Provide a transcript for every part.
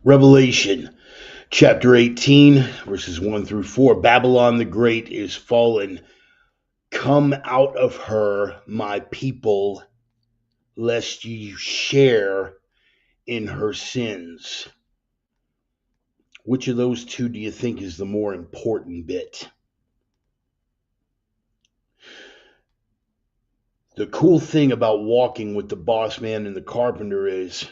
Revelation chapter 18, verses 1 through 4. Babylon the Great is fallen. Come out of her, my people, lest ye share in her sins. Which of those two do you think is the more important bit? The cool thing about walking with the boss man and the carpenter is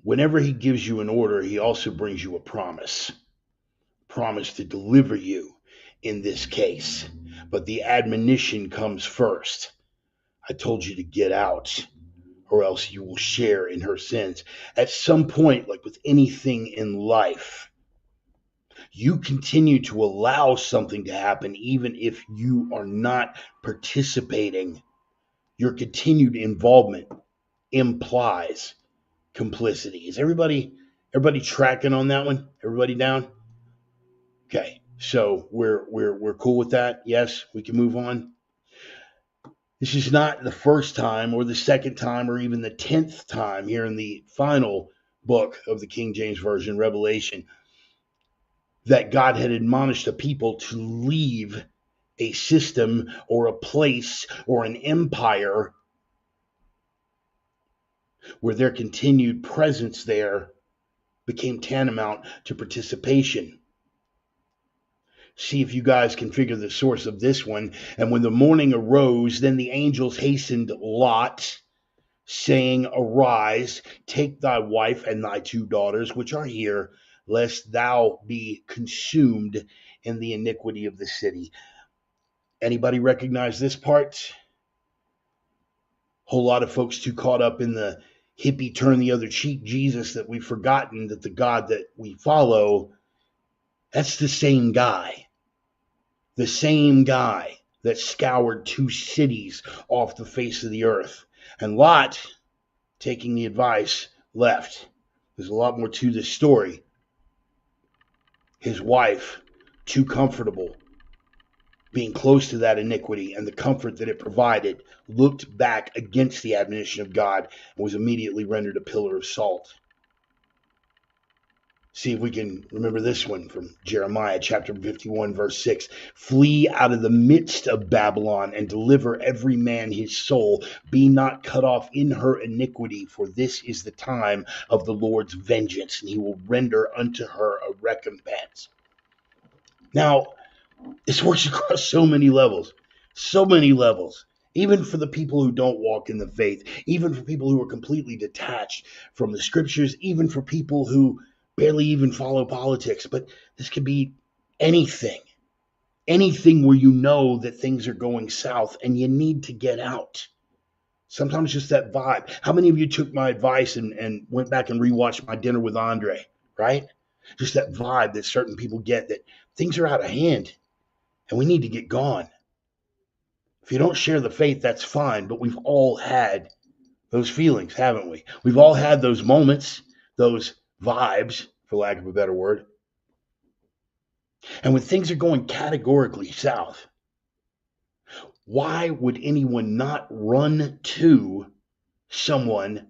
whenever he gives you an order, he also brings you a promise to deliver you in this case. But the admonition comes first. I told you to get out, or else you will share in her sins. At some point, like with anything in life, you continue to allow something to happen even if you are not participating. Your continued involvement implies complicity. Is everybody tracking on that one? Everybody down? Okay. So we're cool with that. Yes, we can move on. This is not the first time or the second time or even the 10th time here in the final book of the King James Version, Revelation, that God had admonished the people to leave a system or a place or an empire where their continued presence there became tantamount to participation. See if you guys can figure the source of this one. And when the morning arose, then the angels hastened Lot, saying, Arise, take thy wife and thy two daughters, which are here, lest thou be consumed in the iniquity of the city. Anybody recognize this part? Whole lot of folks too caught up in the hippie turn the other cheek Jesus that we've forgotten that the God that we follow, that's the same guy. The same guy that scoured two cities off the face of the earth. And Lot, taking the advice, left. There's a lot more to this story. His wife, too comfortable being close to that iniquity and the comfort that it provided, looked back against the admonition of God and was immediately rendered a pillar of salt. See if we can remember this one from Jeremiah chapter 51, verse 6. Flee out of the midst of Babylon and deliver every man his soul. Be not cut off in her iniquity, for this is the time of the Lord's vengeance, and he will render unto her a recompense. Now, this works across so many levels, even for the people who don't walk in the faith, even for people who are completely detached from the scriptures, even for people who barely even follow politics. But this could be anything where you know that things are going south and you need to get out. Sometimes just that vibe. How many of you took my advice and went back and rewatched My Dinner with Andre, right? Just that vibe that certain people get, that things are out of hand and we need to get gone. If you don't share the faith, that's fine, but we've all had those feelings, haven't we? We've all had those moments, those vibes, for lack of a better word. And when things are going categorically south, why would anyone not run to someone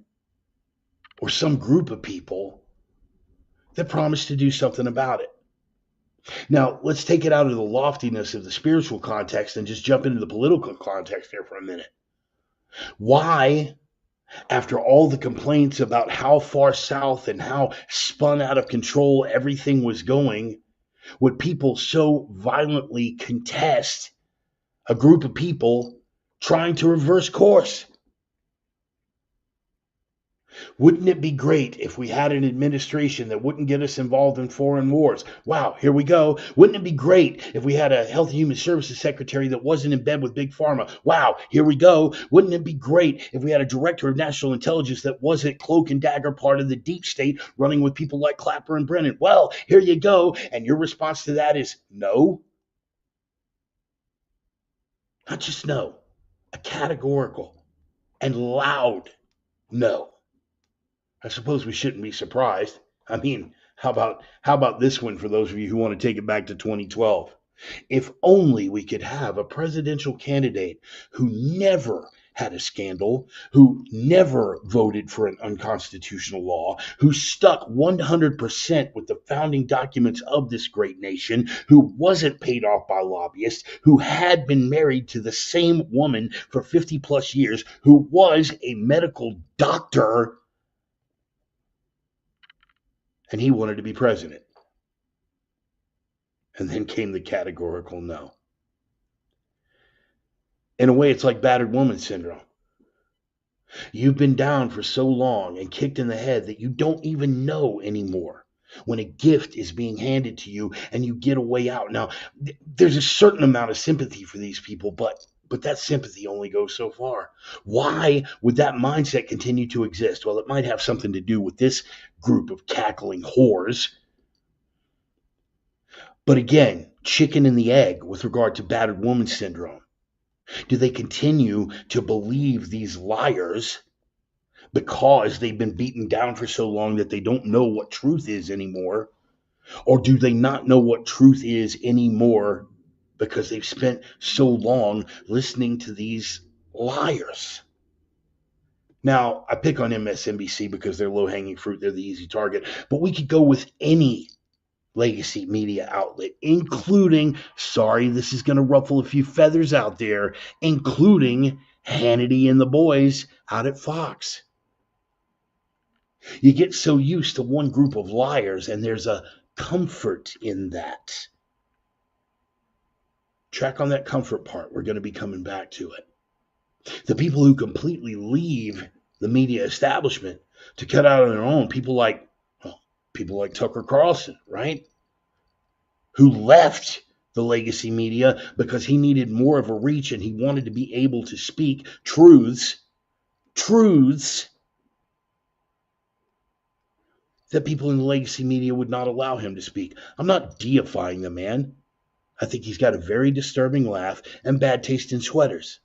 or some group of people that promised to do something about it? Now, let's take it out of the loftiness of the spiritual context and just jump into the political context here for a minute. Why, after all the complaints about how far south and how spun out of control everything was going, would people so violently contest a group of people trying to reverse course? Wouldn't it be great if we had an administration that wouldn't get us involved in foreign wars? Wow, here we go. Wouldn't it be great if we had a Health and Human Services secretary that wasn't in bed with Big Pharma? Wow, here we go. Wouldn't it be great if we had a director of national intelligence that wasn't cloak and dagger part of the deep state running with people like Clapper and Brennan? Well, here you go. And your response to that is no. Not just no, a categorical and loud no. I suppose we shouldn't be surprised. I mean, how about this one for those of you who want to take it back to 2012? If only we could have a presidential candidate who never had a scandal, who never voted for an unconstitutional law, who stuck 100% with the founding documents of this great nation, who wasn't paid off by lobbyists, who had been married to the same woman for 50 plus years, who was a medical doctor, and he wanted to be president. And then came the categorical no. In a way, it's like battered woman syndrome. You've been down for so long and kicked in the head that you don't even know anymore when a gift is being handed to you and you get a way out. Now, there's a certain amount of sympathy for these people, but that sympathy only goes so far. Why would that mindset continue to exist? Well, it might have something to do with this group of cackling whores. But again, chicken and the egg with regard to battered woman syndrome. Do they continue to believe these liars because they've been beaten down for so long that they don't know what truth is anymore? Or do they not know what truth is anymore because they've spent so long listening to these liars? Now, I pick on MSNBC because they're low-hanging fruit. They're the easy target. But we could go with any legacy media outlet, including, sorry, this is going to ruffle a few feathers out there, including Hannity and the boys out at Fox. You get so used to one group of liars, and there's a comfort in that. Track on that comfort part. We're going to be coming back to it. The people who completely leave the media establishment to cut out on their own, people like Tucker Carlson, right? Who left the legacy media because he needed more of a reach and he wanted to be able to speak truths that people in the legacy media would not allow him to speak. I'm not deifying the man. I think he's got a very disturbing laugh and bad taste in sweaters.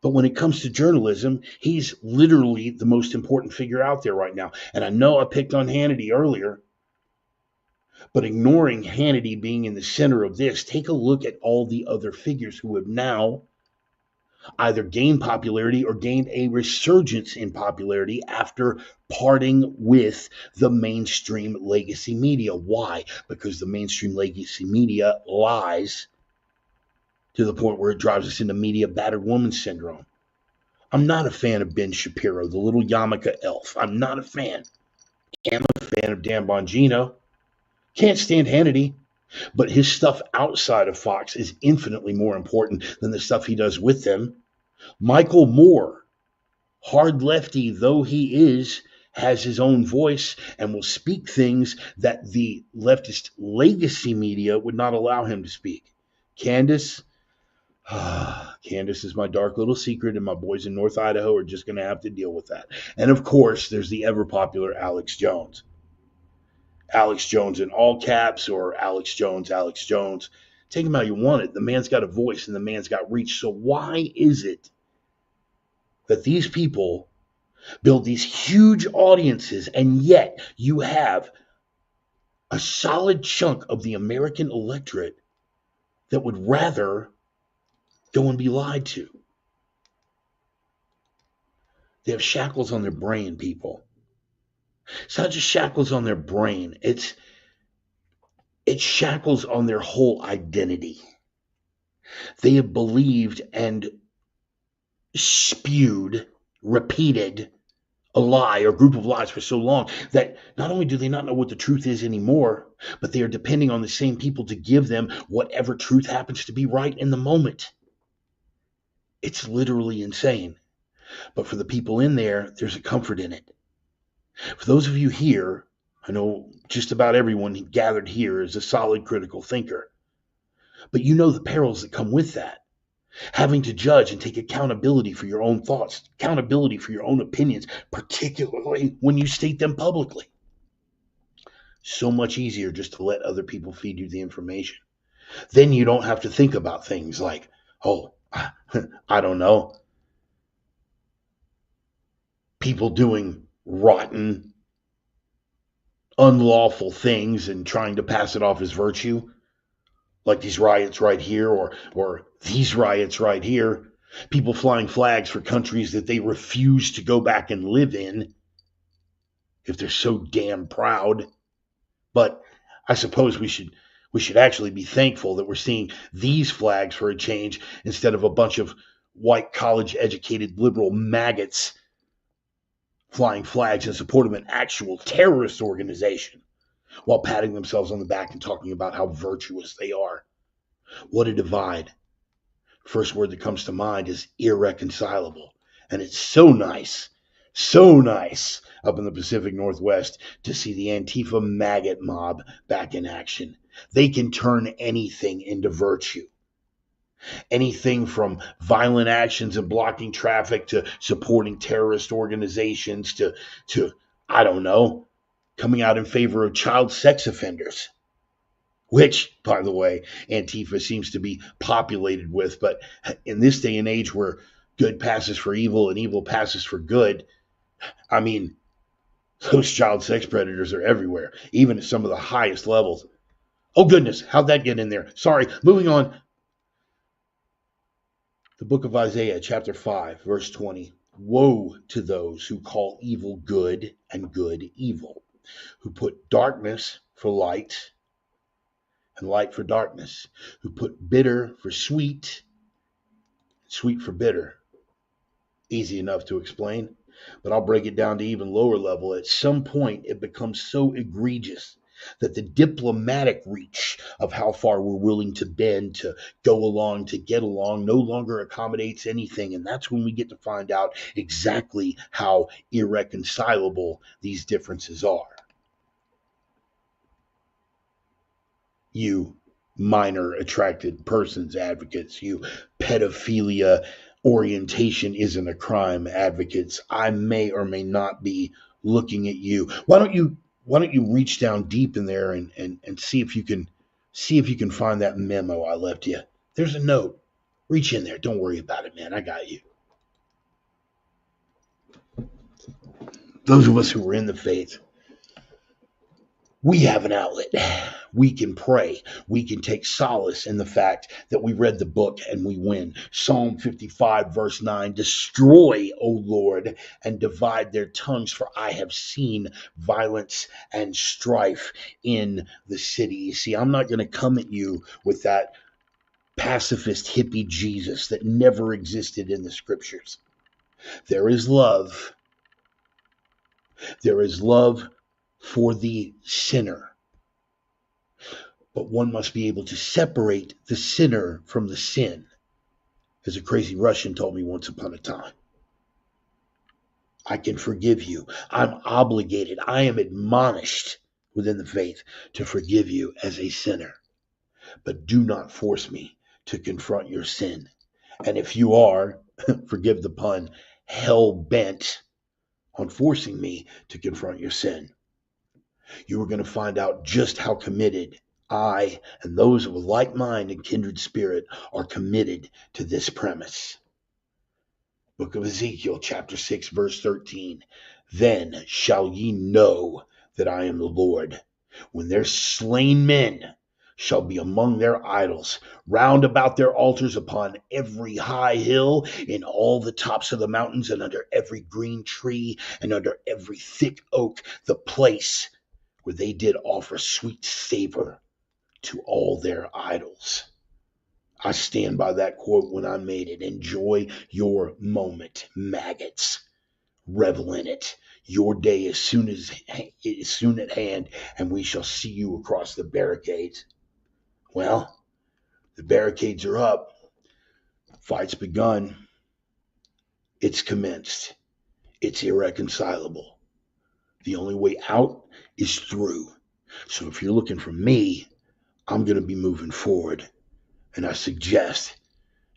But when it comes to journalism, he's literally the most important figure out there right now. And I know I picked on Hannity earlier, but ignoring Hannity being in the center of this, take a look at all the other figures who have now either gained popularity or gained a resurgence in popularity after parting with the mainstream legacy media. Why? Because the mainstream legacy media lies to the point where it drives us into media battered woman syndrome. I'm not a fan of Ben Shapiro, the little yarmulke elf. I'm not a fan. I'm a fan of Dan Bongino. Can't stand Hannity, but his stuff outside of Fox is infinitely more important than the stuff he does with them. Michael Moore, hard lefty though he is, has his own voice and will speak things that the leftist legacy media would not allow him to speak. Candace is my dark little secret, and my boys in North Idaho are just going to have to deal with that. And of course, there's the ever popular Alex Jones. Alex Jones in all caps, or Alex Jones. Take him how you want it. The man's got a voice and the man's got reach. So why is it that these people build these huge audiences, and yet you have a solid chunk of the American electorate that would rather go and be lied to? They have shackles on their brain, people. It's not just shackles on their brain. It's shackles on their whole identity. They have believed and spewed, repeated a lie or group of lies for so long that not only do they not know what the truth is anymore, but they are depending on the same people to give them whatever truth happens to be right in the moment. It's literally insane. But for the people in there, there's a comfort in it. For those of you here, I know just about everyone gathered here is a solid critical thinker. But you know the perils that come with that. Having to judge and take accountability for your own thoughts, accountability for your own opinions, particularly when you state them publicly. So much easier just to let other people feed you the information. Then you don't have to think about things like, oh, I don't know, people doing rotten, unlawful things and trying to pass it off as virtue, like these riots right here or these riots right here. People flying flags for countries that they refuse to go back and live in if they're so damn proud. But I suppose we should actually be thankful that we're seeing these flags for a change instead of a bunch of white college educated liberal maggots flying flags in support of an actual terrorist organization while patting themselves on the back and talking about how virtuous they are. What a divide. First word that comes to mind is irreconcilable. And it's so nice up in the Pacific Northwest to see the Antifa maggot mob back in action. They can turn anything into virtue. Anything from violent actions and blocking traffic to supporting terrorist organizations to I don't know, coming out in favor of child sex offenders, which, by the way, Antifa seems to be populated with. But in this day and age where good passes for evil and evil passes for good, I mean, those child sex predators are everywhere, even at some of the highest levels. Oh, goodness, how'd that get in there? Sorry, moving on. The book of Isaiah, chapter 5, verse 20. Woe to those who call evil good and good evil, who put darkness for light and light for darkness, who put bitter for sweet, sweet for bitter. Easy enough to explain, but I'll break it down to even lower level. At some point, it becomes so egregious that the diplomatic reach of how far we're willing to bend to go along, to get along, no longer accommodates anything. And that's when we get to find out exactly how irreconcilable these differences are. You minor attracted persons advocates, you pedophilia orientation isn't a crime advocates, I may or may not be looking at you. Why don't you reach down deep in there and see if you can find that memo I left you. There's a note. Reach in there. Don't worry about it, man. I got you. Those of us who were in the faith, we have an outlet. We can pray. We can take solace in the fact that we read the book and we win. Psalm 55, verse 9, destroy, O Lord, and divide their tongues, for I have seen violence and strife in the city. You see, I'm not going to come at you with that pacifist hippie Jesus that never existed in the scriptures. There is love. There is love for the sinner. But one must be able to separate the sinner from the sin, as a crazy Russian told me once upon a time. I can forgive you. I'm obligated. I am admonished within the faith to forgive you as a sinner. But do not force me to confront your sin. And if you are, forgive the pun, hell-bent on forcing me to confront your sin, you are going to find out just how committed I and those with like mind and kindred spirit are committed to this premise. Book of Ezekiel, chapter 6, verse 13. Then shall ye know that I am the Lord, when their slain men shall be among their idols, round about their altars, upon every high hill, in all the tops of the mountains, and under every green tree, and under every thick oak, the place where they did offer sweet savor to all their idols. I stand by that quote when I made it. Enjoy your moment, maggots. Revel in it. Your day is soon at hand, and we shall see you across the barricades. Well, the barricades are up. Fight's begun. It's commenced. It's irreconcilable. The only way out is through. So if you're looking for me, I'm going to be moving forward. And I suggest,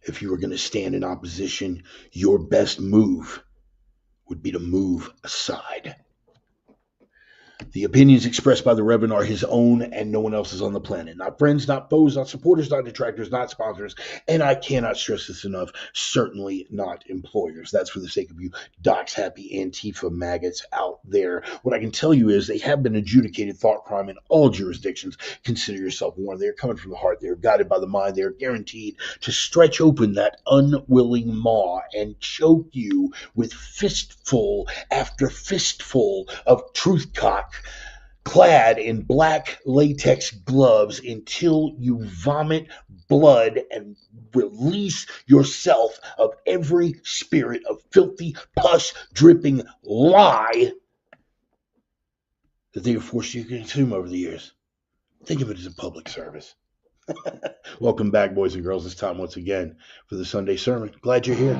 if you were going to stand in opposition, your best move would be to move aside. The opinions expressed by the Reverend are his own and no one else's on the planet. Not friends, not foes, not supporters, not detractors, not sponsors. And I cannot stress this enough, certainly not employers. That's for the sake of you docs happy Antifa maggots out there. What I can tell you is they have been adjudicated thought crime in all jurisdictions. Consider yourself warned. They're coming from the heart. They're guided by the mind. They're guaranteed to stretch open that unwilling maw and choke you with fistful after fistful of truth cock clad in black latex gloves until you vomit blood and release yourself of every spirit of filthy, pus dripping lie that they have forced you to consume over the years. Think of it as a public service. Welcome back, boys and girls. It's time once again for the Sunday sermon. Glad you're here.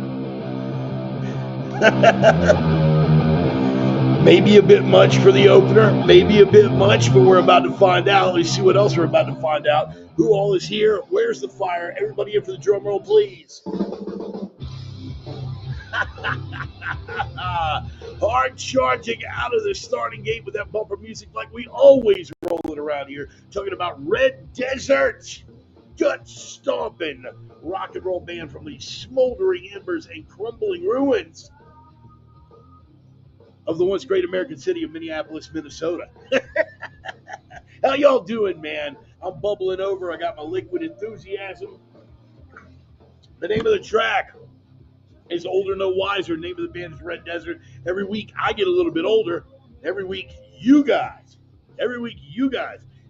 Maybe a bit much for the opener, maybe a bit much, but we're about to find out. Let's see what else we're about to find out. Who all is here? Where's the fire? Everybody in for the drum roll, please. Hard charging out of the starting gate with that bumper music like we always roll it around here. Talking about Red Desert. Gut stomping rock and roll band from the smoldering embers and crumbling ruins of the once great American city of Minneapolis, Minnesota. How y'all doing, man? I'm bubbling over. I got my liquid enthusiasm. The name of the track is Older No Wiser. The name of the band is Red Desert. Every week I get a little bit older. Every week you guys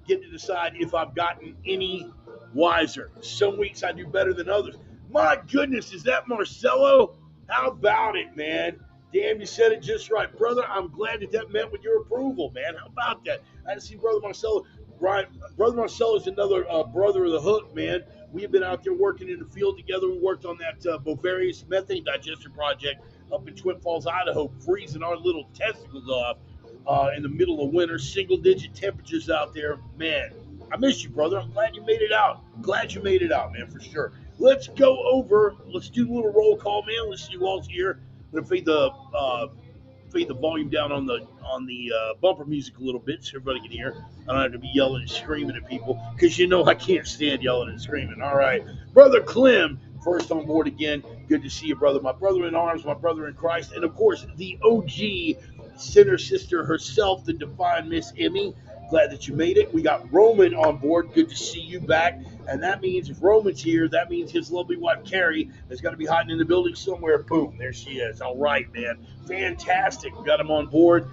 get to decide if I've gotten any wiser. Some weeks I do better than others. My goodness, is that Marcelo? How about it, man? Damn, you said it just right, brother. I'm glad that met with your approval, man. How about that? I see Brother Marcelo. Brian, Brother Marcelo is another brother of the hook, man. We have been out there working in the field together. We worked on that Bovarious methane digester project up in Twin Falls, Idaho, freezing our little testicles off in the middle of winter. Single-digit temperatures out there. Man, I miss you, brother. I'm glad you made it out. Glad you made it out, man, for sure. Let's go over. Let's do a little roll call, man. Let's see who all's here. I'm gonna fade the volume down on the bumper music a little bit so everybody can hear. I don't have to be yelling and screaming at people because you know I can't stand yelling and screaming. All right, Brother Clem, first on board again. Good to see you, brother. My brother in arms, my brother in Christ, and of course the OG sinner sister herself, the divine Miss Emmy. Glad that you made it. We got Roman on board. Good to see you back. And that means if Roman's here, that means his lovely wife, Carrie, has got to be hiding in the building somewhere. Boom, there she is. All right, man. Fantastic. We got him on board.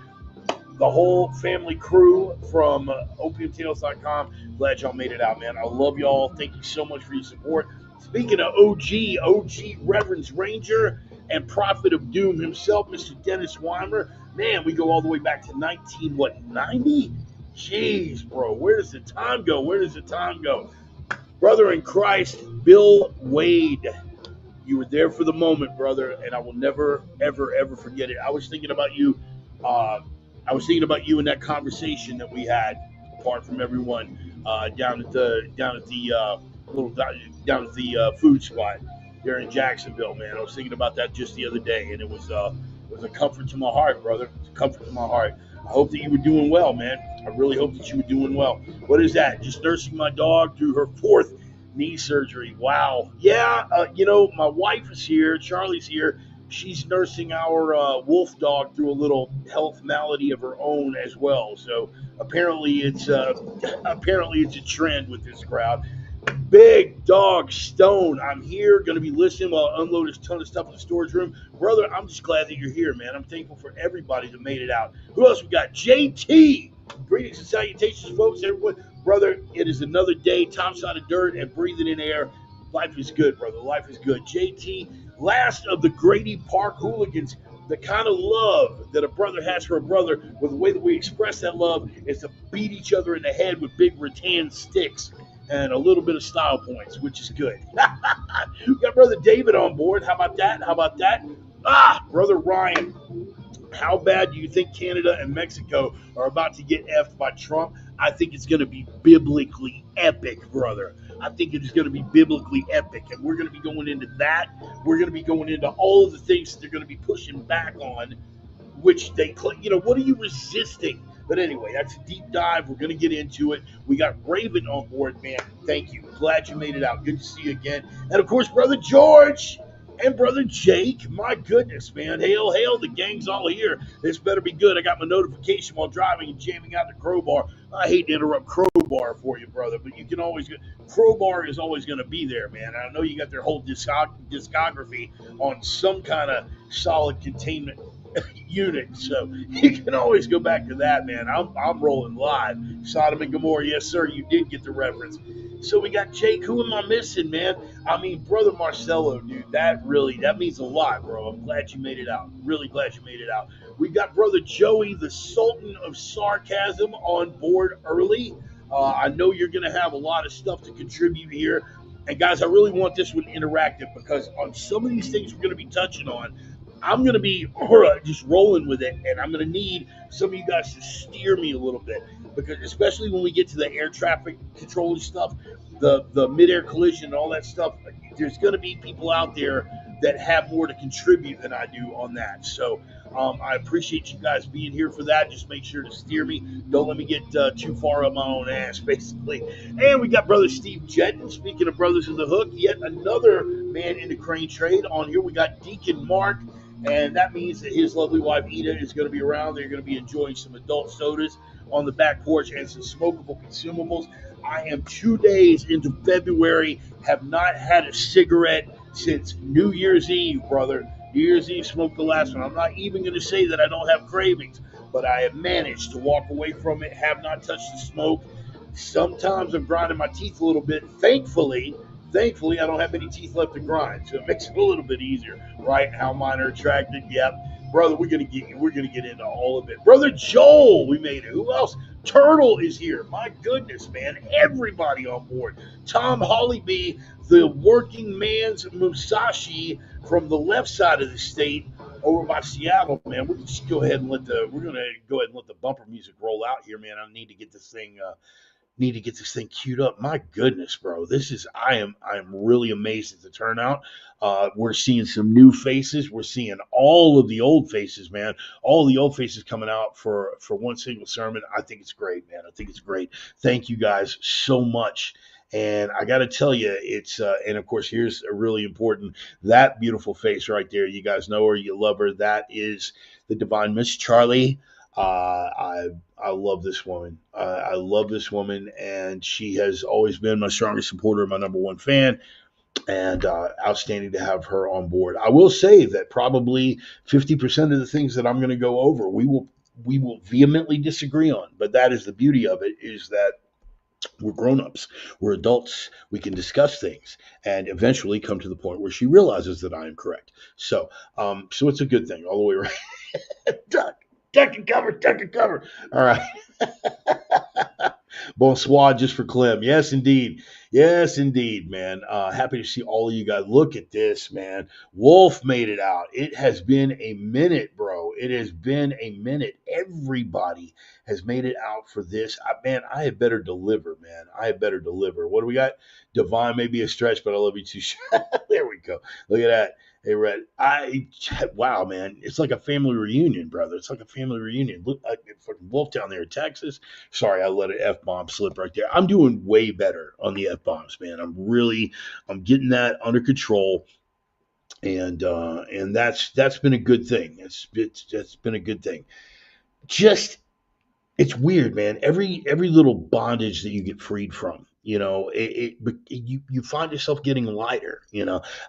The whole family crew from opiumtales.com. Glad y'all made it out, man. I love y'all. Thank you so much for your support. Speaking of OG Reverend's Ranger and Prophet of Doom himself, Mr. Dennis Weimer. Man, we go all the way back to 90? Jeez, bro, where does the time go? Brother in Christ, Bill Wade. You were there for the moment, brother, and I will never, ever, ever forget it. I was thinking about you. In that conversation that we had, apart from everyone, down at the food spot there in Jacksonville, man. I was thinking about that just the other day, and it was a comfort to my heart, brother. It was a comfort to my heart. I hope that you were doing well, man. I really hope that you were doing well. What is that? Just nursing my dog through her 4th knee surgery. Wow. Yeah, my wife is here. Charlie's here. She's nursing our wolf dog through a little health malady of her own as well. So apparently it's a trend with this crowd. Big Dog Stone, I'm here, going to be listening while I unload a ton of stuff in the storage room. Brother, I'm just glad that you're here, man. I'm thankful for everybody that made it out. Who else we got? JT. Greetings and salutations, folks. Everyone, brother, it is another day, topside of dirt and breathing in air. Life is good, brother. Life is good. JT, last of the Grady Park hooligans. The kind of love that a brother has for a brother, with the way that we express that love, is to beat each other in the head with big rattan sticks and a little bit of style points, which is good. We got Brother David on board. How about that? Brother Ryan. How bad do you think Canada and Mexico are about to get effed by Trump? I think it's going to be biblically epic, brother. I think it is going to be biblically epic. And we're going to be going into that. We're going to be going into all of the things that they're going to be pushing back on, which they claim. What are you resisting? But anyway, that's a deep dive. We're going to get into it. We got Raven on board, man. Thank you. Glad you made it out. Good to see you again. And of course, Brother George and Brother Jake. My goodness, man. Hail, hail. The gang's all here. This better be good. I got my notification while driving and jamming out the crowbar. I hate to interrupt crowbar for you, brother, but you can always get crowbar is always going to be there, man. I know you got their whole discography on some kind of solid containment unit, so you can always go back to that, man. I'm rolling live. Sodom and Gomorrah, yes, sir. You did get the reference. So we got Jake. Who am I missing, man? I mean, brother Marcelo, dude. That means a lot, bro. I'm glad you made it out. Really glad you made it out. We got brother Joey, the Sultan of Sarcasm, on board early. I know you're going to have a lot of stuff to contribute here. And guys, I really want this one interactive because on some of these things we're going to be touching on, I'm going to be just rolling with it, and I'm going to need some of you guys to steer me a little bit because, especially when we get to the air traffic control stuff, the mid-air collision and all that stuff, there's going to be people out there that have more to contribute than I do on that. So I appreciate you guys being here for that. Just make sure to steer me. Don't let me get too far up my own ass, basically. And we got Brother Steve Jetton. Speaking of Brothers of the Hook, yet another man in the crane trade. On here we got Deacon Mark. And that means that his lovely wife, Ida, is going to be around. They're going to be enjoying some adult sodas on the back porch and some smokable consumables. I am 2 days into February, have not had a cigarette since New Year's Eve, brother. New Year's Eve smoked the last one. I'm not even going to say that I don't have cravings, but I have managed to walk away from it, have not touched the smoke. Sometimes I'm grinding my teeth a little bit. Thankfully, I don't have any teeth left to grind, so it makes it a little bit easier, right? How mine are attracted. Yep. Brother, we're gonna get into all of it. Brother Joel, we made it. Who else? Turtle is here. My goodness, man. Everybody on board. Tom Hollybee, the working man's Musashi from the left side of the state over by Seattle, man. We're just go ahead and let the bumper music roll out here, man. I need to get this thing queued up. My goodness, bro. I am really amazed at the turnout. We're seeing some new faces. We're seeing all of the old faces, man. All the old faces coming out for one single sermon. I think it's great, man. I think it's great. Thank you guys so much. And I got to tell you, it's, and of course, here's a really important, that beautiful face right there. You guys know her, you love her. That is the Divine Miss Charlie. I love this woman. I love this woman, and she has always been my strongest supporter, my number one fan, and outstanding to have her on board. I will say that probably 50% of the things that I'm going to go over, we will vehemently disagree on, but that is the beauty of it, is that we're grown-ups, we're adults, we can discuss things, and eventually come to the point where she realizes that I am correct. So it's a good thing all the way around. Duck and cover. All right. Bonsoir just for Clem. Yes, indeed. Yes, indeed, man. Happy to see all of you guys. Look at this, man. Wolf made it out. It has been a minute, bro. It has been a minute. Everybody has made it out for this. I had better deliver, man. I had better deliver. What do we got? Divine may be a stretch, but I love you too. There we go. Look at that. Hey, Red. Wow, man. It's like a family reunion, brother. It's like a family reunion. Look, fucking Wolf down there in Texas. Sorry, I let an F-bomb slip right there. I'm doing way better on the F-bombs, man. I'm getting that under control. And that's been a good thing. It's been a good thing. Just, it's weird, man. Every little bondage that you get freed from, you find yourself getting lighter.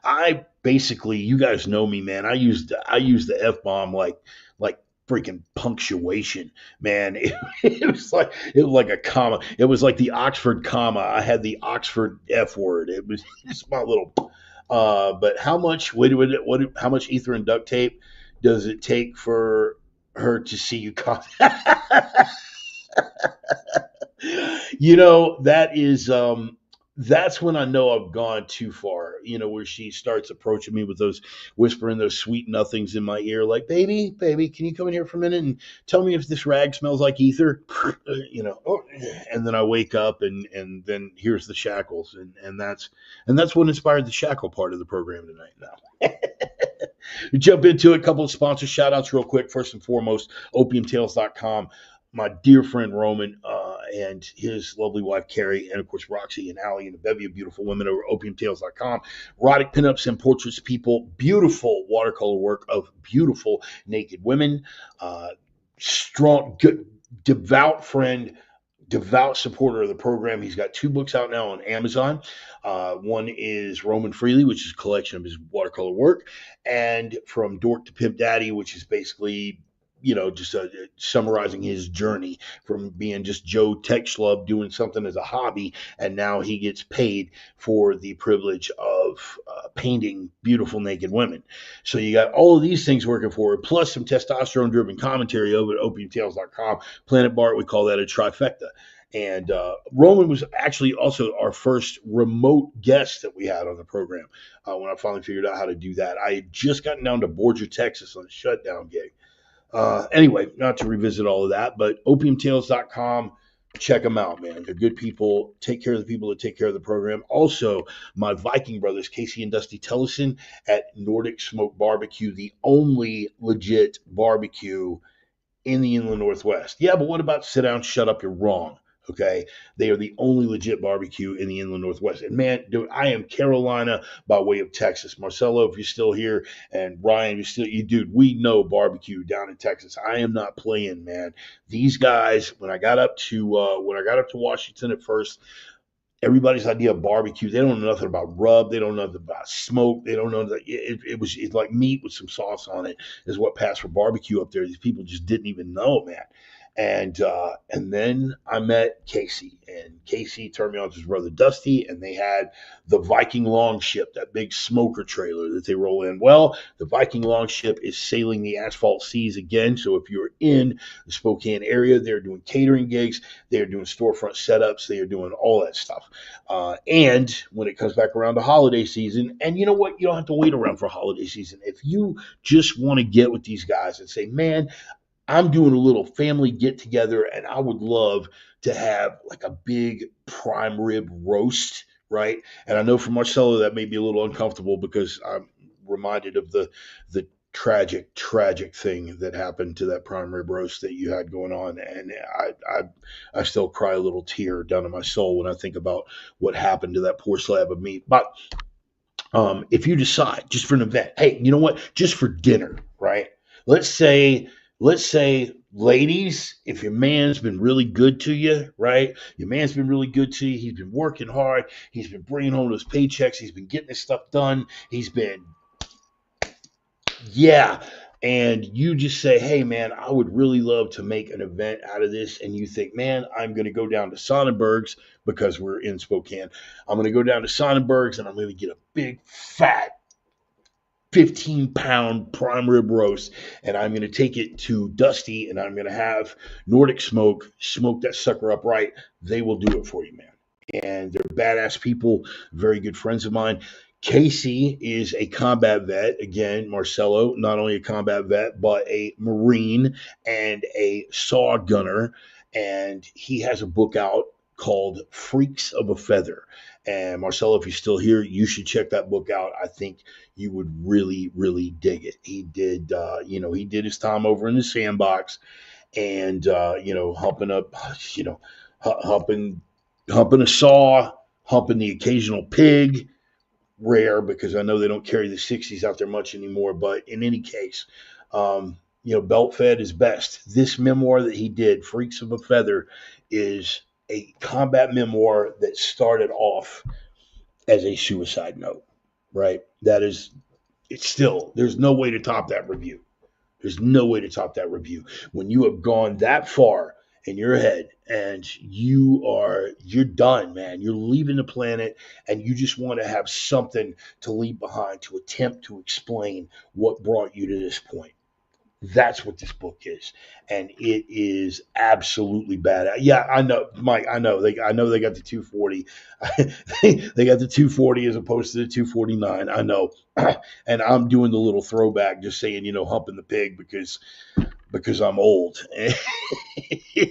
I basically, you guys know me, man. I use the F bomb like freaking punctuation, man. It was like a comma. It was like the Oxford comma. I had the Oxford F word. It was just my little. But how much? How much ether and duct tape does it take for her to see you cough? That's when I know I've gone too far, where she starts approaching me with whispering those sweet nothings in my ear, like, baby, can you come in here for a minute and tell me if this rag smells like ether? And then I wake up and then here's the shackles. And that's what inspired the shackle part of the program tonight. Now, we jump into it. A couple of sponsor shout outs real quick. First and foremost, opiumtales.com. my dear friend Roman and his lovely wife Carrie, and of course Roxy and Allie and a bevy of beautiful women over at opiumtales.com. Erotic pinups and portraits of people, beautiful watercolor work of beautiful naked women. Strong, good, devout friend, devout supporter of the program. He's got 2 books out now on Amazon. One is Roman Freely, which is a collection of his watercolor work, and From Dork to Pimp Daddy, which is basically just summarizing his journey from being just Joe Tech Schlub doing something as a hobby, and now he gets paid for the privilege of painting beautiful naked women. So you got all of these things working for it, plus some testosterone-driven commentary over at opiumtales.com. Planet Bart, we call that a trifecta. And Roman was actually also our first remote guest that we had on the program when I finally figured out how to do that. I had just gotten down to Borger, Texas on a shutdown gig. Anyway, not to revisit all of that, but opiumtales.com, check them out, man. They're good people. Take care of the people that take care of the program. Also, my Viking brothers, Casey and Dusty Tellison at Nordic Smoke Barbecue, the only legit barbecue in the Inland Northwest. Yeah, but what about sit down, shut up, you're wrong. Okay, they are the only legit barbecue in the Inland Northwest. And man, dude, I am Carolina by way of Texas. Marcelo, if you're still here, and Ryan, dude, we know barbecue down in Texas. I am not playing, man. These guys, when I got up to Washington at first, everybody's idea of barbecue, they don't know nothing about rub, they don't know nothing about smoke, they don't know that it's like meat with some sauce on it is what passed for barbecue up there. These people just didn't even know, man. And then I met Casey, and Casey turned me on to his brother Dusty, and they had the Viking Longship, that big smoker trailer that they roll in. Well, the Viking Longship is sailing the asphalt seas again. So if you're in the Spokane area, they're doing catering gigs, they're doing storefront setups, they are doing all that stuff. And when it comes back around to holiday season, and you know what, you don't have to wait around for holiday season. If you just want to get with these guys and say, man, I'm doing a little family get together, and I would love to have like a big prime rib roast, right? And I know for Marcelo that may be a little uncomfortable because I'm reminded of the tragic thing that happened to that prime rib roast that you had going on, and I still cry a little tear down in my soul when I think about what happened to that poor slab of meat. But if you decide just for an event, hey, you know what? Just for dinner, right? Let's say, ladies, if your man's been really good to you, right? Your man's been really good to you. He's been working hard. He's been bringing home those paychecks. He's been getting his stuff done. Yeah. And you just say, hey, man, I would really love to make an event out of this. And you think, man, I'm going to go down to Sonnenberg's because we're in Spokane. I'm going to go down to Sonnenberg's and I'm going to get a big, fat, 15-pound prime rib roast, and I'm going to take it to Dusty, and I'm going to have Nordic smoke that sucker up right. They will do it for you, man. And they're badass people, very good friends of mine. Casey is a combat vet. Again, Marcelo, not only a combat vet, but a Marine and a saw gunner. And he has a book out called Freaks of a Feather. And Marcelo, if you're still here, you should check that book out. I think you would really, really dig it. He did, he did his time over in the sandbox, and humping up, humping a saw, humping the occasional pig. Rare, because I know they don't carry the 60s out there much anymore. But in any case, belt fed is best. This memoir that he did, Freaks of a Feather, is a combat memoir that started off as a suicide note, right? It's still, there's no way to top that review. There's no way to top that review. When you have gone that far in your head and you're done, man. You're leaving the planet and you just want to have something to leave behind to attempt to explain what brought you to this point. That's what this book is, and it is absolutely bad. Yeah, I know, Mike. I know they got the 240. They got the 240 as opposed to the 249. I know, and I'm doing the little throwback, just saying, humping the pig because I'm old.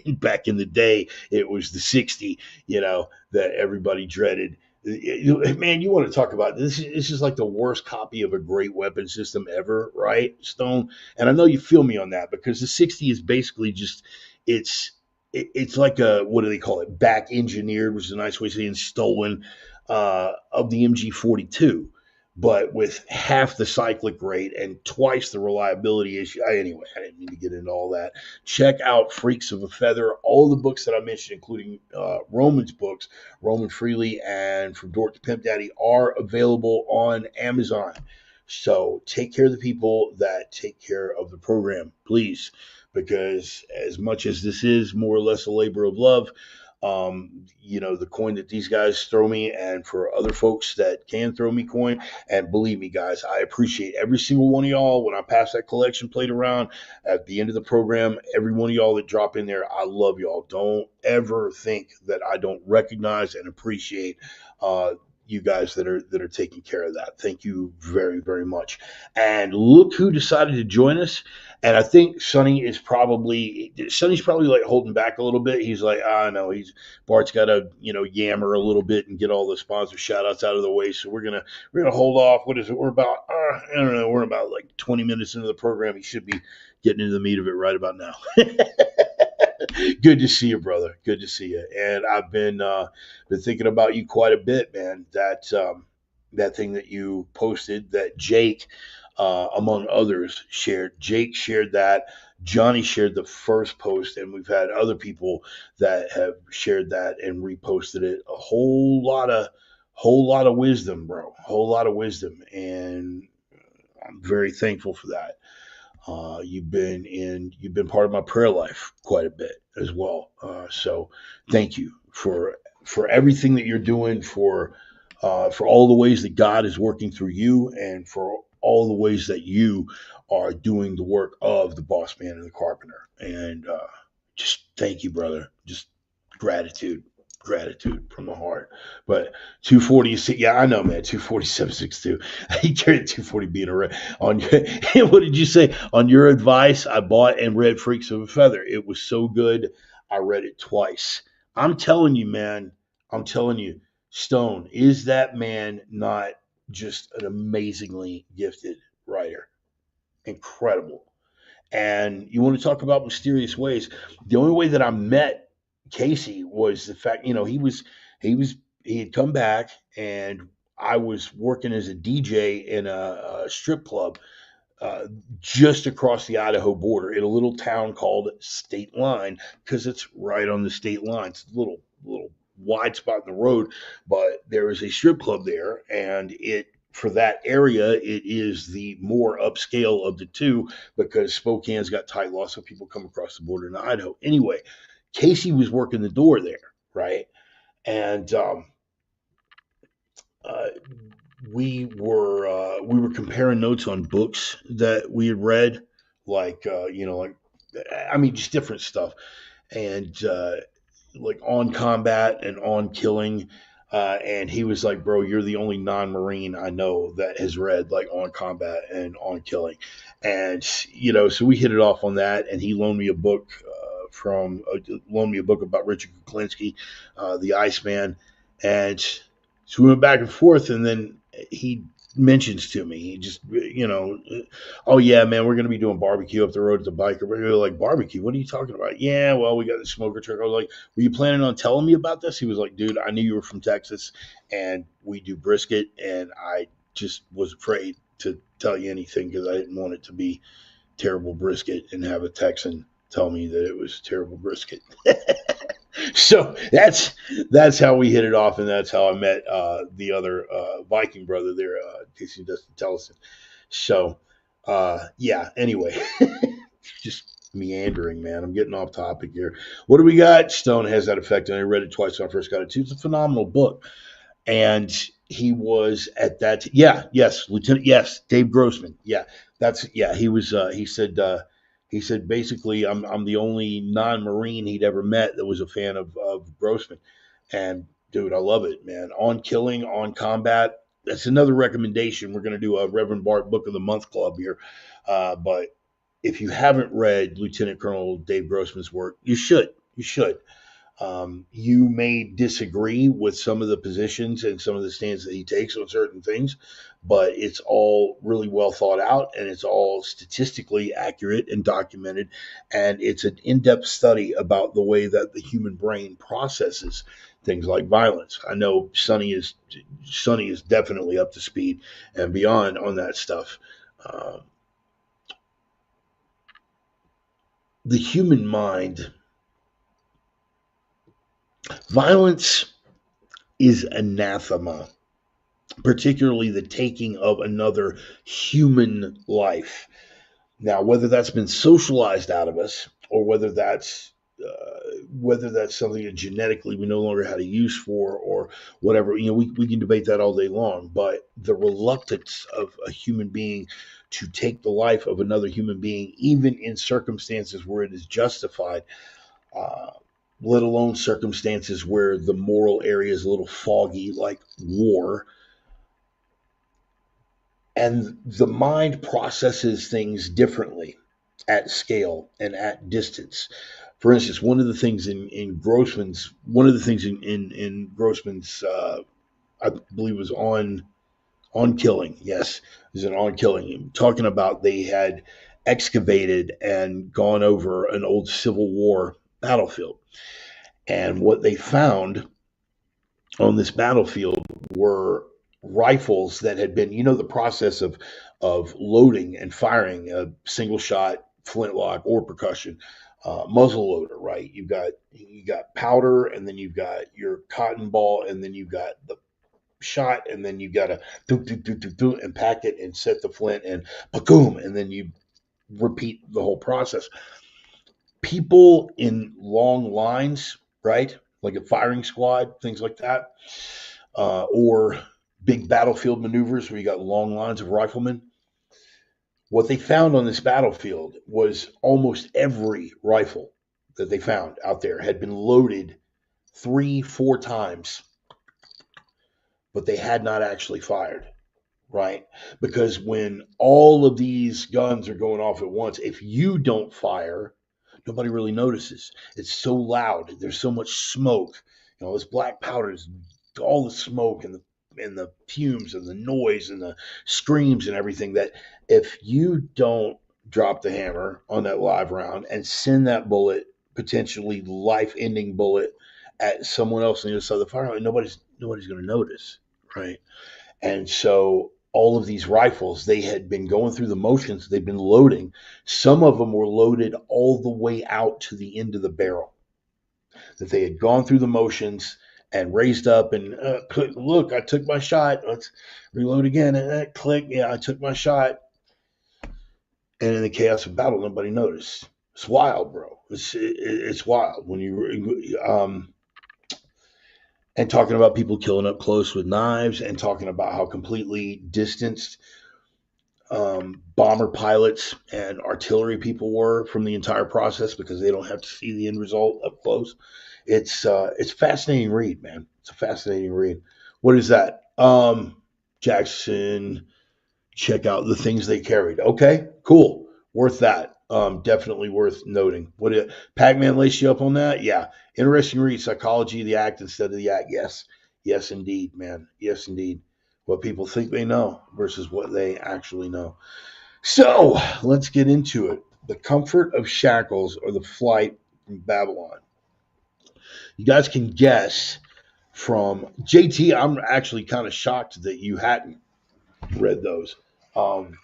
Back in the day, it was the 60, that everybody dreaded. Man, you want to talk about this? This is like the worst copy of a great weapon system ever, right, Stone? And I know you feel me on that because the 60 is basically just it's like a, what do they call it? Back engineered, which is a nice way of saying stolen, of the MG42, but with half the cyclic rate and twice the reliability issue. Anyway, I didn't mean to get into all that. Check out Freaks of a Feather. All the books that I mentioned, including Roman's books, Roman Freely and From Dork to Pimp Daddy, are available on Amazon. So take care of the people that take care of the program, please, because as much as this is more or less a labor of love, the coin that these guys throw me, and for other folks that can throw me coin, and believe me, guys, I appreciate every single one of y'all. When I pass that collection plate around at the end of the program, every one of y'all that drop in there, I love y'all. Don't ever think that I don't recognize and appreciate you guys that are taking care of that. Thank you very, very much. And look who decided to join us. And I think Sonny's probably like holding back a little bit. He's like, no, Bart's got to, yammer a little bit and get all the sponsor shout outs out of the way. So we're gonna hold off. What is it? We're about I don't know. We're about like 20 minutes into the program. He should be getting into the meat of it right about now. Good to see you, brother. Good to see you. And I've been thinking about you quite a bit, man. That thing that you posted that Jake, among others, shared. Jake shared that. Johnny shared the first post, and we've had other people that have shared that and reposted it. A whole lot of wisdom, bro. A whole lot of wisdom, and I'm very thankful for that. You've been part of my prayer life quite a bit as well. So thank you for everything that you're doing, for all the ways that God is working through you, and for all the ways that you are doing the work of the boss man and the carpenter. And just thank you, brother. Just gratitude from the heart. But 240, yeah, I know, man. 247.62. He carried 240 being a red on. What did you say? On your advice, I bought and read Freaks of a Feather. It was so good, I read it twice. I'm telling you, man. I'm telling you, Stone, is that man not just an amazingly gifted writer? Incredible. And you want to talk about mysterious ways? The only way that I met Casey was the fact, he was he had come back, and I was working as a DJ in a strip club uh, just across the Idaho border in a little town called State Line, because it's right on the state line. It's a little wide spot in the road, but there is a strip club there, and it for that area it is the more upscale of the two, because Spokane's got tight laws, so people come across the border in Idaho. Anyway, Casey was working the door there, right? And uh, we were comparing notes on books that we had read, like I mean, just different stuff, and like On Combat and On Killing. And he was like, "Bro, you're the only non-Marine I know that has read like On Combat and On Killing," and so we hit it off on that. And he loaned me a book loaned me a book about Richard Kuklinski, the Iceman, and so we went back and forth. And then he mentions to me, he just, oh yeah, man, we're gonna be doing barbecue up the road at the biker. We're like, barbecue? What are you talking about? Yeah, well, we got the smoker truck. I was like, were you planning on telling me about this? He was like, dude, I knew you were from Texas, and we do brisket, and I just was afraid to tell you anything because I didn't want it to be terrible brisket and have a Texan tell me that it was terrible brisket. So that's how we hit it off, and that's how I met the other Viking brother there, Casey Dustin Tellison. So yeah. Anyway, just meandering, man. I'm getting off topic here. What do we got? Stone Has That Effect, and I read it twice when I first got it too. It's a phenomenal book, and he was at that. Yeah, yes, Lieutenant. Yes, Dave Grossman. Yeah, yeah. He was. He said basically, I'm the only non-Marine he'd ever met that was a fan of Grossman. And dude, I love it, man. On Killing, On Combat. That's another recommendation. We're going to do a Reverend Bart Book of the Month Club here. But if you haven't read Lieutenant Colonel Dave Grossman's work, you should. You should. You may disagree with some of the positions and some of the stands that he takes on certain things, but it's all really well thought out, and it's all statistically accurate and documented, and it's an in-depth study about the way that the human brain processes things like violence. I know Sonny is definitely up to speed and beyond on that stuff. Uh, the human mind, violence is anathema, particularly the taking of another human life. Now, whether that's been socialized out of us, or whether that's something that genetically we no longer had a use for, or whatever, we can debate that all day long. But the reluctance of a human being to take the life of another human being, even in circumstances where it is justified, uh, let alone circumstances where the moral area is a little foggy, like war. And the mind processes things differently at scale and at distance. For instance, one of the things in Grossman's, I believe, was on killing. Yes, it was an on killing, talking about they had excavated and gone over an old Civil War battlefield, and what they found on this battlefield were rifles that had been, the process of loading and firing a single shot flintlock or percussion muzzle loader, right? You got powder, and then you've got your cotton ball, and then you've got the shot, and then you've got to do do do do do and pack it and set the flint and boom, and then you repeat the whole process. People in long lines, right? Like a firing squad, things like that, or big battlefield maneuvers where you got long lines of riflemen. What they found on this battlefield was almost every rifle that they found out there had been loaded 3, 4 times, but they had not actually fired, right? Because when all of these guns are going off at once, if you don't fire, nobody really notices. It's so loud. There's so much smoke. This black powder is all the smoke and the fumes and the noise and the screams and everything, that if you don't drop the hammer on that live round and send that bullet, potentially life-ending bullet, at someone else on the other side of the fire line, nobody's going to notice, right? And so all of these rifles, they had been going through the motions. They've been loading. Some of them were loaded all the way out to the end of the barrel. That they had gone through the motions and raised up and look, I took my shot. Let's reload again. And click. Yeah, I took my shot. And in the chaos of battle, nobody noticed. It's wild, bro. It's wild when and talking about people killing up close with knives, and talking about how completely distanced bomber pilots and artillery people were from the entire process because they don't have to see the end result up close. It's a fascinating read, man. It's a fascinating read. What is that? Jackson, check out the things they carried. Okay, cool. Worth that. Definitely worth noting. Pac-Man lace you up on that? Yeah. Interesting read. Psychology of the act instead of the act. Yes. Yes, indeed, man. Yes, indeed. What people think they know versus what they actually know. So let's get into it. The comfort of shackles, or the flight from Babylon. You guys can guess from JT. I'm actually kind of shocked that you hadn't read those. Um,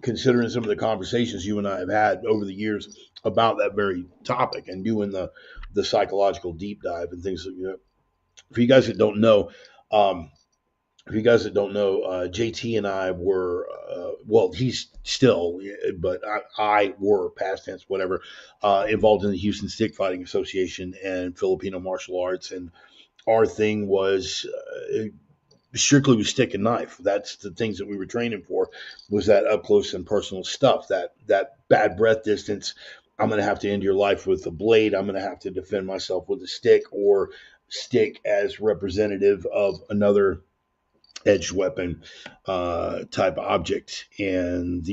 Considering some of the conversations you and I have had over the years about that very topic, and doing the psychological deep dive and things like that. For you guys that don't know, um, JT and I were, well, he's still, but I were, past tense, whatever, involved in the Houston Stick Fighting Association and Filipino martial arts. And our thing was strictly with stick and knife. That's the things that we were training for, was that up close and personal stuff, that bad breath distance. I'm going to have to end your life with a blade. I'm going to have to defend myself with a stick, or stick as representative of another edged weapon type object. And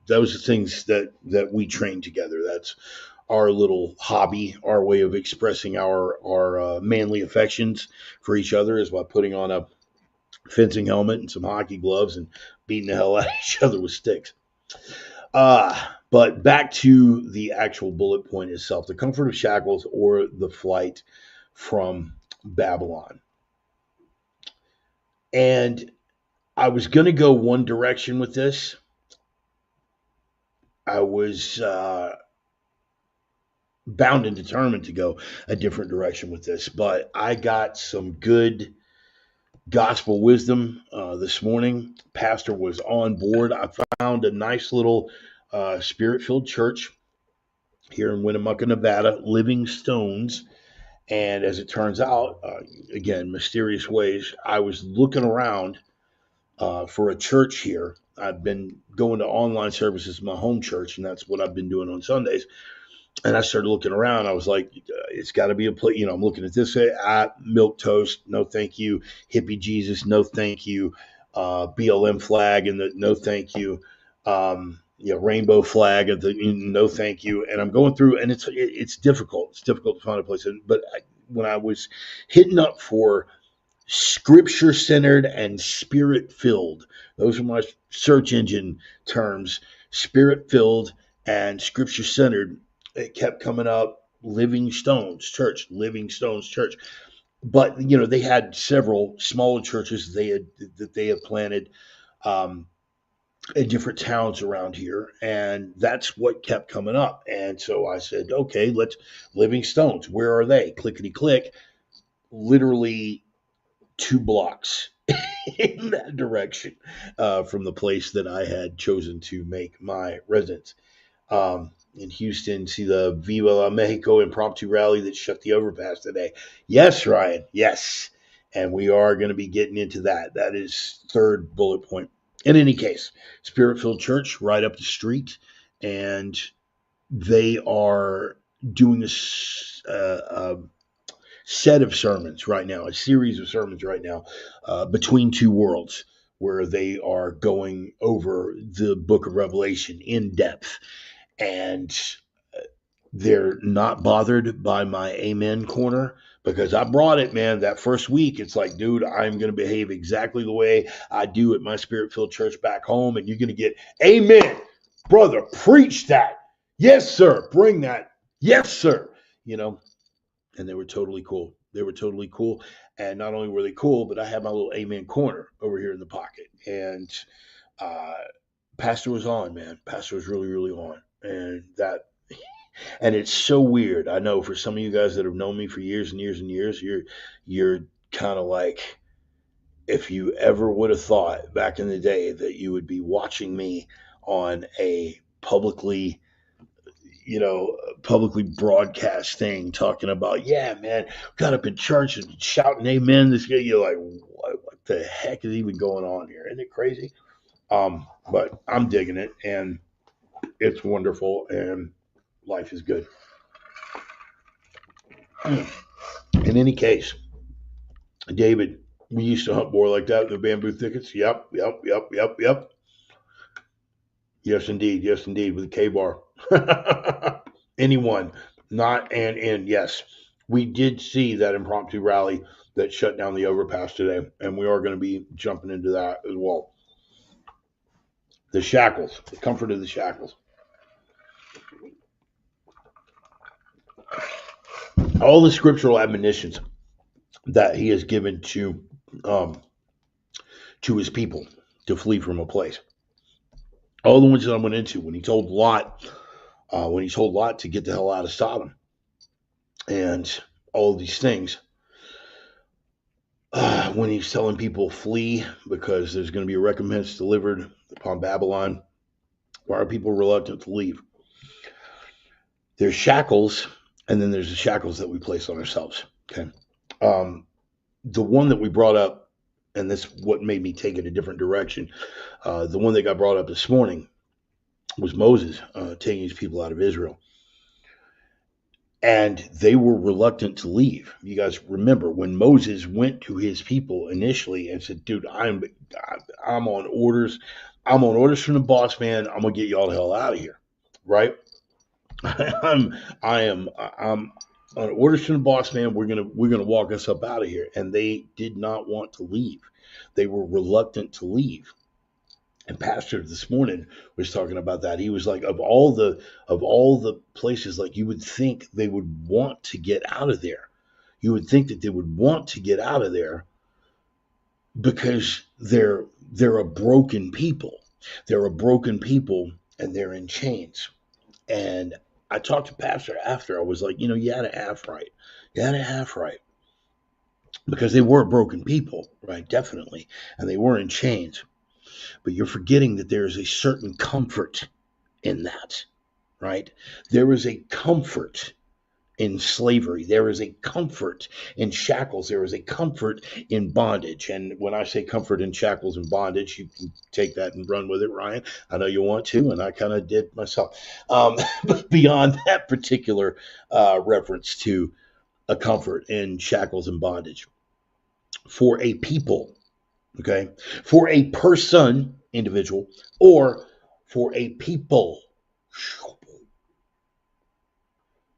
those are things that we train together. That's our little hobby, our way of expressing our manly affections for each other, is by putting on fencing helmet and some hockey gloves and beating the hell out of each other with sticks. But back to the actual bullet point itself, the comfort of shackles or the flight from Babylon. And I was going to go one direction with this. I was bound and determined to go a different direction with this, but I got some good gospel wisdom this morning. Pastor was on board. I found a nice little spirit-filled church here in Winnemucca, Nevada, Living Stones. And as it turns out, again, mysterious ways, I was looking around for a church here. I've been going to online services in my home church, and that's what I've been doing on Sundays. And I started looking around. I was like, it's got to be a place. I'm looking at this. Milk toast, no thank you. Hippie Jesus, no thank you. BLM flag, and no thank you. Rainbow flag, no thank you. And I'm going through, and it's difficult. It's difficult to find a place. But when I was hitting up for scripture centered and spirit filled, those are my search engine terms. Spirit filled and scripture centered. It kept coming up, Living Stones Church. But they had several smaller churches that they had planted in different towns around here, and that's what kept coming up. And so I said, okay, let's Living Stones. Where are they? Clickety click. Literally 2 blocks in that direction from the place that I had chosen to make my residence. In Houston, see the Viva la Mexico impromptu rally that shut the overpass today. Yes, Ryan, yes. And we are going to be getting into that. That is third bullet point. In any case, Spirit-filled Church right up the street, and they are doing this set of sermons right now, a series of sermons right now, Between Two Worlds, where they are going over the book of Revelation in depth. And they're not bothered by my amen corner because I brought it, man. That first week, it's like, dude, I'm going to behave exactly the way I do at my spirit-filled church back home, and you're going to get amen. Brother, preach that. Yes, sir. Bring that. Yes, sir. And they were totally cool. And not only were they cool, but I had my little amen corner over here in the pocket. And Pastor was on, man. Pastor was really, really on. And it's so weird. I know for some of you guys that have known me for years and years and years, you're kind of like, if you ever would have thought back in the day that you would be watching me on a publicly broadcast thing talking about, yeah, man, got up in church and shouting amen. This guy, you're like, what the heck is even going on here? Isn't it crazy? But I'm digging it, and it's wonderful, and life is good. In any case, David, we used to hunt boar like that in the bamboo thickets. Yep. Yes, indeed, with a K-bar. Anyone, not and yes, we did see that impromptu rally that shut down the overpass today, and we are going to be jumping into that as well. The shackles, the comfort of the shackles. All the scriptural admonitions that he has given to his people to flee from a place. All the ones that I went into when he told Lot to get the hell out of Sodom, and all of these things. When he's telling people flee because there's going to be a recompense delivered upon Babylon, why are people reluctant to leave? There's shackles, and then there's the shackles that we place on ourselves. Okay. The one that we brought up, and this is what made me take it a different direction. The one that got brought up this morning was Moses taking his people out of Israel. And they were reluctant to leave. You guys remember when Moses went to his people initially and said, dude, I'm on orders. I'm on orders from the boss, man. I'm going to get y'all the hell out of here. Right? I'm on orders from the boss, man. We're going to walk us up out of here. And they did not want to leave. They were reluctant to leave. And Pastor this morning was talking about that. He was like, of all the places, like you would think they would want to get out of there. You would think that they would want to get out of there because they're a broken people. They're a broken people and they're in chains. And I talked to Pastor after. I was like, you had a half right. You had a half right. Because they were broken people, right? Definitely. And they were in chains. But you're forgetting that there is a certain comfort in that, right? There is a comfort in slavery. There is a comfort in shackles. There is a comfort in bondage. And when I say comfort in shackles and bondage, you can take that and run with it, Ryan. I know you want to, and I kind of did myself. But beyond that particular reference to a comfort in shackles and bondage, for a people, okay, for a person, individual, or for a people,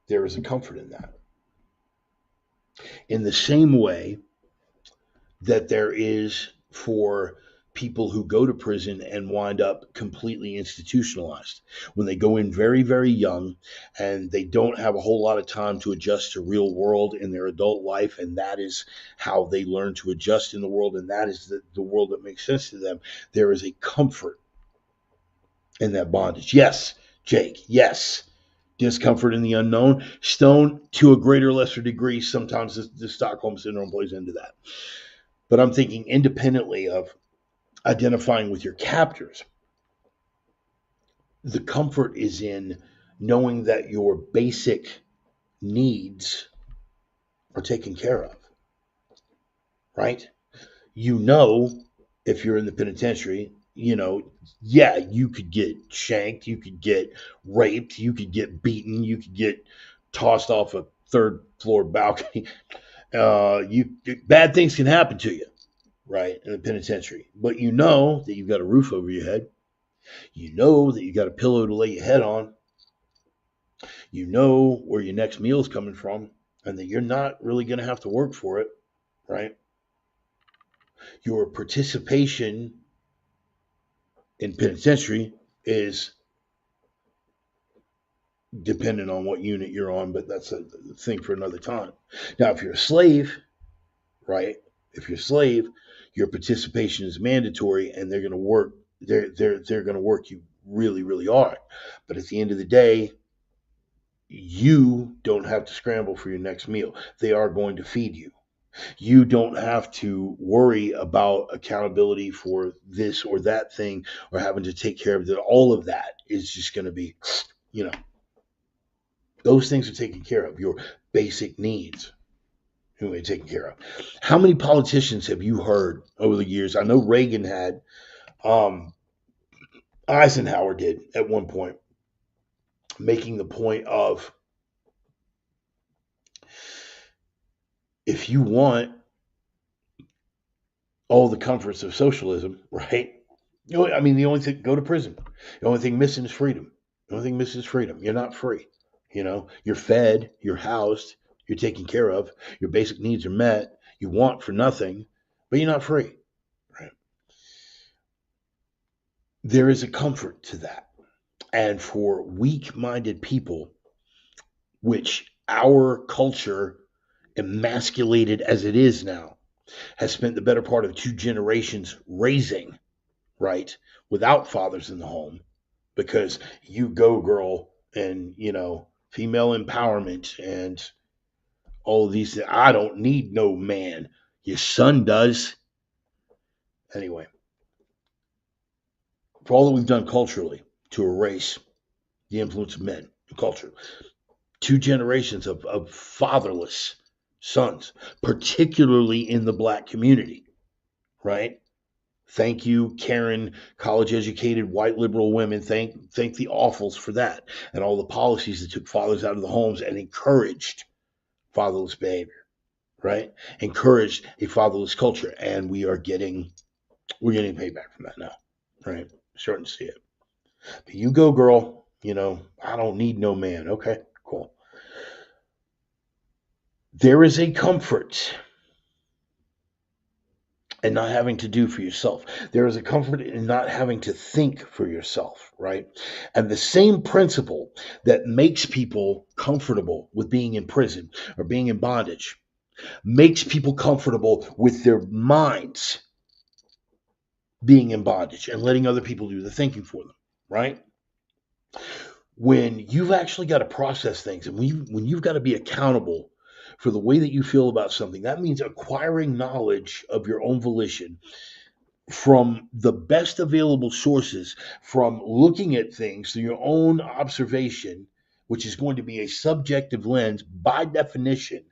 there is a comfort in that. In the same way that there is for people who go to prison and wind up completely institutionalized when they go in very, very young and they don't have a whole lot of time to adjust to real world in their adult life, and that is how they learn to adjust in the world, and that is the world that makes sense to them. There is a comfort in that bondage. Yes, Jake, yes. Discomfort in the unknown. Stone, to a greater or lesser degree, sometimes the Stockholm Syndrome plays into that. But I'm thinking independently of identifying with your captors, the comfort is in knowing that your basic needs are taken care of, right? You know, if you're in the penitentiary, yeah, you could get shanked, you could get raped, you could get beaten, you could get tossed off a third floor balcony. You bad things can happen to you, right, in the penitentiary. But you know that you've got a roof over your head. You know that you got a pillow to lay your head on. You know where your next meal is coming from, and that you're not really going to have to work for it, right? Your participation in penitentiary is dependent on what unit you're on, but that's a thing for another time. Now, if you're a slave, right? If you're a slave, your participation is mandatory, and they're going to work. They're going to work you really, really hard. But at the end of the day, you don't have to scramble for your next meal. They are going to feed you. You don't have to worry about accountability for this or that thing or having to take care of it. All of that is just going to be, you know, those things are taken care of. Your basic needs are taken care of. How many politicians have you heard over the years? I know Reagan had, um, Eisenhower did at one point, making the point of, if you want all the comforts of socialism, right? I mean, the only thing, go to prison. The only thing missing is freedom. The only thing missing is freedom. You're not free. You're fed, you're housed, you're taken care of, your basic needs are met, you want for nothing, but you're not free. Right? There is a comfort to that. And for weak minded people, which our culture, emasculated as it is now, has spent the better part of 2 generations raising, right, without fathers in the home, because you go girl and female empowerment and all of these things. I don't need no man. Your son does. Anyway, for all that we've done culturally to erase the influence of men in culture, 2 generations of fatherless sons, particularly in the black community, right? Thank you, Karen, college educated white liberal women. Thank the awfuls for that, and all the policies that took fathers out of the homes and encouraged fatherless behavior, right? Encouraged a fatherless culture, and we're getting payback from that now, right? Starting to see it. But you go, girl. I don't need no man. Okay, cool. There is a comfort and not having to do for yourself. There is a comfort in not having to think for yourself, right? And the same principle that makes people comfortable with being in prison or being in bondage makes people comfortable with their minds being in bondage and letting other people do the thinking for them, right? When you've actually got to process things and when you've got to be accountable for the way that you feel about something, that means acquiring knowledge of your own volition from the best available sources, from looking at things through your own observation, which is going to be a subjective lens by definition,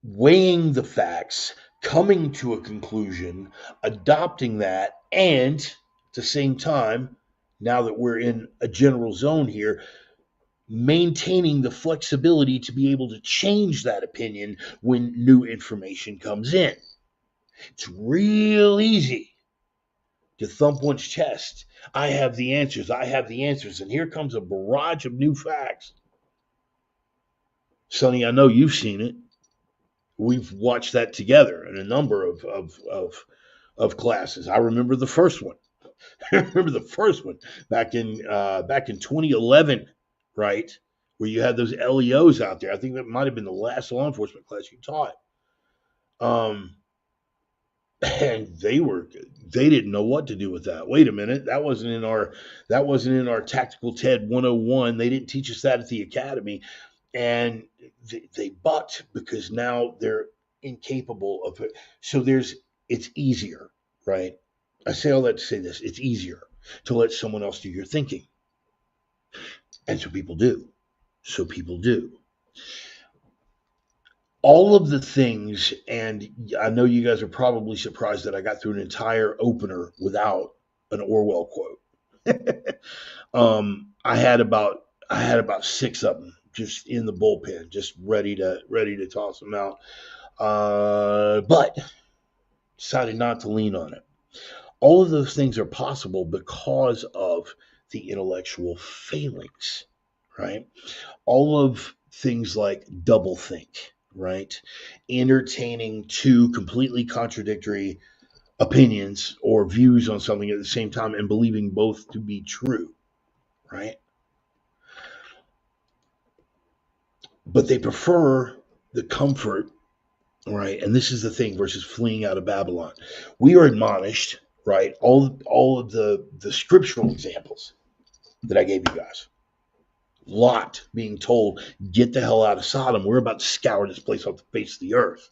weighing the facts, coming to a conclusion, adopting that, and at the same time, now that we're in a general zone here, maintaining the flexibility to be able to change that opinion when new information comes in. It's real easy to thump one's chest. I have the answers. I have the answers. And here comes a barrage of new facts. Sonny, I know you've seen it. We've watched that together in a number of classes. I remember the first one. I remember the first one back in 2011, right? Where you had those LEOs out there. I think that might have been the last law enforcement class you taught. And they didn't know what to do with that. Wait a minute, that wasn't in our tactical TED 101. They didn't teach us that at the academy, and they bucked because now they're incapable of it. So it's easier, right? I say all that to say this: it's easier to let someone else do your thinking, and so people do. So people do. All of the things, and I know you guys are probably surprised that I got through an entire opener without an Orwell quote. I had about six of them just in the bullpen, just ready to toss them out. But decided not to lean on it. All of those things are possible because of the intellectual failings, right? All of things like doublethink, right? Entertaining two completely contradictory opinions or views on something at the same time and believing both to be true, right? But they prefer the comfort, right? And this is the thing versus fleeing out of Babylon. We are admonished, right? All of the scriptural examples that I gave you guys. Lot being told, get the hell out of Sodom. We're about to scour this place off the face of the earth.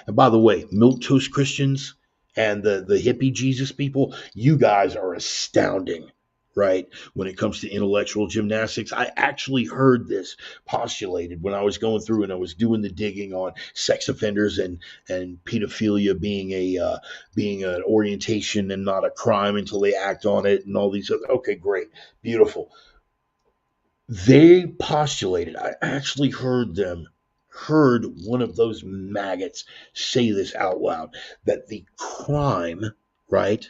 And by the way, milquetoast Christians and the hippie Jesus people, you guys are astounding, right? When it comes to intellectual gymnastics, I actually heard this postulated when I was going through and I was doing the digging on sex offenders and pedophilia being an orientation and not a crime until they act on it and all these other. Okay, great, beautiful. They postulated. I actually heard one of those maggots say this out loud, that the crime, right?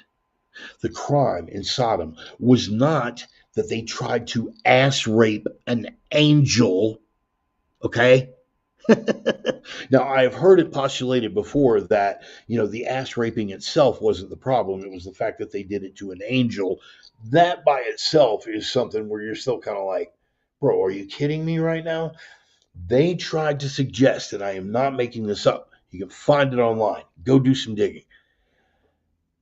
The crime in Sodom was not that they tried to ass rape an angel, okay? Now, I have heard it postulated before that, the ass raping itself wasn't the problem. It was the fact that they did it to an angel. That by itself is something where you're still kind of like, bro, are you kidding me right now? They tried to suggest, and I am not making this up, you can find it online, go do some digging,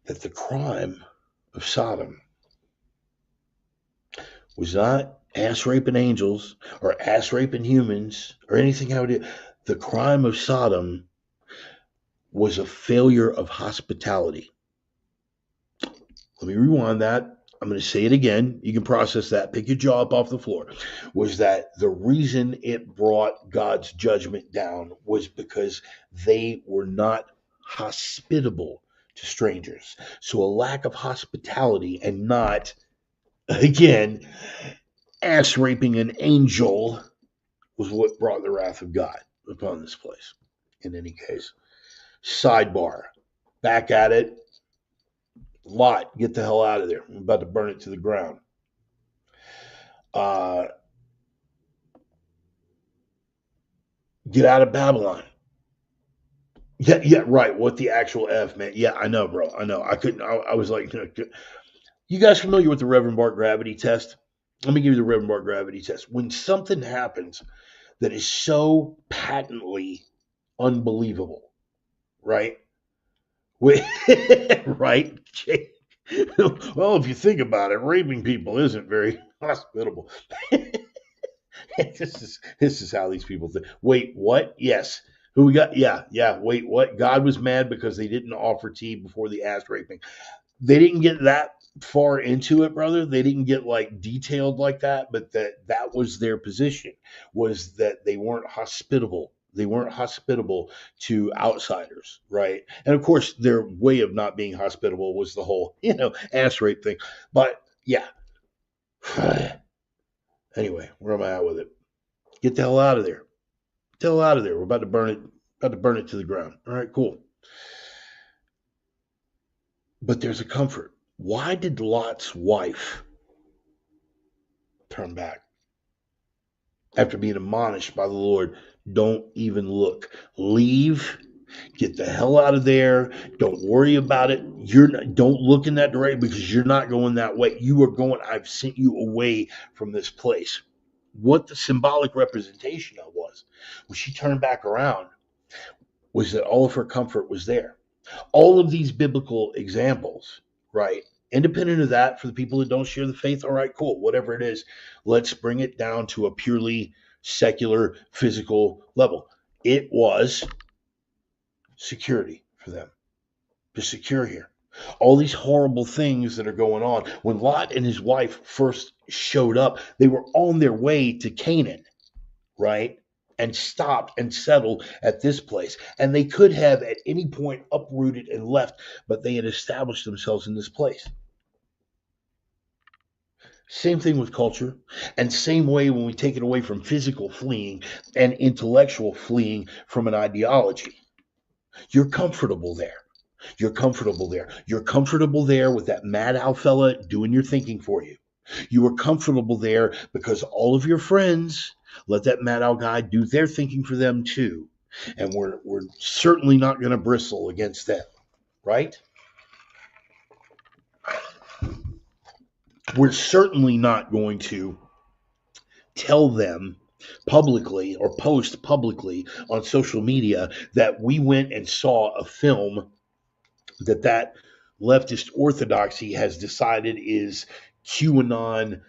that the crime of Sodom was not ass raping angels or ass raping humans or anything how it is. The crime of Sodom was a failure of hospitality. Let me rewind that. I'm going to say it again. You can process that. Pick your jaw up off the floor. Was that the reason it brought God's judgment down was because they were not hospitable to strangers. So a lack of hospitality and not, again, ass raping an angel was what brought the wrath of God upon this place. In any case, sidebar. Back at it. Lot, get the hell out of there. I'm about to burn it to the ground. Uh, get out of Babylon. Yeah, yeah, right. What the actual F meant. Yeah, I know, bro. I know. I couldn't. I was like, you guys familiar with the Reverend Bart gravity test? Let me give you the Reverend Bart gravity test. When something happens that is so patently unbelievable, right? Wait, right? Well, if you think about it, raping people isn't very hospitable. This is how these people think. Wait, what? Yes. Who we got? Yeah, yeah. Wait, what? God was mad because they didn't offer tea before the ass raping. They didn't get that far into it, brother. They didn't get like detailed like that, but that was their position, was that they weren't hospitable. They weren't hospitable to outsiders, right? And of course, their way of not being hospitable was the whole, ass rape thing. But yeah. Anyway, where am I at with it? Get the hell out of there. Get the hell out of there. We're about to burn it. About to burn it to the ground. All right, cool. But there's a comfort. Why did Lot's wife turn back after being admonished by the Lord? Don't even look. Leave. Get the hell out of there. Don't worry about it. Don't look in that direction because you're not going that way. You are going. I've sent you away from this place. What the symbolic representation of was when she turned back around was that all of her comfort was there. All of these biblical examples, right? Independent of that, for the people that don't share the faith, all right, cool, whatever it is, let's bring it down to a purely secular, physical level. It was security for them to secure here. All these horrible things that are going on. When Lot and his wife first showed up, they were on their way to Canaan, right? And stopped and settled at this place. And they could have at any point uprooted and left, but they had established themselves in this place. Same thing with culture, and same way when we take it away from physical fleeing and intellectual fleeing from an ideology. You're comfortable there. You're comfortable there. You're comfortable there with that mad owl fella doing your thinking for you. You are comfortable there because all of your friends let that mad owl guy do their thinking for them too. And we're certainly not going to bristle against them, right? We're certainly not going to tell them publicly or post publicly on social media that we went and saw a film that leftist orthodoxy has decided is QAnon,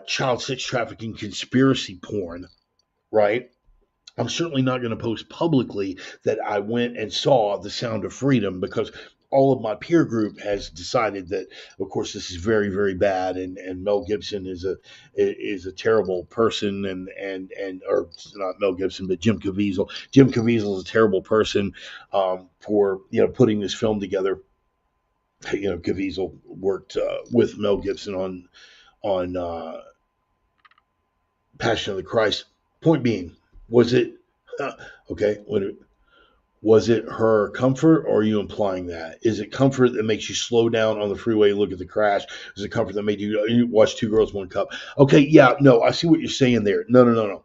child sex trafficking conspiracy porn, right? I'm certainly not going to post publicly that I went and saw The Sound of Freedom because all of my peer group has decided that, of course, this is very, very bad, and Mel Gibson is a terrible person, and or not Mel Gibson, but Jim Caviezel. Jim Caviezel is a terrible person for putting this film together. Caviezel worked with Mel Gibson on Passion of the Christ. Point being, was it okay? Was it her comfort, or are you implying that? Is it comfort that makes you slow down on the freeway, look at the crash? Is it comfort that made you watch Two Girls, One Cup? Okay, yeah, no, I see what you're saying there. No, no, no, no.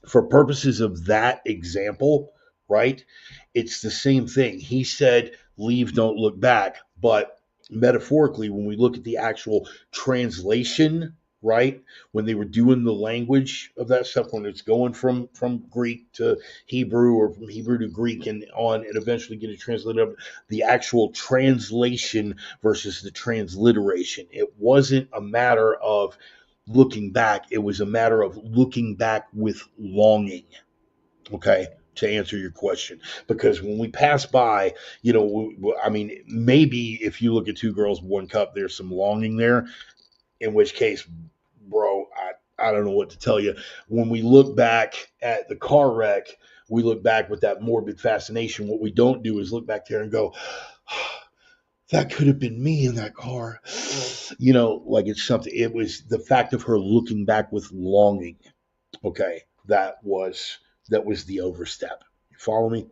For purposes of that example, right? It's the same thing. He said, leave, don't look back. But metaphorically, when we look at the actual translation, right? When they were doing the language of that stuff, when it's going from Greek to Hebrew or from Hebrew to Greek and on and eventually get it translated up, the actual translation versus the transliteration. It wasn't a matter of looking back, it was a matter of looking back with longing. Okay, to answer your question, because when we pass by, I mean, maybe if you look at Two Girls, One Cup, there's some longing there, in which case, bro, I don't know what to tell you. When we look back at the car wreck, we look back with that morbid fascination. What we don't do is look back there and go, that could have been me in that car. Like it's something. It was the fact of her looking back with longing. Okay, that was the overstep. You follow me?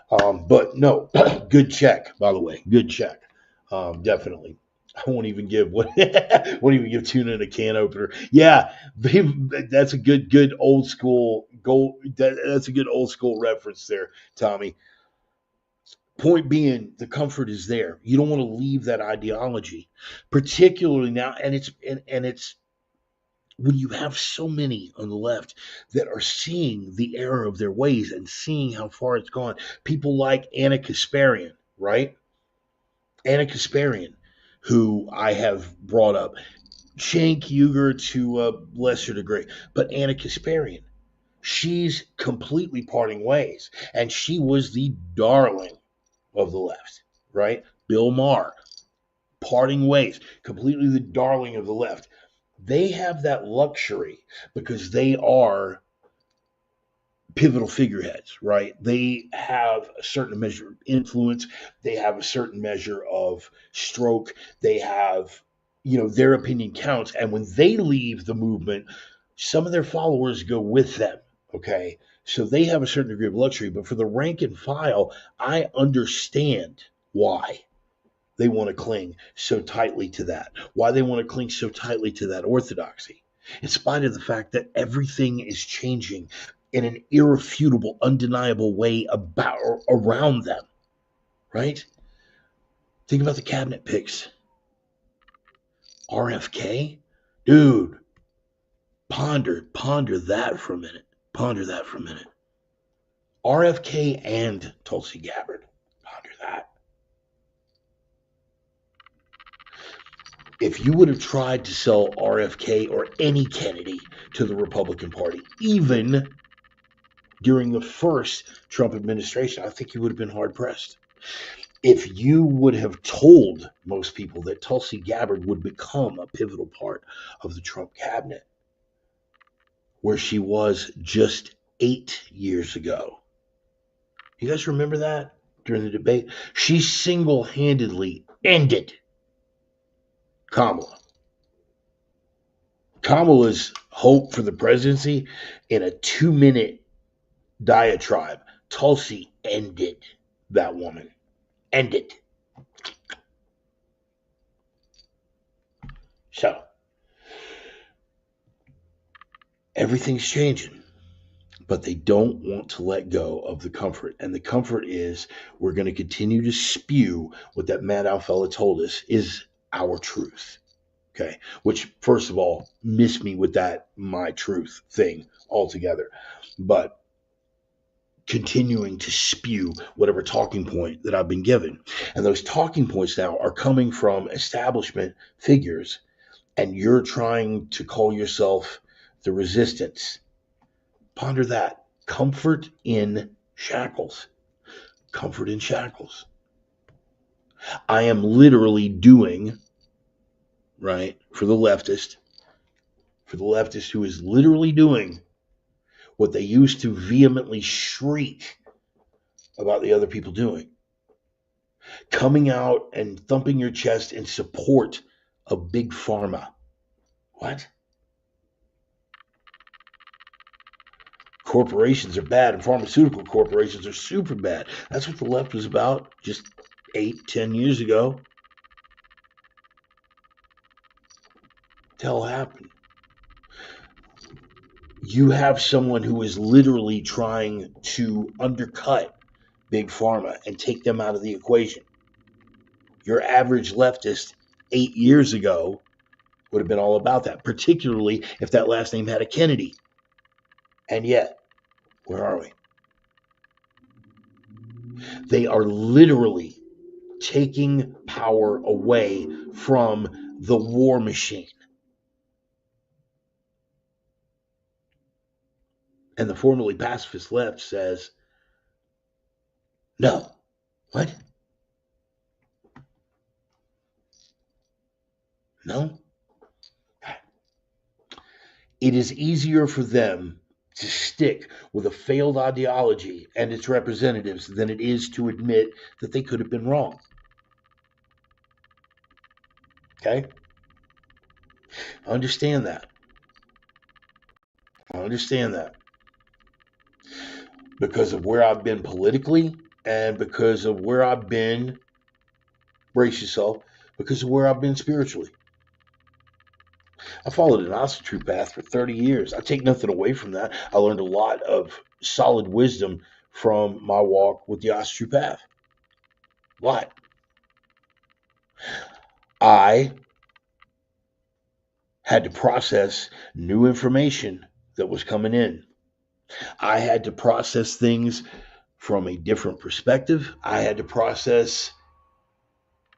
But no, good check, by the way. Good check. Definitely. I won't even give won't even give tuna in a can opener. Yeah, that's a good old school goal. That's a good old school reference there, Tommy. Point being, the comfort is there. You don't want to leave that ideology, particularly now. And it's when you have so many on the left that are seeing the error of their ways and seeing how far it's gone. People like Anna Kasparian, right? Anna Kasparian, who I have brought up. Cenk Uygur to a lesser degree, but Anna Kasparian, she's completely parting ways, and she was the darling of the left, right? Bill Maher, parting ways, completely the darling of the left. They have that luxury because they are pivotal figureheads, right? They have a certain measure of influence, they have a certain measure of stroke, they have, their opinion counts. And when they leave the movement, some of their followers go with them, okay? So they have a certain degree of luxury. But for the rank and file, I understand why they want to cling so tightly to that, why they want to cling so tightly to that orthodoxy, in spite of the fact that everything is changing in an irrefutable, undeniable way about or around them, right? Think about the cabinet picks. RFK, dude, ponder that for a minute. Ponder that for a minute. RFK and Tulsi Gabbard. Ponder that. If you would have tried to sell RFK or any Kennedy to the Republican Party, even during the first Trump administration, I think you would have been hard pressed. If you would have told most people that Tulsi Gabbard would become a pivotal part of the Trump cabinet, where she was just 8 years ago. You guys remember that during the debate? She single-handedly ended Kamala. Kamala's hope for the presidency in a 2-minute diatribe. Tulsi ended that woman. Ended. So, everything's changing, but they don't want to let go of the comfort. And the comfort is we're going to continue to spew what that Maddow fella told us is our truth. Okay. Which, first of all, miss me with that my truth thing altogether. But continuing to spew whatever talking point that I've been given. And those talking points now are coming from establishment figures, and you're trying to call yourself the resistance. Ponder that. Comfort in shackles. Comfort in shackles. I am literally doing, right, for the leftist who is literally doing what they used to vehemently shriek about the other people doing. Coming out and thumping your chest in support of big pharma. What? Corporations are bad and pharmaceutical corporations are super bad. That's what the left was about just 8-10 years ago. What the hell happened? You have someone who is literally trying to undercut big pharma and take them out of the equation. Your average leftist 8 years ago would have been all about that, particularly if that last name had a Kennedy. And yet, where are we? They are literally taking power away from the war machine. And the formerly pacifist left says, no. What? No? It is easier for them to stick with a failed ideology and its representatives than it is to admit that they could have been wrong. Okay? I understand that. I understand that. Because of where I've been politically and because of where I've been, brace yourself, because of where I've been spiritually. I followed an ostrich path for 30 years. I take nothing away from that. I learned a lot of solid wisdom from my walk with the ostrich path. What? I had to process new information that was coming in. I had to process things from a different perspective. I had to process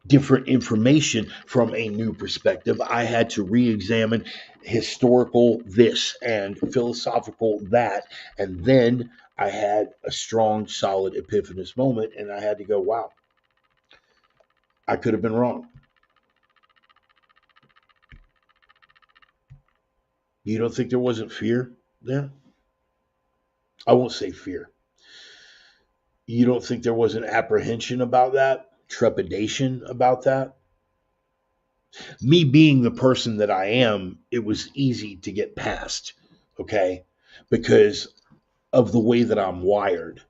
different information from a new perspective. I had to re examine historical this and philosophical that. And then I had a strong, solid epiphanous moment, and I had to go, wow, I could have been wrong. You don't think there wasn't fear there? I won't say fear. You don't think there was an apprehension about that? Trepidation about that? Me being the person that I am, it was easy to get past, okay? Because of the way that I'm wired.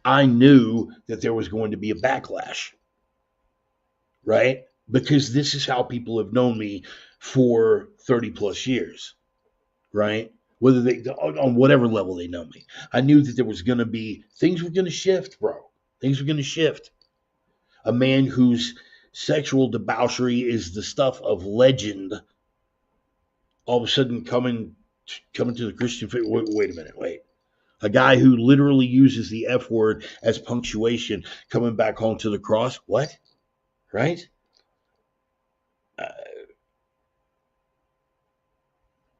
I knew that there was going to be a backlash, right? Because this is how people have known me for 30 plus years, right? Whether they, on whatever level they know me. I knew that there was going to be, things were going to shift, bro. Things were going to shift. A man whose sexual debauchery is the stuff of legend all of a sudden coming to the Christian faith. Wait a minute, wait. A guy who literally uses the F word as punctuation coming back home to the cross. What? Right? Uh,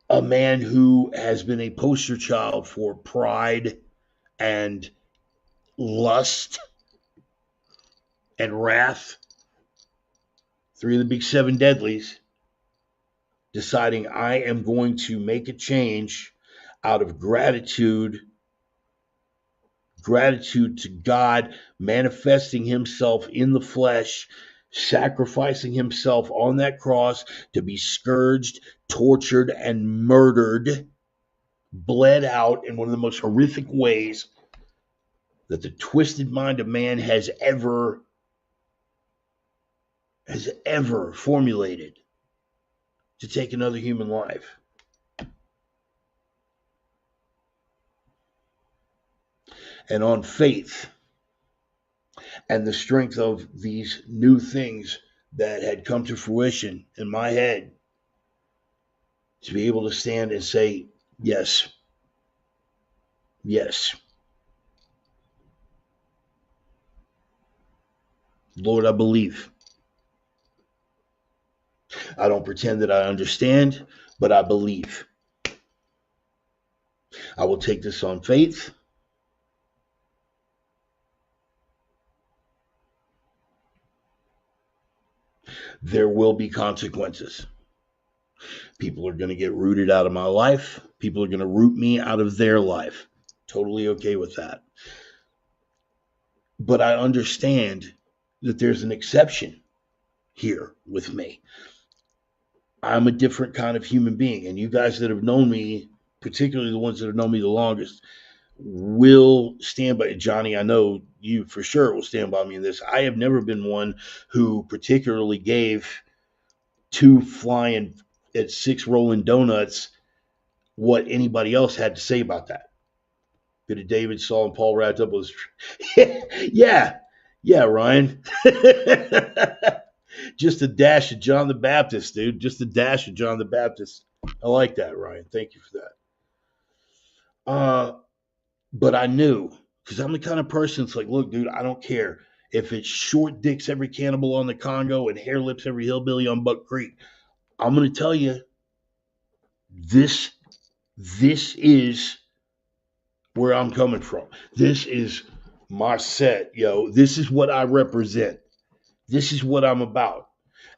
a man who has been a poster child for pride and lust and wrath. Three of the big seven deadlies. Deciding I am going to make a change out of gratitude to God, manifesting himself in the flesh, sacrificing himself on that cross to be scourged, tortured, and murdered, bled out in one of the most horrific ways that the twisted mind of man has ever formulated to take another human life. And on faith and the strength of these new things that had come to fruition in my head, to be able to stand and say, yes, yes, Lord, I believe. I don't pretend that I understand, but I believe. I will take this on faith. There will be consequences. People are going to get rooted out of my life. People are going to root me out of their life. Totally okay with that. But I understand that there's an exception here with me. I'm a different kind of human being. And you guys that have known me, particularly the ones that have known me the longest, will stand by Johnny. I know you for sure will stand by me in this. I have never been one who particularly gave two flying at six rolling donuts what anybody else had to say about that. Bit of David, Saul, and Paul wrapped up with yeah, yeah, Ryan. Just a dash of John the Baptist, dude. Just a dash of John the Baptist. I like that, Ryan. Thank you for that. But I knew, because I'm the kind of person that's like, look, dude, I don't care if it's short dicks every cannibal on the Congo and hair lips every hillbilly on Buck Creek. I'm going to tell you, this is where I'm coming from. This is my set, yo. This is what I represent. This is what I'm about.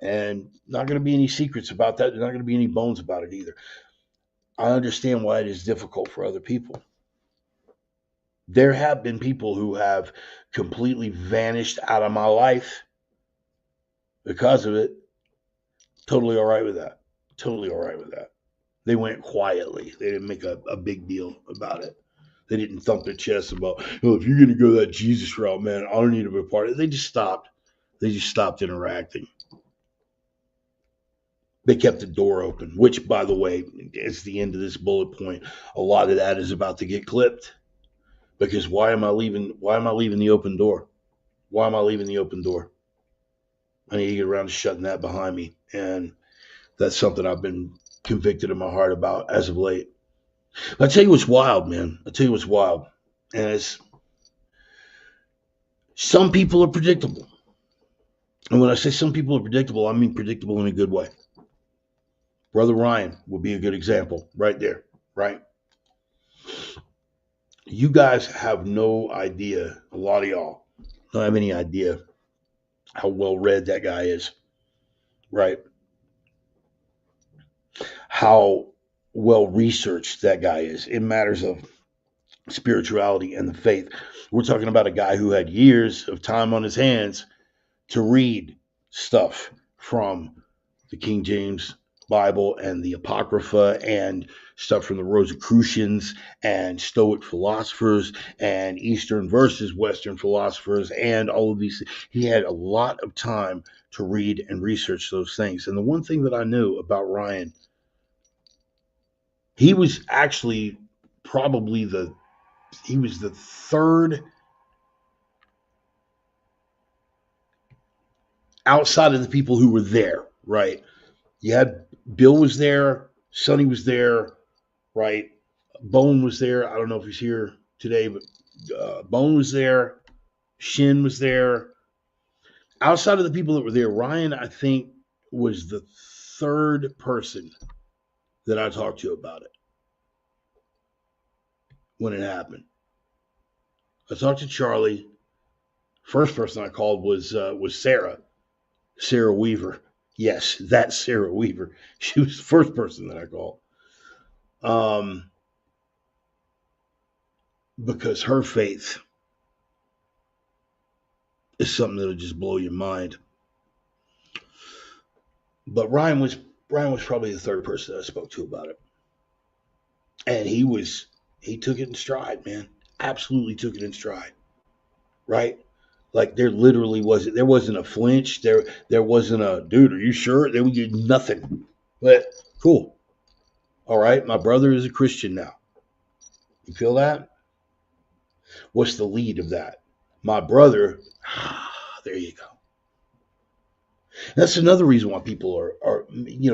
And not going to be any secrets about that. There's not going to be any bones about it either. I understand why it is difficult for other people. There have been people who have completely vanished out of my life because of it. Totally all right with that. Totally all right with that. They went quietly. They didn't make a big deal about it. They didn't thump their chest about, oh, if you're going to go that Jesus route, man, I don't need to be a part of it. They just stopped. They just stopped interacting. They kept the door open, which, by the way, is the end of this bullet point. A lot of that is about to get clipped. Because why am I leaving the open door? Why am I leaving the open door? I need to get around to shutting that behind me. And that's something I've been convicted in my heart about as of late. But I tell you what's wild, man. I tell you what's wild. And it's some people are predictable. And when I say some people are predictable, I mean predictable in a good way. Brother Ryan would be a good example right there, right? You guys have no idea, a lot of y'all don't have any idea how well read that guy is, right? How well researched that guy is in matters of spirituality and the faith. We're talking about a guy who had years of time on his hands to read stuff from the King James Bible and the Apocrypha and stuff from the Rosicrucians and Stoic philosophers and Eastern versus Western philosophers and all of these. He had a lot of time to read and research those things. And the one thing that I knew about Ryan, he was actually probably he was the third outside of the people who were there, right? You had Bill was there, Sonny was there, right? Bone was there. I don't know if he's here today, but Bone was there. Shin was there. Outside of the people that were there, Ryan, I think, was the third person that I talked to about it when it happened. I talked to Charlie. First person I called was Sarah Weaver. Yes, that's Sarah Weaver. She was the first person that I called. Because her faith is something that'll just blow your mind. But Ryan was probably the third person that I spoke to about it, and he took it in stride, man. Absolutely took it in stride, right? Like there wasn't a flinch. There wasn't a dude. Are you sure? There was nothing. But cool. All right, my brother is a Christian now. You feel that? What's the lead of that? My brother. There you go. That's another reason why people are,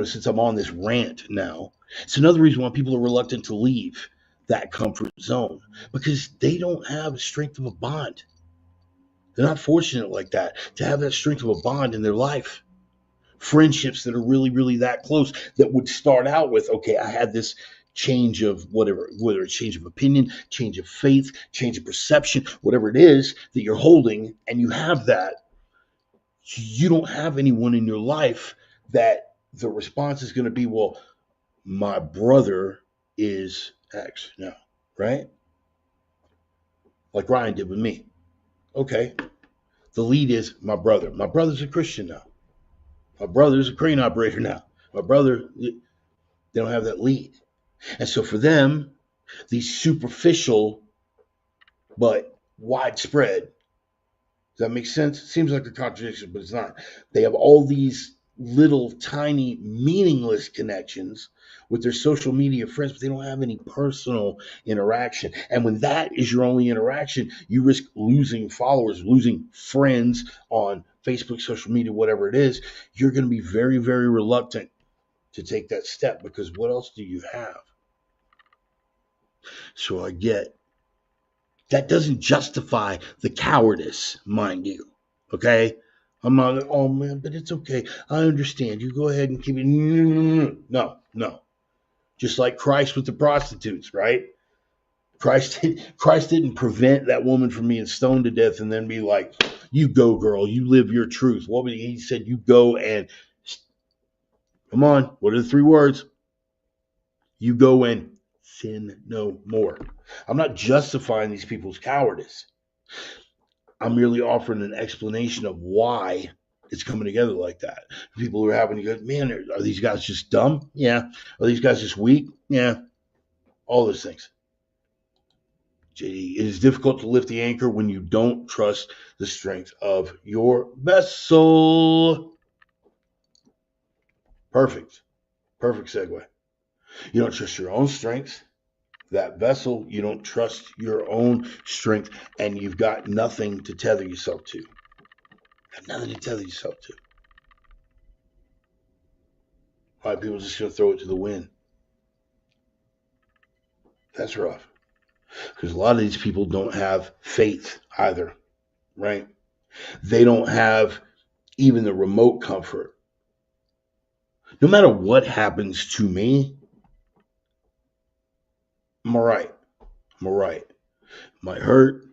since I'm on this rant now, it's another reason why people are reluctant to leave that comfort zone because they don't have the strength of a bond. They're not fortunate like that to have that strength of a bond in their life. Friendships that are really, really that close that would start out with, okay, I had this change of whatever, whether it's change of opinion, change of faith, change of perception, whatever it is that you're holding, and you have that. You don't have anyone in your life that the response is going to be, well, my brother is X. No, right? Like Ryan did with me. Okay. The lead is my brother. My brother's a Christian now. My brother's a crane operator now. My brother, they don't have that lead. And so for them, these superficial but widespread, does that make sense? It seems like a contradiction, but it's not. They have all these little tiny meaningless connections with their social media friends, but they don't have any personal interaction. And when that is your only interaction, you risk losing followers, losing friends on Facebook, social media, whatever it is. You're going to be very, very reluctant to take that step because what else do you have? So I get that doesn't justify the cowardice, mind you. Okay? I'm not like, oh man, but it's okay. I understand. You go ahead and keep it. No, no. Just like Christ with the prostitutes, right? Christ didn't prevent that woman from being stoned to death and then be like, you go, girl, you live your truth. What would he said? You go and come on. What are the three words? You go and sin no more. I'm not justifying these people's cowardice. I'm merely offering an explanation of why it's coming together like that. People are having to go, man, are these guys just dumb? Yeah. Are these guys just weak? Yeah. All those things. JD, it is difficult to lift the anchor when you don't trust the strength of your vessel. Perfect. Perfect segue. You don't trust your own strength. That vessel, you don't trust your own strength, and you've got nothing to tether yourself to. Got nothing to tether yourself to. A lot of people just going to throw it to the wind. That's rough. Because a lot of these people don't have faith either, right? They don't have even the remote comfort. No matter what happens to me, I'm all right. I'm all right. It might hurt.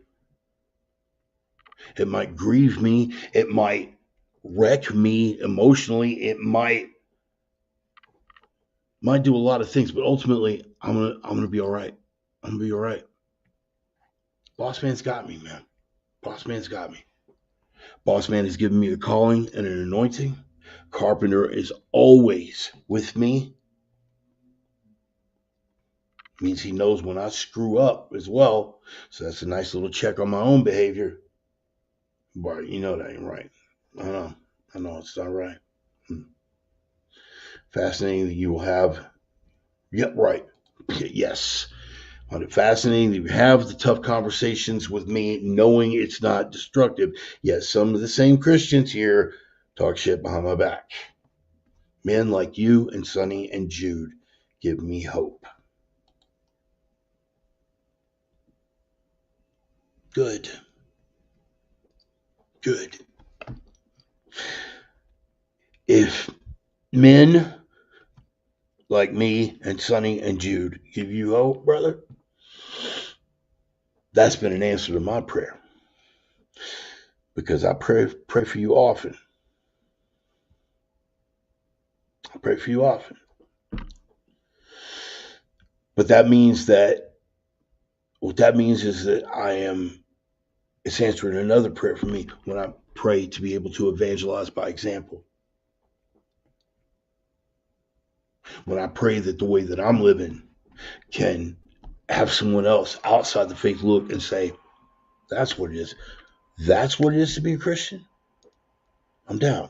It might grieve me. It might wreck me emotionally. It might do a lot of things, but ultimately, I'm gonna be all right. I'm gonna be all right. Boss man's got me, man. Boss man's got me. Boss man has given me a calling and an anointing. Carpenter is always with me. Means he knows when I screw up as well. So that's a nice little check on my own behavior. But you know that ain't right. I know it's not right. Fascinating that you will have. Yep, right. Yes. Find it fascinating that you have the tough conversations with me, knowing it's not destructive. Yet some of the same Christians here talk shit behind my back. Men like you and Sonny and Jude give me hope. Good. Good. If men like me and Sonny and Jude give you hope, brother, that's been an answer to my prayer. Because I pray for you often. I pray for you often. But that means that what that means is that it's answering another prayer for me when I pray to be able to evangelize by example. When I pray that the way that I'm living can have someone else outside the faith look and say, that's what it is. That's what it is to be a Christian. I'm down.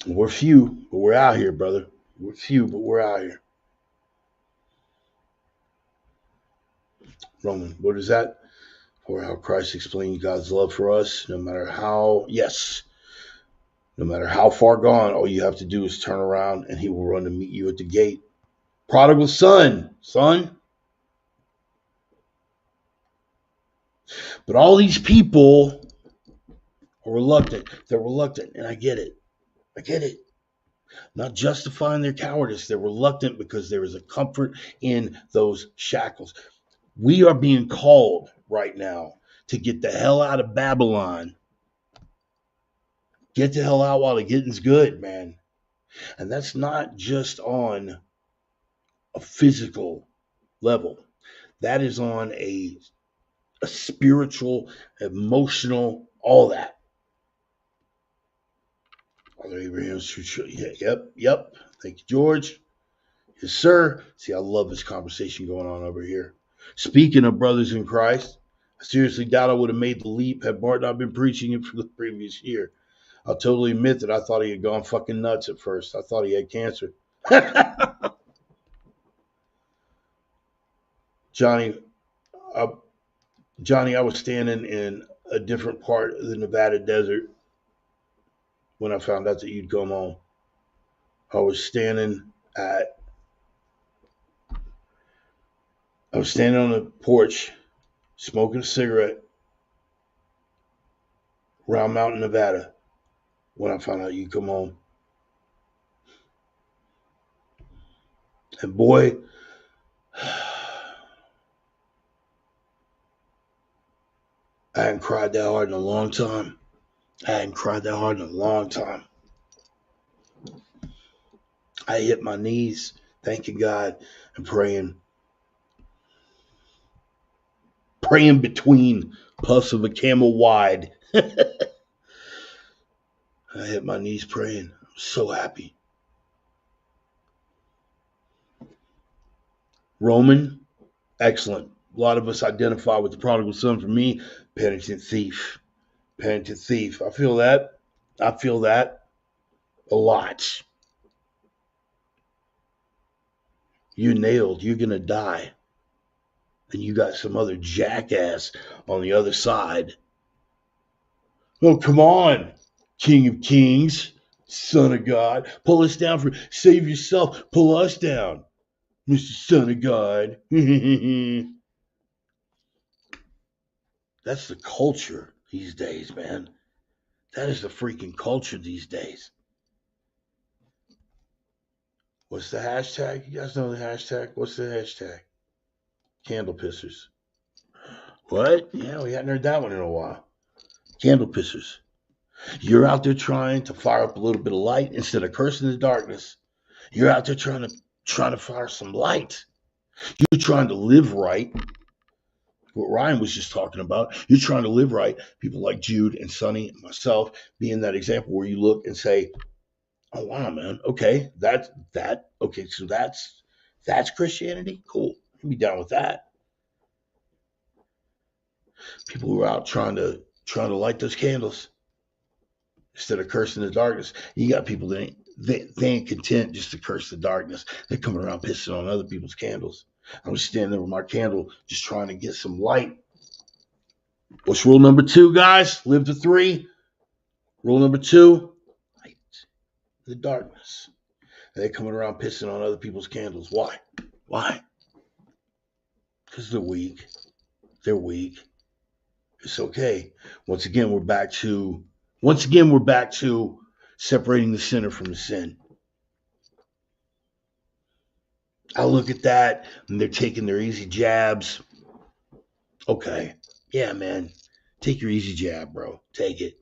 We're few, but we're out here, brother. We're few, but we're out here. Roman, what is that? For how Christ explains God's love for us, no matter how, yes, no matter how far gone, all you have to do is turn around and he will run to meet you at the gate. Prodigal son. But all these people are reluctant. They're reluctant, and I get it. I get it. Not justifying their cowardice. They're reluctant because there is a comfort in those shackles. We are being called right now to get the hell out of Babylon. Get the hell out while the getting's good, man. And that's not just on a physical level. That is on a spiritual, emotional, all that. Father Abraham's yep. Thank you, George. Yes, sir. See, I love this conversation going on over here. Speaking of brothers in Christ, I seriously doubt I would have made the leap had Bart not been preaching it for the previous year. I'll totally admit that I thought he had gone fucking nuts at first. I thought he had cancer. Johnny, I was standing in a different part of the Nevada desert when I found out that you'd come home. I was standing on the porch smoking a cigarette around Mountain, Nevada when I found out you'd come home. And boy, I hadn't cried that hard in a long time. I hit my knees, thanking God and praying between puffs of a Camel wide. I hit my knees praying. I'm so happy. Roman, excellent. A lot of us identify with the prodigal son. For me, penitent thief. I feel that a lot. You're nailed. You're going to die. And you got some other jackass on the other side. Oh, come on, King of Kings. Son of God, pull us down for save yourself, pull us down, Mr. Son of God. That's the culture these days, man. That is the freaking culture these days. What's the hashtag? You guys know the hashtag? What's the hashtag? Candle pissers. What? Yeah, we hadn't heard that one in a while. Candle pissers. You're out there trying to fire up a little bit of light instead of cursing the darkness. You're out there trying to fire some light. You're trying to live right. What Ryan was just talking about. You're trying to live right. People like Jude and Sonny and myself being that example where you look and say, "Oh wow, man. Okay, that's that. Okay, so that's Christianity. Cool. I'll be down with that." People who are out trying to light those candles instead of cursing the darkness. You got people that they ain't content just to curse the darkness. They're coming around pissing on other people's candles. I was standing there with my candle just trying to get some light. What's rule number 2, guys? Live to 3. Rule number 2, light the darkness. They're coming around pissing on other people's candles. Why? Why? Because they're weak. They're weak. It's okay. Once again, we're back to separating the sinner from the sin. I look at that and they're taking their easy jabs. Okay. Yeah, man. Take your easy jab, bro. Take it.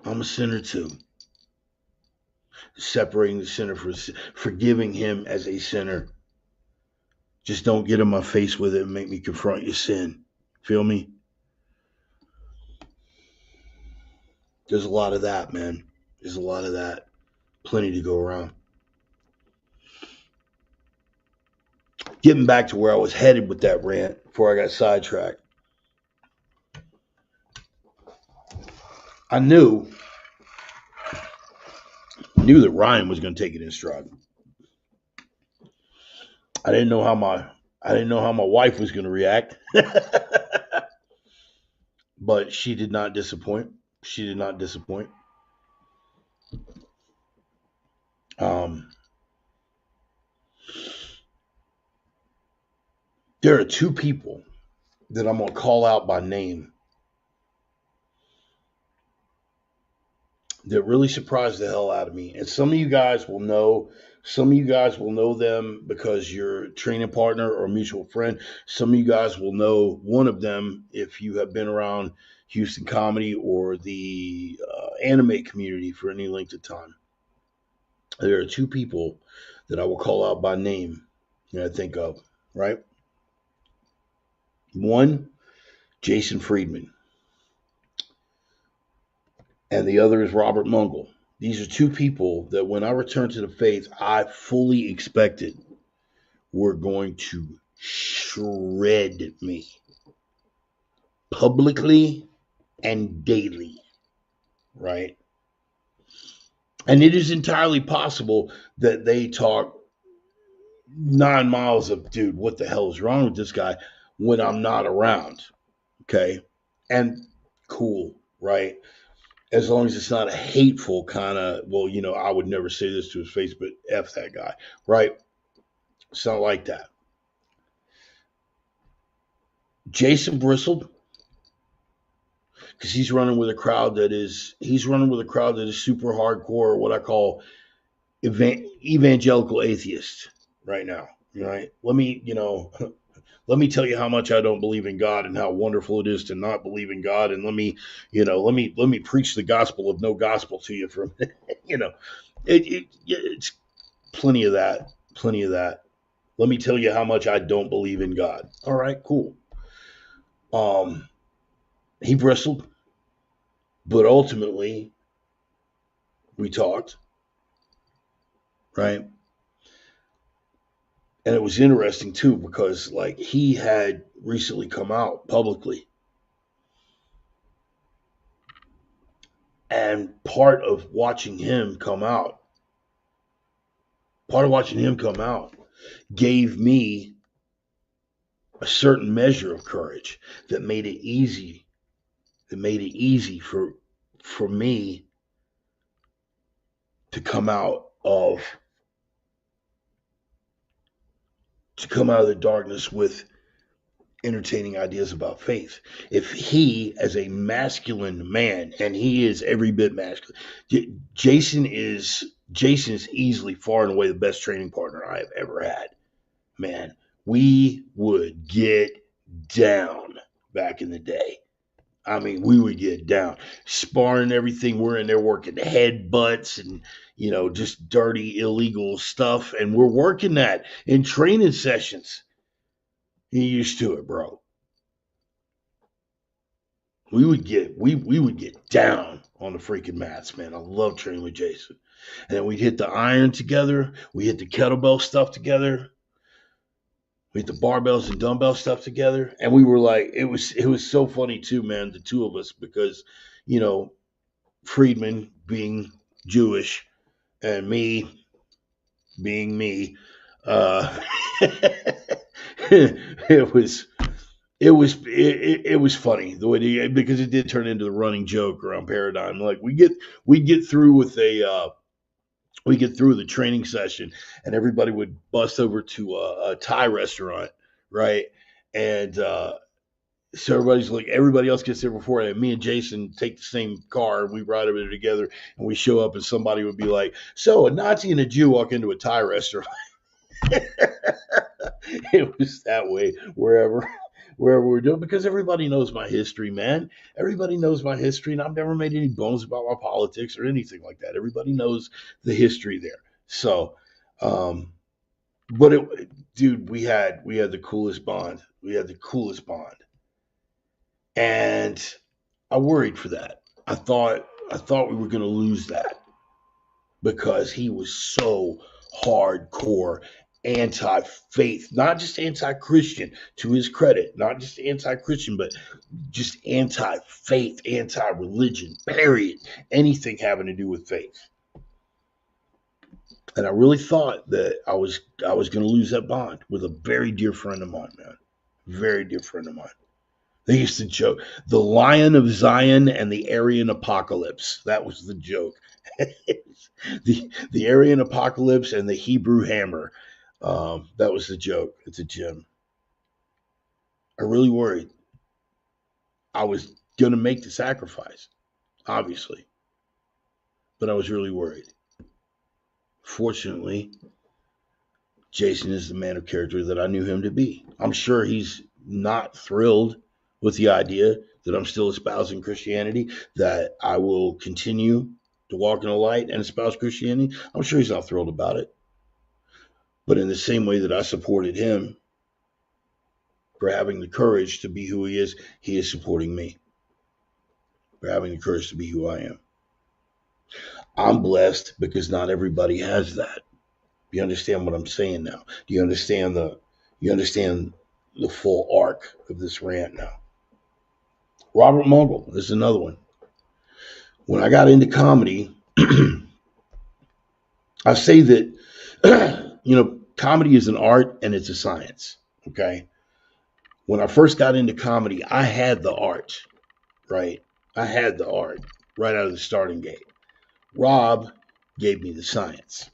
I'm a sinner too. Separating the sinner from forgiving him as a sinner. Just don't get in my face with it and make me confront your sin. Feel me? There's a lot of that, man. There's a lot of that. Plenty to go around. Getting back to where I was headed with that rant before I got sidetracked. I knew that Ryan was going to take it in stride. I didn't know how my wife was going to react, but she did not disappoint. She did not disappoint. There are 2 people that I'm going to call out by name that really surprised the hell out of me. And some of you guys will know them because you're a training partner or a mutual friend. Some of you guys will know one of them if you have been around Houston comedy or the anime community for any length of time. There are 2 people that I will call out by name that I think of, right? One, Jason Friedman, and the other is Robert Mungle. These are 2 people that when I returned to the faith, I fully expected were going to shred me publicly and daily, right? And it is entirely possible that they talk 9 miles of, dude, what the hell is wrong with this guy when I'm not around, okay? And cool, right? As long as it's not a hateful kind of, well, I would never say this to his face, but F that guy, right? It's not like that. Jason bristled because he's running with a crowd that is super hardcore, what I call evangelical atheists right now. Right? Let me tell you how much I don't believe in God and how wonderful it is to not believe in God, and let me preach the gospel of no gospel to you from it's plenty of that, plenty of that. Let me tell you how much I don't believe in God. All right, cool. He bristled, but ultimately we talked, right? And it was interesting too because like he had recently come out publicly. And part of watching him come out gave me a certain measure of courage that made it easy for me to come out of the darkness with entertaining ideas about faith. If he, as a masculine man, and he is every bit masculine, Jason is easily far and away the best training partner I have ever had. Man, we would get down back in the day. I mean, we would get down, sparring everything. We're in there working head butts and just dirty illegal stuff, and we're working that in training sessions. You used to it, bro. We would get down on the freaking mats, man. I love training with Jason. And then we'd hit the iron together. We hit the kettlebell stuff together. We hit the barbells and dumbbell stuff together. And we were like, it was so funny too, man, the two of us, because, you know, Friedman being Jewish and me being me, uh, it was it was funny the way because it did turn into the running joke around Paradigm. Like we get through with we get through the training session, and everybody would bust over to a Thai restaurant, right? And so everybody else gets there before, and me and Jason take the same car, and we ride over there together, and we show up, and somebody would be like, "So a Nazi and a Jew walk into a Thai restaurant." It was that way wherever we're doing, because everybody knows my history, man. Everybody knows my history, and I've never made any bones about my politics or anything like that. Everybody knows the history there. So, um, but dude, we had the coolest bond. We had the coolest bond, and I worried for that. I thought we were going to lose that because he was so hardcore anti-faith, not just anti-Christian, to his credit, not just anti-Christian, but just anti-faith, anti-religion, period, anything having to do with faith. And I really thought that I was going to lose that bond with a very dear friend of mine, man. Very dear friend of mine. They used to joke, the Lion of Zion and the Aryan Apocalypse. That was the joke. The Aryan Apocalypse and the Hebrew Hammer. That was the joke. It's a gem. I really worried. I was gonna make the sacrifice, obviously, but I was really worried. Fortunately, Jason is the man of character that I knew him to be. I'm sure he's not thrilled with the idea that I'm still espousing Christianity, that I will continue to walk in the light and espouse Christianity. I'm sure he's not thrilled about it. But in the same way that I supported him for having the courage to be who he is supporting me for having the courage to be who I am. I'm blessed because not everybody has that. You understand what I'm saying now? Do you understand the full arc of this rant now? Robert Muggle is another one. When I got into comedy, I say that comedy is an art and it's a science. Okay. When I first got into comedy, I had the art, right? I had the art right out of the starting gate. Rob gave me the science.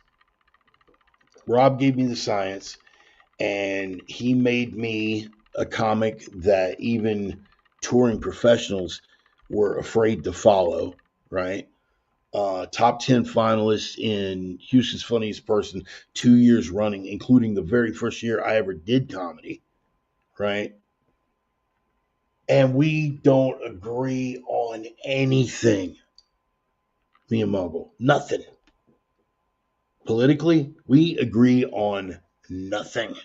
Rob gave me the science, and he made me a comic that even touring professionals were afraid to follow, right? Top 10 finalists in Houston's Funniest Person 2 years running, including the very first year I ever did comedy, right? And we don't agree on anything, me and Muggle. Nothing. Politically, we agree on nothing.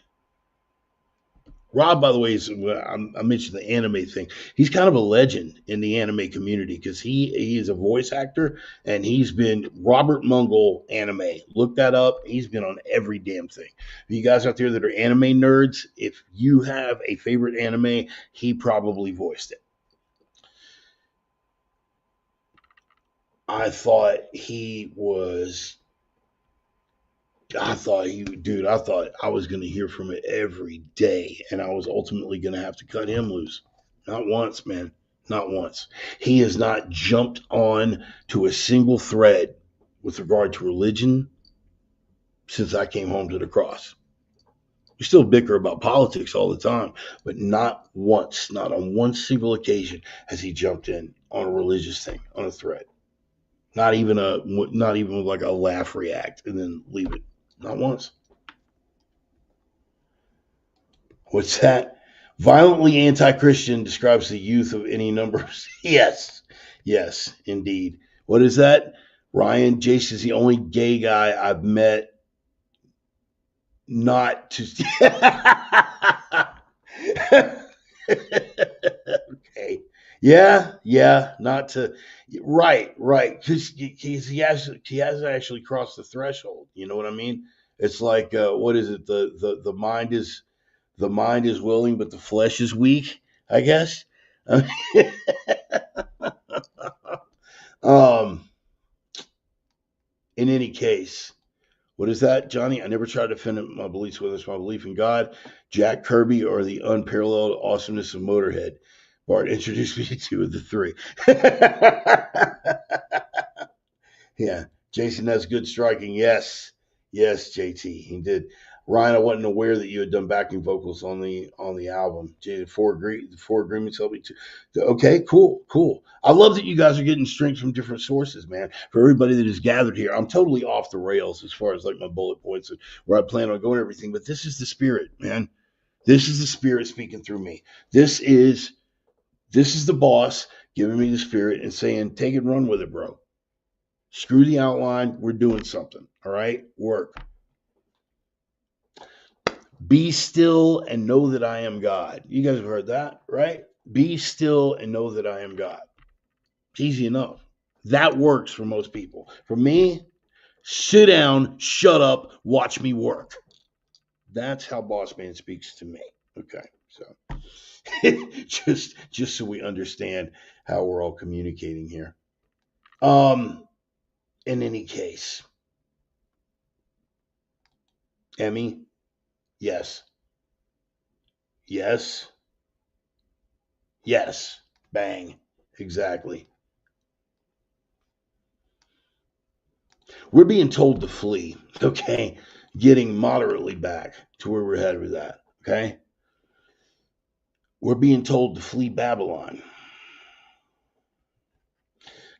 Rob, by the way, I mentioned the anime thing. He's kind of a legend in the anime community because he is a voice actor, and he's been Robert Mungol anime. Look that up. He's been on every damn thing. You guys out there that are anime nerds, if you have a favorite anime, he probably voiced it. I thought he was I thought I was going to hear from it every day, and I was ultimately going to have to cut him loose. Not once, man. Not once. He has not jumped on to a single thread with regard to religion since I came home to the cross. We still bicker about politics all the time, but not once, not on one single occasion has he jumped in on a religious thing, on a thread. Not even like a laugh react and then leave it. Not once. What's that? Violently anti-Christian describes the youth of any numbers. Yes, yes, indeed. What is that? Ryan Jason's the only gay guy I've met not to. Okay. Yeah, yeah, not to. Right, right. Because he has actually crossed the threshold. You know what I mean? It's like what is it? The mind is willing, but the flesh is weak. I guess. um. In any case, what is that, Johnny? I never tried to defend my beliefs, whether it's my belief in God, Jack Kirby, or the unparalleled awesomeness of Motorhead. Bart introduced me to two of the three. Yeah, Jason has good striking. Yes, yes, JT, he did. Ryan, I wasn't aware that you had done backing vocals on the album. The four agreements helped me too. Okay, cool, cool. I love that you guys are getting strength from different sources, man. For everybody that is gathered here, I'm totally off the rails as far as like my bullet points and where I plan on going and everything. But this is the spirit, man. This is the spirit speaking through me. This is the boss giving me the spirit and saying, take it and run with it, bro. Screw the outline. We're doing something. All right? Work. Be still and know that I am God. You guys have heard that, right? Be still and know that I am God. It's easy enough. That works for most people. For me, sit down, shut up, watch me work. That's how Boss Man speaks to me. Okay. So just so we understand how we're all communicating here. In any case, Emmy, yes, yes, yes, bang, exactly. We're being told to flee, okay, getting moderately back to where we're headed with that, okay. We're being told to flee Babylon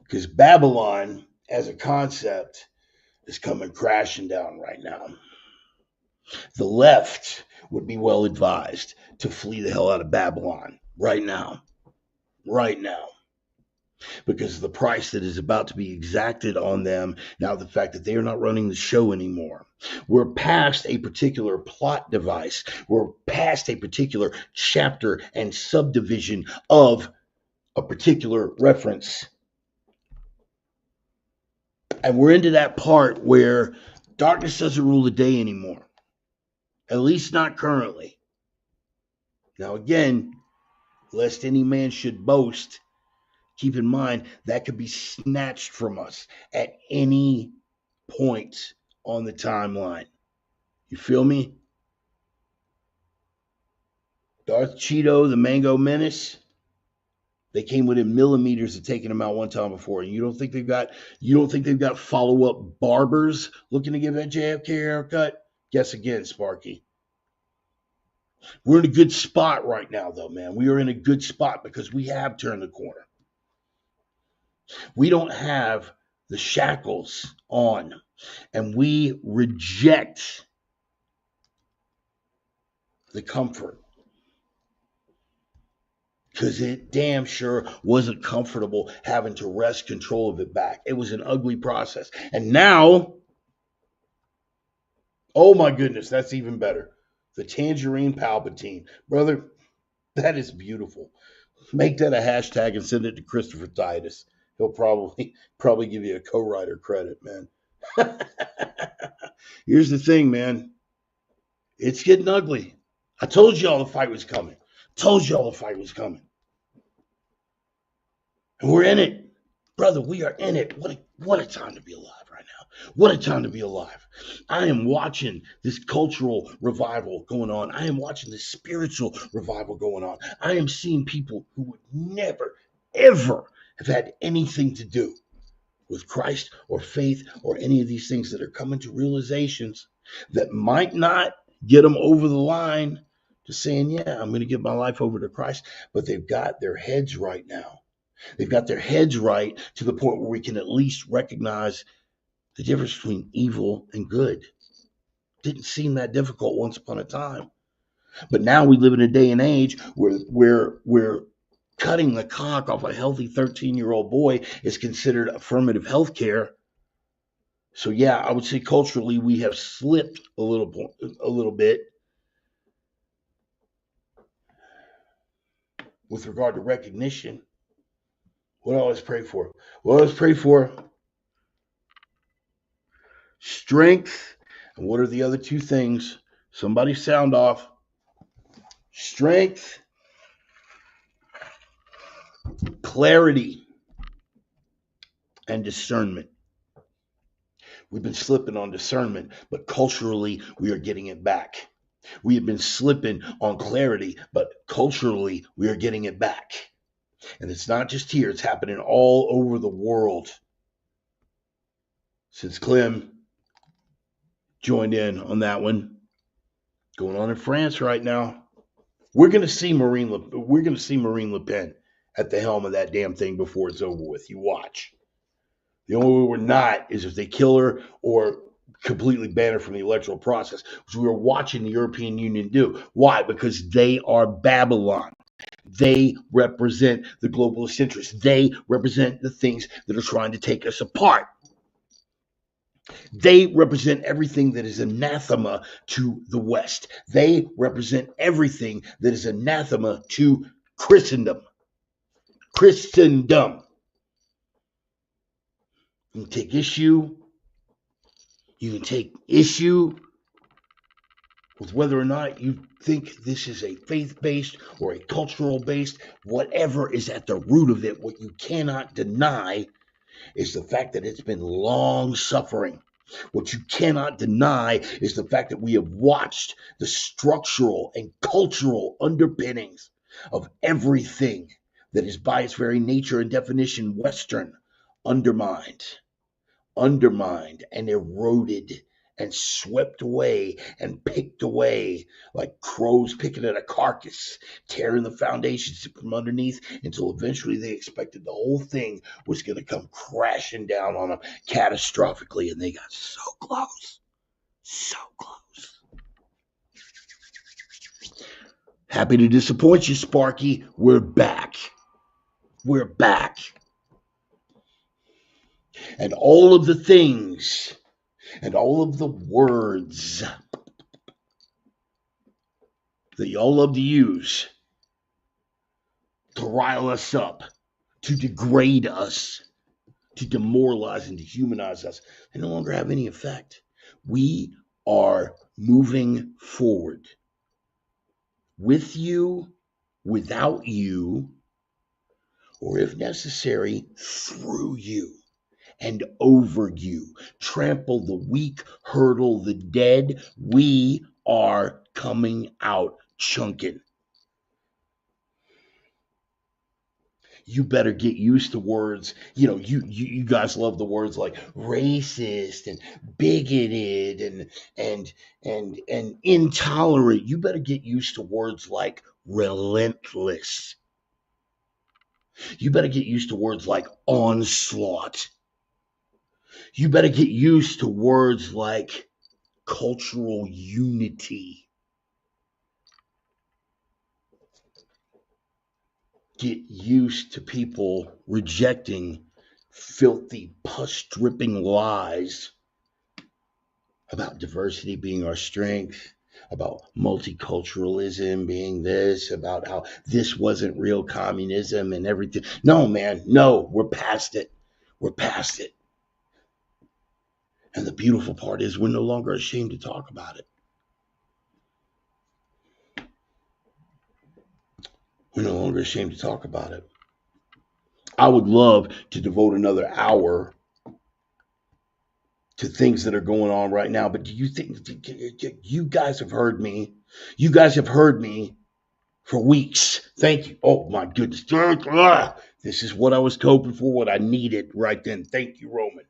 because Babylon, as a concept, is coming crashing down right now. The left would be well advised to flee the hell out of Babylon right now. Right now. Because of the price that is about to be exacted on them now, the fact that they are not running the show anymore. We're past a particular plot device. We're past a particular chapter and subdivision of a particular reference. And we're into that part where darkness doesn't rule the day anymore. At least not currently. Now, again, lest any man should boast, keep in mind that could be snatched from us at any point on the timeline. You feel me? Darth Cheeto, the Mango Menace, they came within millimeters of taking him out one time before. And you don't think they've got follow-up barbers looking to give that JFK haircut? Guess again, Sparky. We're in a good spot right now, though, man. We are in a good spot because we have turned the corner. We don't have the shackles on, and we reject the comfort because it damn sure wasn't comfortable having to wrest control of it back. It was an ugly process. And now, oh my goodness, that's even better. The Tangerine Palpatine. Brother, that is beautiful. Make that a hashtag and send it to Christopher Titus. He'll probably give you a co-writer credit, man. Here's the thing, man. It's getting ugly. I told y'all the fight was coming. Told y'all the fight was coming. And we're in it. Brother, we are in it. What a time to be alive right now. What a time to be alive. I am watching this cultural revival going on. I am watching this spiritual revival going on. I am seeing people who would never, ever have had anything to do with Christ or faith or any of these things that are coming to realizations that might not get them over the line to saying, yeah, I'm going to give my life over to Christ, but they've got their heads right now. They've got their heads right to the point where we can at least recognize the difference between evil and good. Didn't seem that difficult once upon a time. But now we live in a day and age where we're cutting the cock off a healthy 13-year-old boy is considered affirmative health care. So yeah, I would say culturally we have slipped a little bit with regard to recognition. What do I always pray for? What I always pray for? Strength. And what are the other two things? Somebody sound off. Strength, clarity, and discernment. We've been slipping on discernment, but culturally we are getting it back. We have been slipping on clarity, but culturally we are getting it back. And it's not just here, it's happening all over the world. Since Clem joined in on that one, going on in France right now. We're going to see Marine Le Pen at the helm of that damn thing before it's over with. You watch. The only way we're not is if they kill her or completely ban her from the electoral process, which we are watching the European Union do. Why? Because they are Babylon. They represent the globalist interests. They represent the things that are trying to take us apart. They represent everything that is anathema to the West. They represent everything that is anathema to Christendom. Christendom. You can take issue. You can take issue with whether or not you think this is a faith-based or a cultural-based, whatever is at the root of it. What you cannot deny is the fact that it's been long suffering. What you cannot deny is the fact that we have watched the structural and cultural underpinnings of everything that is by its very nature and definition Western undermined and eroded and swept away and picked away like crows picking at a carcass, tearing the foundations from underneath until eventually they expected the whole thing was going to come crashing down on them catastrophically, and they got so close. Happy to disappoint you, Sparky. We're back. And all of the things and all of the words that y'all love to use to rile us up, to degrade us, to demoralize and dehumanize us, they no longer have any effect. We are moving forward with you, without you, or if necessary, through you and over you. Trample the weak, hurdle the dead. We are coming out chunking. You better get used to words. You know, you guys love the words like racist and bigoted and intolerant. You better get used to words like relentless. You better get used to words like onslaught. You better get used to words like cultural unity. Get used to people rejecting filthy, pus-dripping lies about diversity being our strength, about multiculturalism being this, about how this wasn't real communism and everything. No, man, no, we're past it. And the beautiful part is we're no longer ashamed to talk about it. We're no longer ashamed to talk about it. I would love to devote another hour to things that are going on right now, but do you think you guys have heard me? You guys have heard me for weeks. Thank you. Oh my goodness. This is what I was hoping for, what I needed right then. Thank you, Roman.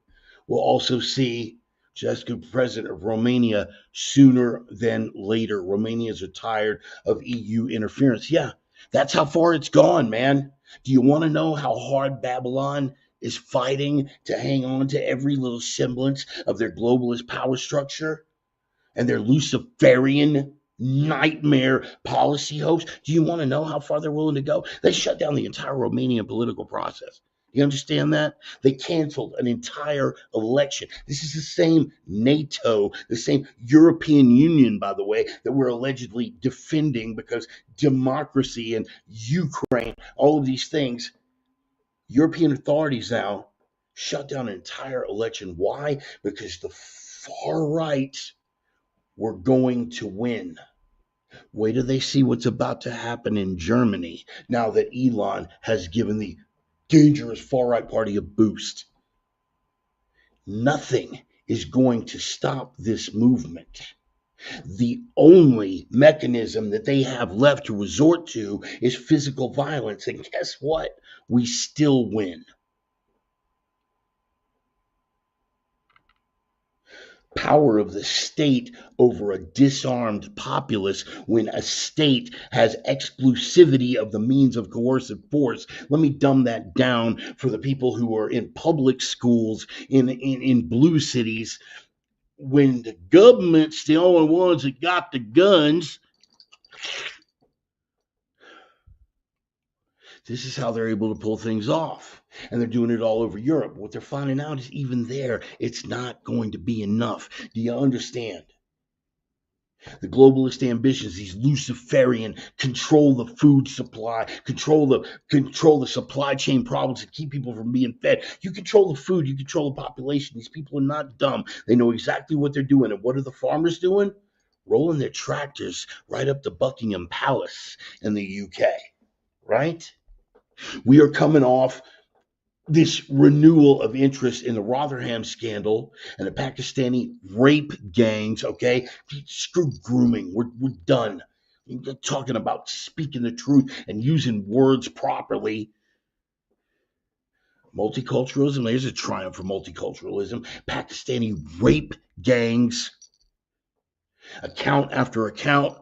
We'll also see Cescu, president of Romania, sooner than later. Romanians are tired of EU interference. Yeah, that's how far it's gone, man. Do you want to know how hard Babylon is fighting to hang on to every little semblance of their globalist power structure and their Luciferian nightmare policy hopes? Do you want to know how far they're willing to go? They shut down the entire Romanian political process. You understand that? They canceled an entire election. This is the same NATO, the same European Union, by the way, that we're allegedly defending because democracy and Ukraine, all of these things, European authorities now shut down an entire election. Why? Because the far right were going to win. Wait till they see what's about to happen in Germany now that Elon has given the dangerous far right party a boost. Nothing is going to stop this movement. The only mechanism that they have left to resort to is physical violence. And guess what? We still win. Power of the state over a disarmed populace when a state has exclusivity of the means of coercive force. Let me dumb that down for the people who are in public schools in blue cities. When the government's the only ones that got the guns, this is how they're able to pull things off. And they're doing it all over Europe. What they're finding out is even there, it's not going to be enough. Do you understand? The globalist ambitions, these Luciferian control the food supply, control the supply chain problems that keep people from being fed. You control the food, you control the population. These people are not dumb. They know exactly what they're doing. And what are the farmers doing? Rolling their tractors right up to Buckingham Palace in the UK, right? We are coming off this renewal of interest in the Rotherham scandal and the Pakistani rape gangs, okay? Screw grooming. We're done. We're talking about speaking the truth and using words properly. Multiculturalism, there's a triumph for multiculturalism. Pakistani rape gangs, account after account,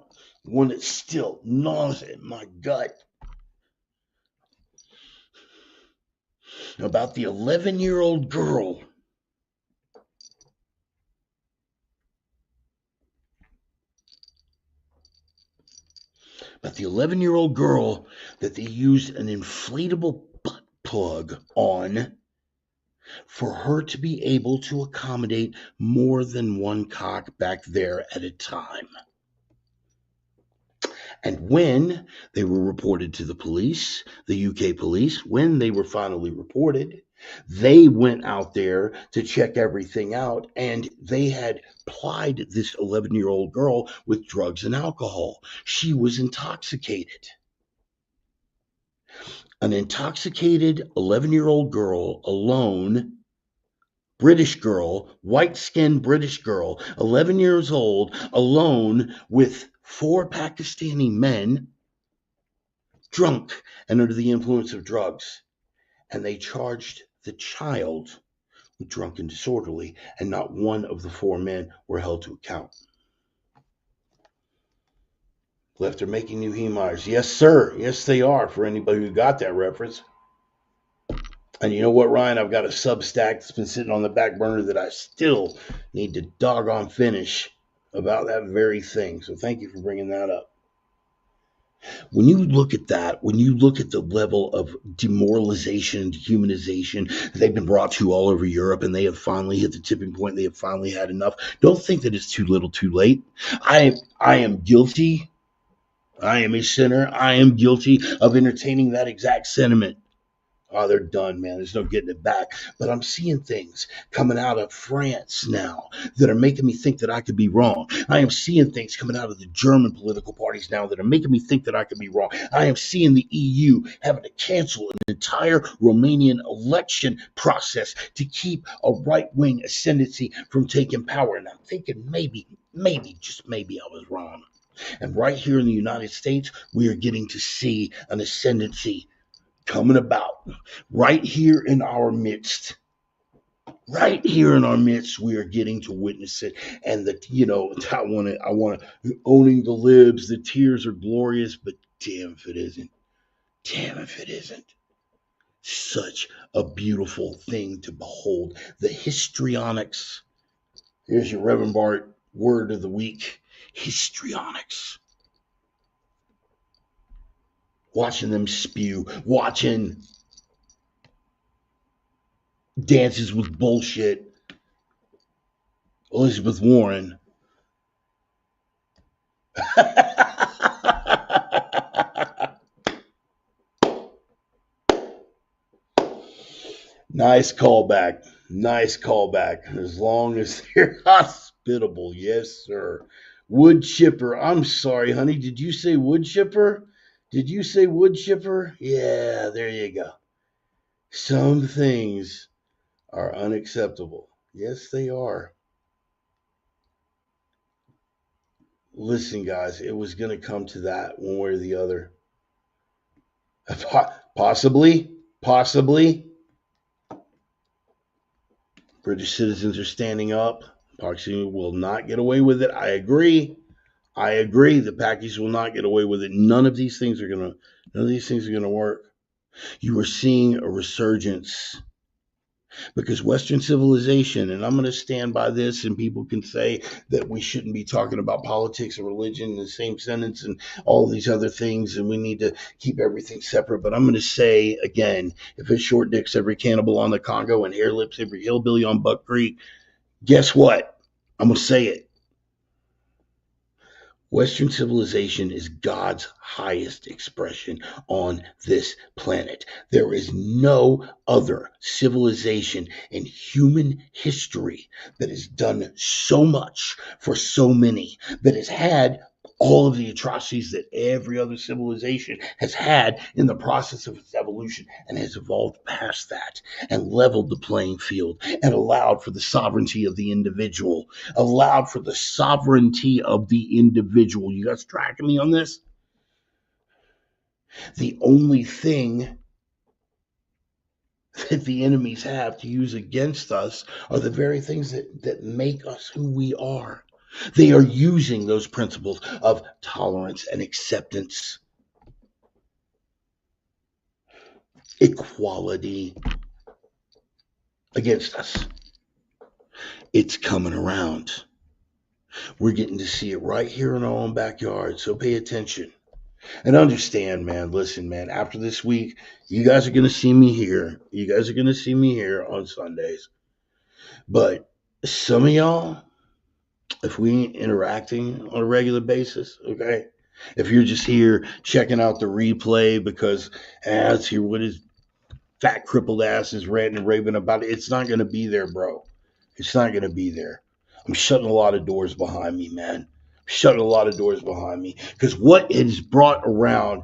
one that still gnaws at my gut. About the 11-year-old girl that they used an inflatable butt plug on for her to be able to accommodate more than one cock back there at a time. And when they were reported to the police, the UK police, when they were finally reported, they went out there to check everything out, and they had plied this 11-year-old girl with drugs and alcohol. She was intoxicated. An intoxicated 11-year-old girl alone, British girl, white-skinned British girl, 11 years old, alone with 4 Pakistani men, drunk and under the influence of drugs. And they charged the child with drunk and disorderly, and not one of the 4 men were held to account. Left are making new Hemeyers. Yes, sir. Yes, they are, for anybody who got that reference. And you know what, Ryan? I've got a Substack that's been sitting on the back burner that I still need to doggone finish about that very thing. So thank you for bringing that up. When you look at that, when you look at the level of demoralization and dehumanization they've been brought to all over Europe, and they have finally hit the tipping point, they have finally had enough, don't think that it's too little too late. I am guilty. I am a sinner. I am guilty of entertaining that exact sentiment. Oh, they're done, man. There's no getting it back. But I'm seeing things coming out of France now that are making me think that I could be wrong. I am seeing things coming out of the German political parties now that are making me think that I could be wrong. I am seeing the EU having to cancel an entire Romanian election process to keep a right-wing ascendancy from taking power. And I'm thinking maybe, just maybe I was wrong. And right here in the United States, we are getting to see an ascendancy coming about. Right here in our midst. Right here in our midst, we are getting to witness it. And I want to owning the libs. The tears are glorious, but damn if it isn't. Damn if it isn't. Such a beautiful thing to behold. The histrionics. Here's your Reverend Bart word of the week. Histrionics. Watching them spew, watching dances with bullshit. Elizabeth Warren. Nice callback. Nice callback. As long as they're hospitable. Yes, sir. Wood chipper. I'm sorry, honey. Did you say wood chipper? Did you say wood chipper? Yeah, there you go. Some things are unacceptable. Yes, they are. Listen, guys, it was going to come to that one way or the other. Possibly, possibly. British citizens are standing up. Pakistan will not get away with it. I agree. I agree. The Pakis will not get away with it. None of these things are gonna work. You are seeing a resurgence because Western civilization, and I'm going to stand by this, and people can say that we shouldn't be talking about politics and religion in the same sentence and all these other things, and we need to keep everything separate. But I'm going to say again, if it's short dicks every cannibal on the Congo and hair lips every hillbilly on Buck Creek, guess what? I'm going to say it. Western civilization is God's highest expression on this planet. There is no other civilization in human history that has done so much for so many, that has had all of the atrocities that every other civilization has had in the process of its evolution, and has evolved past that and leveled the playing field and allowed for the sovereignty of the individual. Allowed for the sovereignty of the individual. You guys tracking me on this? The only thing that the enemies have to use against us are the very things that make us who we are. They are using those principles of tolerance and acceptance, equality against us. It's coming around. We're getting to see it right here in our own backyard, so pay attention. And understand, man, listen, man, after this week, you guys are going to see me here. You guys are going to see me here on Sundays. But some of y'all, if we ain't interacting on a regular basis, okay? If you're just here checking out the replay because, let's hear what his fat crippled ass is ranting and raving about, it's not going to be there, bro. It's not going to be there. I'm shutting a lot of doors behind me, man. Shutting a lot of doors behind me because what it has brought around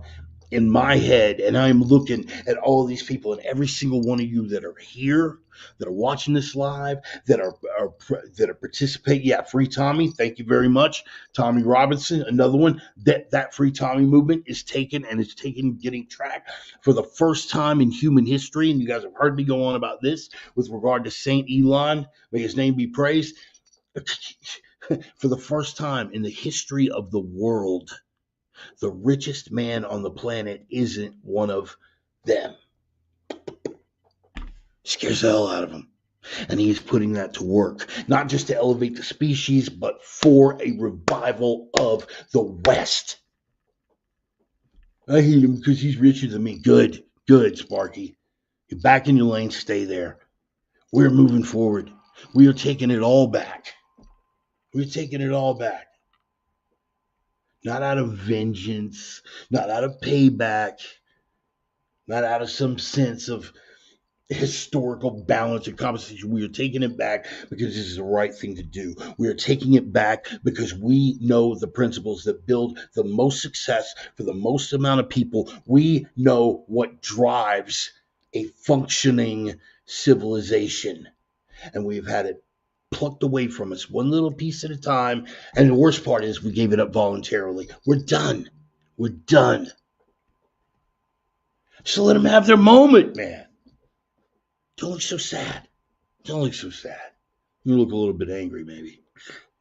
in my head, and I'm looking at all of these people and every single one of you that are here, that are watching this live, that are participating. Yeah, free Tommy, thank you very much. Tommy Robinson, another one. That free Tommy movement is taken, and it's taken getting tracked for the first time in human history. And you guys have heard me go on about this with regard to Saint Elon, may his name be praised. For the first time in the history of the world, the richest man on the planet isn't one of them. Scares the hell out of him. And he's putting that to work, not just to elevate the species, but for a revival of the West. I hate him because he's richer than me. Good, Sparky. You're back in your lane, stay there. We're moving forward. We are taking it all back. We're taking it all back. Not out of vengeance, not out of payback, not out of some sense of historical balance and compensation. We are taking it back because this is the right thing to do. We are taking it back because we know the principles that build the most success for the most amount of people. We know what drives a functioning civilization, and we've had it plucked away from us, one little piece at a time. And the worst part is we gave it up voluntarily. We're done. We're done. So let them have their moment, man. Don't look so sad. Don't look so sad. You look a little bit angry, maybe.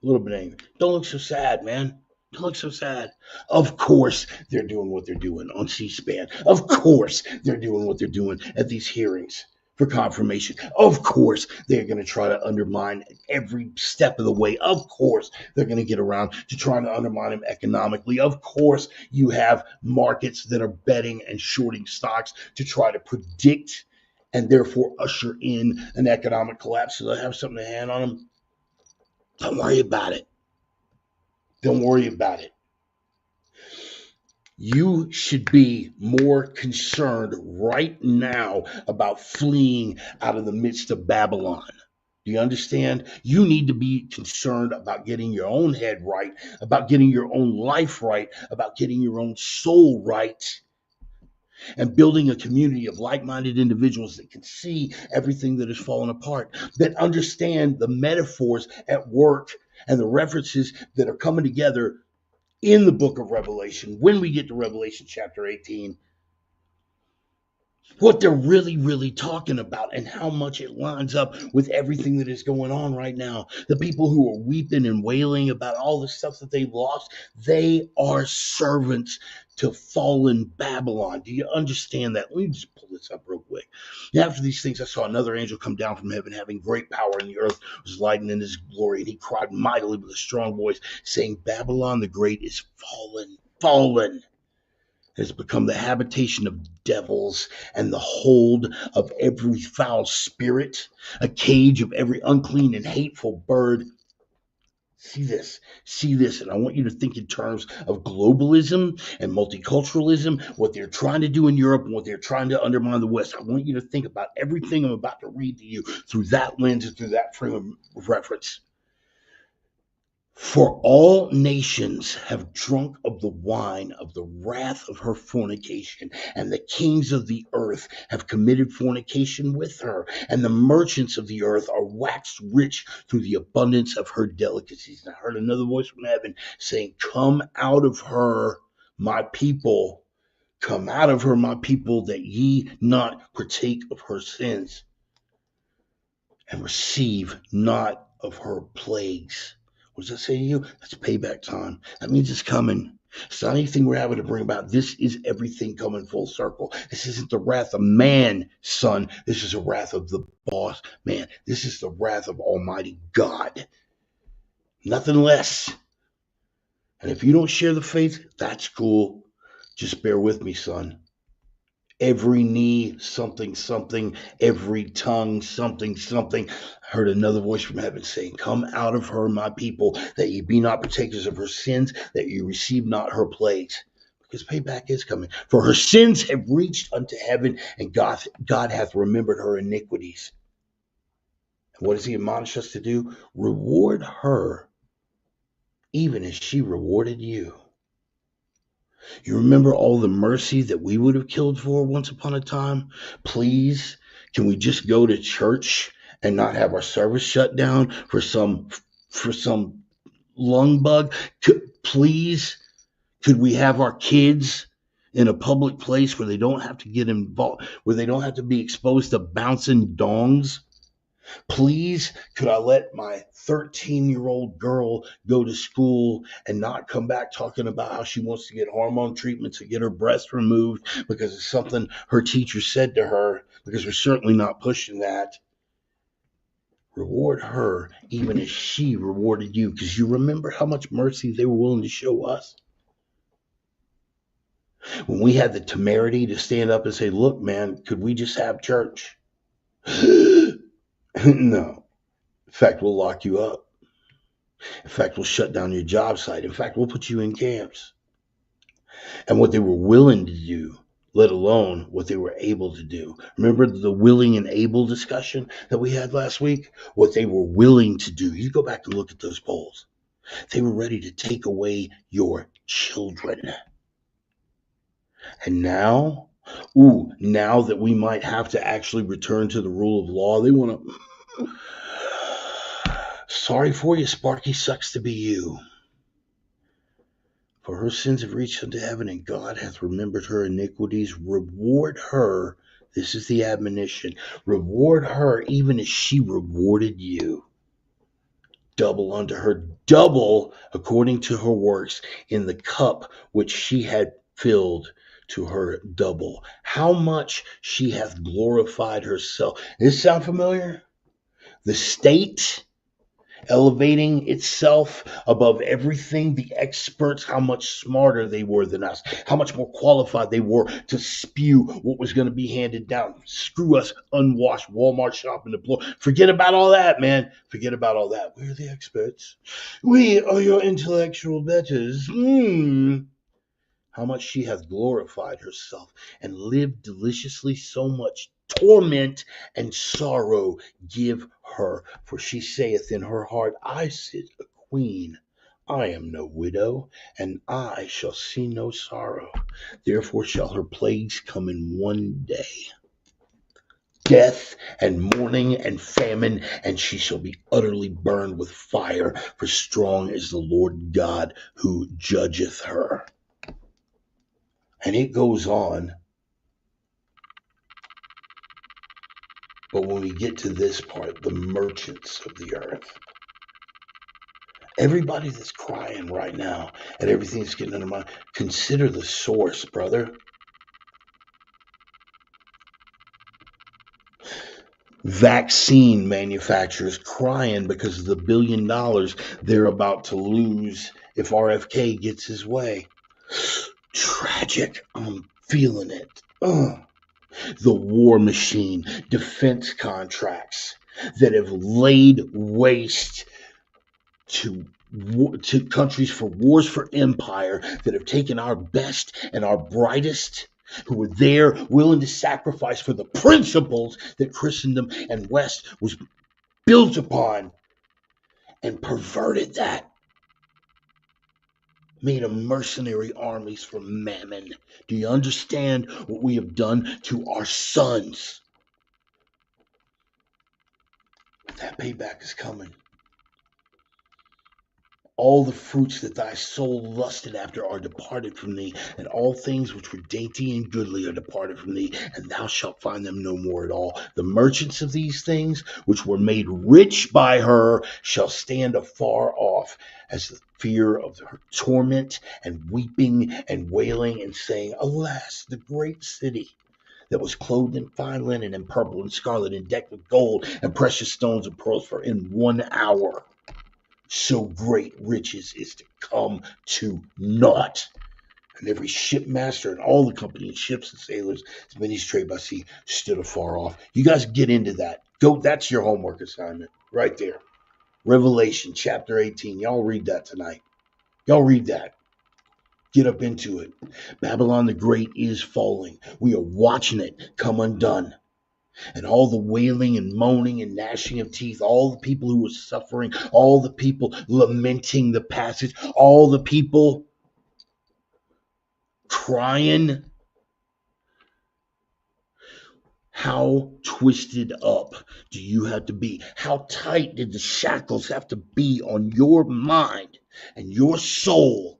A little bit angry. Don't look so sad, man. Don't look so sad. Of course they're doing what they're doing on C-SPAN. Of course they're doing what they're doing at these hearings for confirmation. Of course they're going to try to undermine every step of the way. Of course they're going to get around to trying to undermine him economically. Of course you have markets that are betting and shorting stocks to try to predict and therefore usher in an economic collapse so they'll have something to hand on them. Don't worry about it. Don't worry about it. You should be more concerned right now about fleeing out of the midst of Babylon. Do you understand? You need to be concerned about getting your own head right, about getting your own life right, about getting your own soul right, and building a community of like-minded individuals that can see everything that is falling apart, that understand the metaphors at work and the references that are coming together in the book of Revelation, when we get to Revelation chapter 18, what they're really talking about and how much it lines up with everything that is going on right now. The people who are weeping and wailing about all the stuff that they've lost, they are servants to fallen Babylon. Do you understand that? Let me just pull this up real quick. After these things, I saw another angel come down from heaven, having great power, and the earth was lightened in his glory. And he cried mightily with a strong voice, saying, Babylon the Great is fallen. Has become the habitation of devils and the hold of every foul spirit, a cage of every unclean and hateful bird. See this, and I want you to think in terms of globalism and multiculturalism, what they're trying to do in Europe and what they're trying to undermine the West. I want you to think about everything I'm about to read to you through that lens and through that frame of reference. For all nations have drunk of the wine of the wrath of her fornication, and the kings of the earth have committed fornication with her, and the merchants of the earth are waxed rich through the abundance of her delicacies. And I heard another voice from heaven saying, Come out of her, my people. Come out of her, my people, that ye not partake of her sins, and receive not of her plagues. What does that say to you? That's payback time. That means it's coming. It's not anything we're having to bring about. This is everything coming full circle. This isn't the wrath of man, son. This is the wrath of the boss, man. This is the wrath of Almighty God. Nothing less. And if you don't share the faith, that's cool. Just bear with me, son. Every knee, something, every tongue, something. I heard another voice from heaven saying, Come out of her, my people, that ye be not partakers of her sins, that ye receive not her plagues. Because payback is coming. For her sins have reached unto heaven, and God hath remembered her iniquities. And what does he admonish us to do? Reward her, even as she rewarded you. You remember all the mercy that we would have killed for once upon a time? Please, can we just go to church and not have our service shut down for some lung bug? Please, could we have our kids in a public place where they don't have to get involved, where they don't have to be exposed to bouncing dongs? Please, could I let my 13-year-old girl go to school and not come back talking about how she wants to get hormone treatments and get her breast removed because it's something her teacher said to her, because we're certainly not pushing that. Reward her even as she rewarded you, because you remember how much mercy they were willing to show us. When we had the temerity to stand up and say, look, man, could we just have church? No. In fact, we'll lock you up. In fact, we'll shut down your job site. In fact, we'll put you in camps. And what they were willing to do, let alone what they were able to do. Remember the willing and able discussion that we had last week? What they were willing to do. You go back and look at those polls. They were ready to take away your children. And now, now that we might have to actually return to the rule of law, they want to... Sorry for you, Sparky. Sucks to be you. For her sins have reached unto heaven, and God hath remembered her iniquities. Reward her. This is the admonition. Reward her even as she rewarded you. Double unto her, double according to her works, in the cup which she had filled to her double. How much she hath glorified herself. Does this sound familiar? The state elevating itself above everything, the experts, how much smarter they were than us, how much more qualified they were to spew what was going to be handed down. Screw us, unwashed Walmart shopping the floor. Forget about all that, man. Forget about all that. We're the experts. We are your intellectual betters. How much she hath glorified herself and lived deliciously, so much torment and sorrow give her. For she saith in her heart, I sit a queen. I am no widow, and I shall see no sorrow. Therefore shall her plagues come in one day. Death and mourning and famine, and she shall be utterly burned with fire, for strong is the Lord God who judgeth her. And it goes on. But when we get to this part, the merchants of the earth, everybody that's crying right now and everything that's getting under my, consider the source, brother. Vaccine manufacturers crying because of the $1 billion they're about to lose if RFK gets his way. Tragic. I'm feeling it. The war machine, defense contracts that have laid waste to countries for wars for empire, that have taken our best and our brightest, who were there willing to sacrifice for the principles that Christendom and West was built upon, and perverted that. Made them mercenary armies for mammon. Do you understand what we have done to our sons? That payback is coming. All the fruits that thy soul lusted after are departed from thee, and all things which were dainty and goodly are departed from thee, and thou shalt find them no more at all. The merchants of these things, which were made rich by her, shall stand afar off, as the fear of her torment, and weeping and wailing, and saying, Alas, the great city that was clothed in fine linen and purple and scarlet and decked with gold and precious stones and pearls, for in 1 hour so great riches is to come to naught. And every shipmaster and all the company and ships and sailors, as many as trade by sea, stood afar off. You guys get into that. Go. That's your homework assignment right there. Revelation chapter 18. Y'all read that tonight. Y'all read that. Get up into it. Babylon the Great is falling. We are watching it come undone. And all the wailing and moaning and gnashing of teeth, all the people who were suffering, all the people lamenting the passage, all the people crying. How twisted up do you have to be? How tight did the shackles have to be on your mind and your soul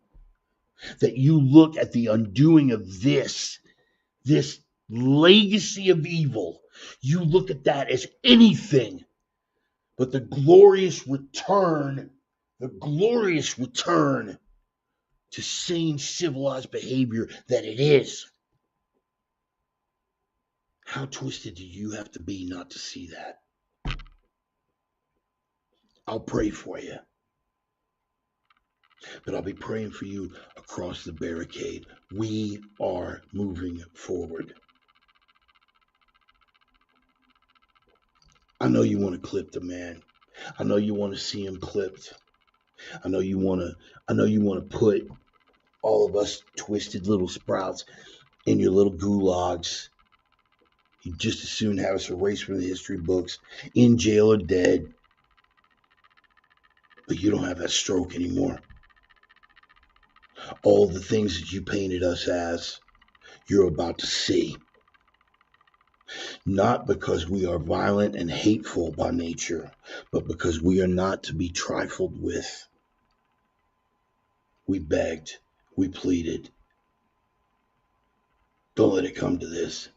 that you look at the undoing of this legacy of evil? You look at that as anything but the glorious return to sane, civilized behavior that it is. How twisted do you have to be not to see that? I'll pray for you, but I'll be praying for you across the barricade. We are moving forward. I know you want to clip the man. I know you want to see him clipped. I know you want to put all of us twisted little sprouts in your little gulags. You'd just as soon have us erased from the history books, in jail or dead. But you don't have that stroke anymore. All the things that you painted us as, you're about to see. not because we are violent and hateful by nature, but because we are not to be trifled with. We begged, we pleaded, don't let it come to this.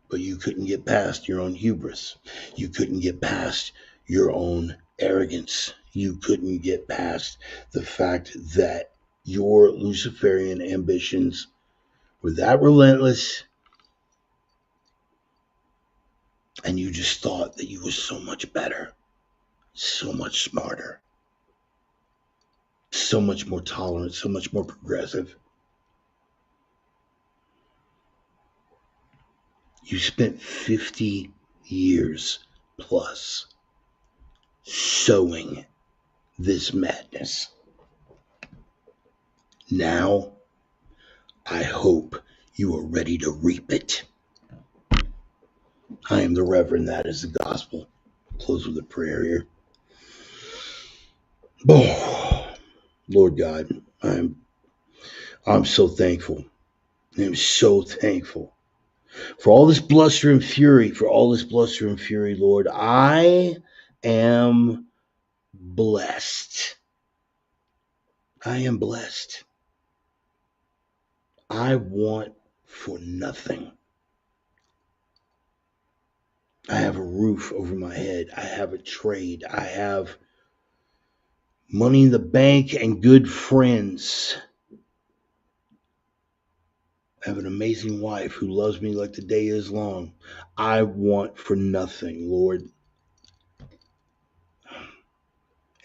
But you couldn't get past your own hubris. You couldn't get past your own arrogance. You couldn't get past the fact that your Luciferian ambitions were that relentless, and you just thought that you were so much better, so much smarter, so much more tolerant, so much more progressive. You spent 50 years plus sowing this madness. Now, I hope you are ready to reap it. I am the Reverend. That is the gospel. Close with a prayer here. Oh, Lord God, I'm so thankful. I'm so thankful for all this bluster and fury. For all this bluster and fury, Lord, I am blessed. I am blessed. I want for nothing. I have a roof over my head. I have a trade. I have money in the bank and good friends. I have an amazing wife who loves me like the day is long. I want for nothing, Lord.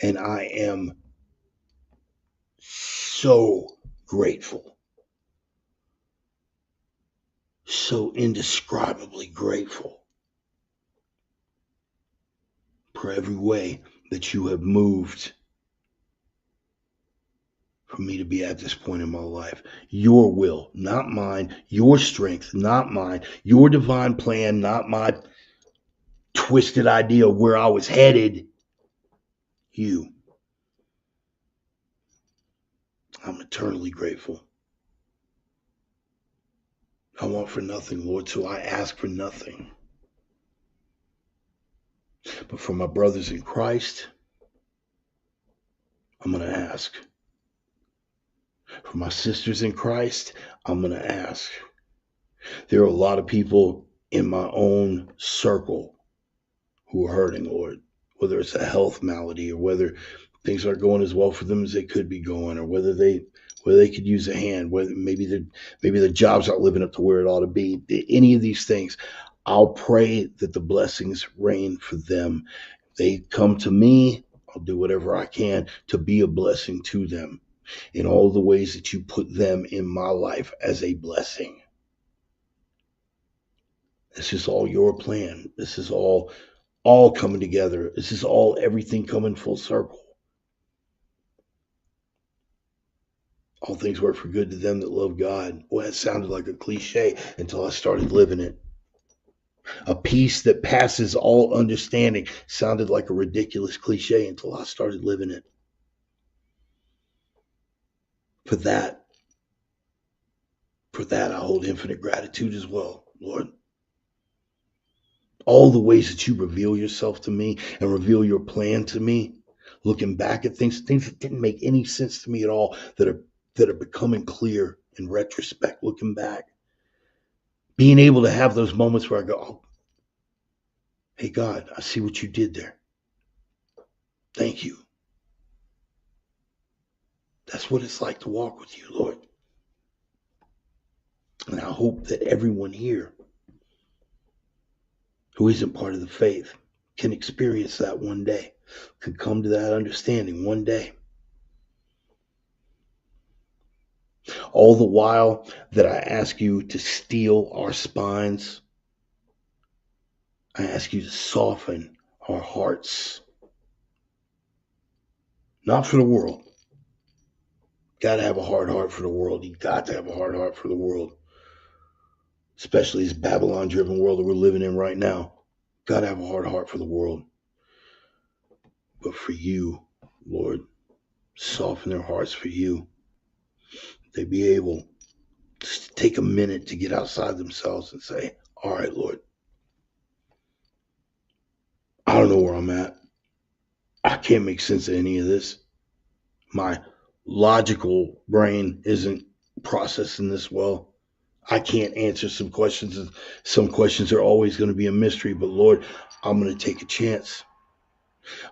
And I am so grateful. So indescribably grateful for every way that you have moved for me to be at this point in my life. Your will, not mine. Your strength, not mine. Your divine plan, not my twisted idea of where I was headed. You. I'm eternally grateful. I want for nothing, Lord, so I ask for nothing. But for my brothers in Christ, I'm going to ask. For my sisters in Christ, I'm going to ask. There are a lot of people in my own circle who are hurting, Lord, whether it's a health malady or whether things aren't going as well for them as they could be going, or whether they could use a hand, whether maybe the job's not living up to where it ought to be. Any of these things, I'll pray that the blessings reign for them. They come to me, I'll do whatever I can to be a blessing to them in all the ways that you put them in my life as a blessing. This is all your plan. This is all coming together. This is all everything coming full circle. All things work for good to them that love God. Well, it sounded like a cliche until I started living it. A peace that passes all understanding sounded like a ridiculous cliche until I started living it. For that, I hold infinite gratitude as well, Lord. All the ways that you reveal yourself to me and reveal your plan to me, looking back at things that didn't make any sense to me at all, that are becoming clear in retrospect, looking back. Being able to have those moments where I go, oh, hey, God, I see what you did there. Thank you. That's what it's like to walk with you, Lord. And I hope that everyone here who isn't part of the faith can experience that one day, can come to that understanding one day. All the while that I ask you to steel our spines, I ask you to soften our hearts. Not for the world. Got to have a hard heart for the world. You got to have a hard heart for the world. Especially this Babylon-driven world that we're living in right now. Got to have a hard heart for the world. But for you, Lord, soften their hearts for you. They be able Just take a minute to get outside themselves and say, all right, Lord, I don't know where I'm at. I can't make sense of any of this. My logical brain isn't processing this well. I can't answer some questions. Some questions are always going to be a mystery, but Lord, I'm going to take a chance.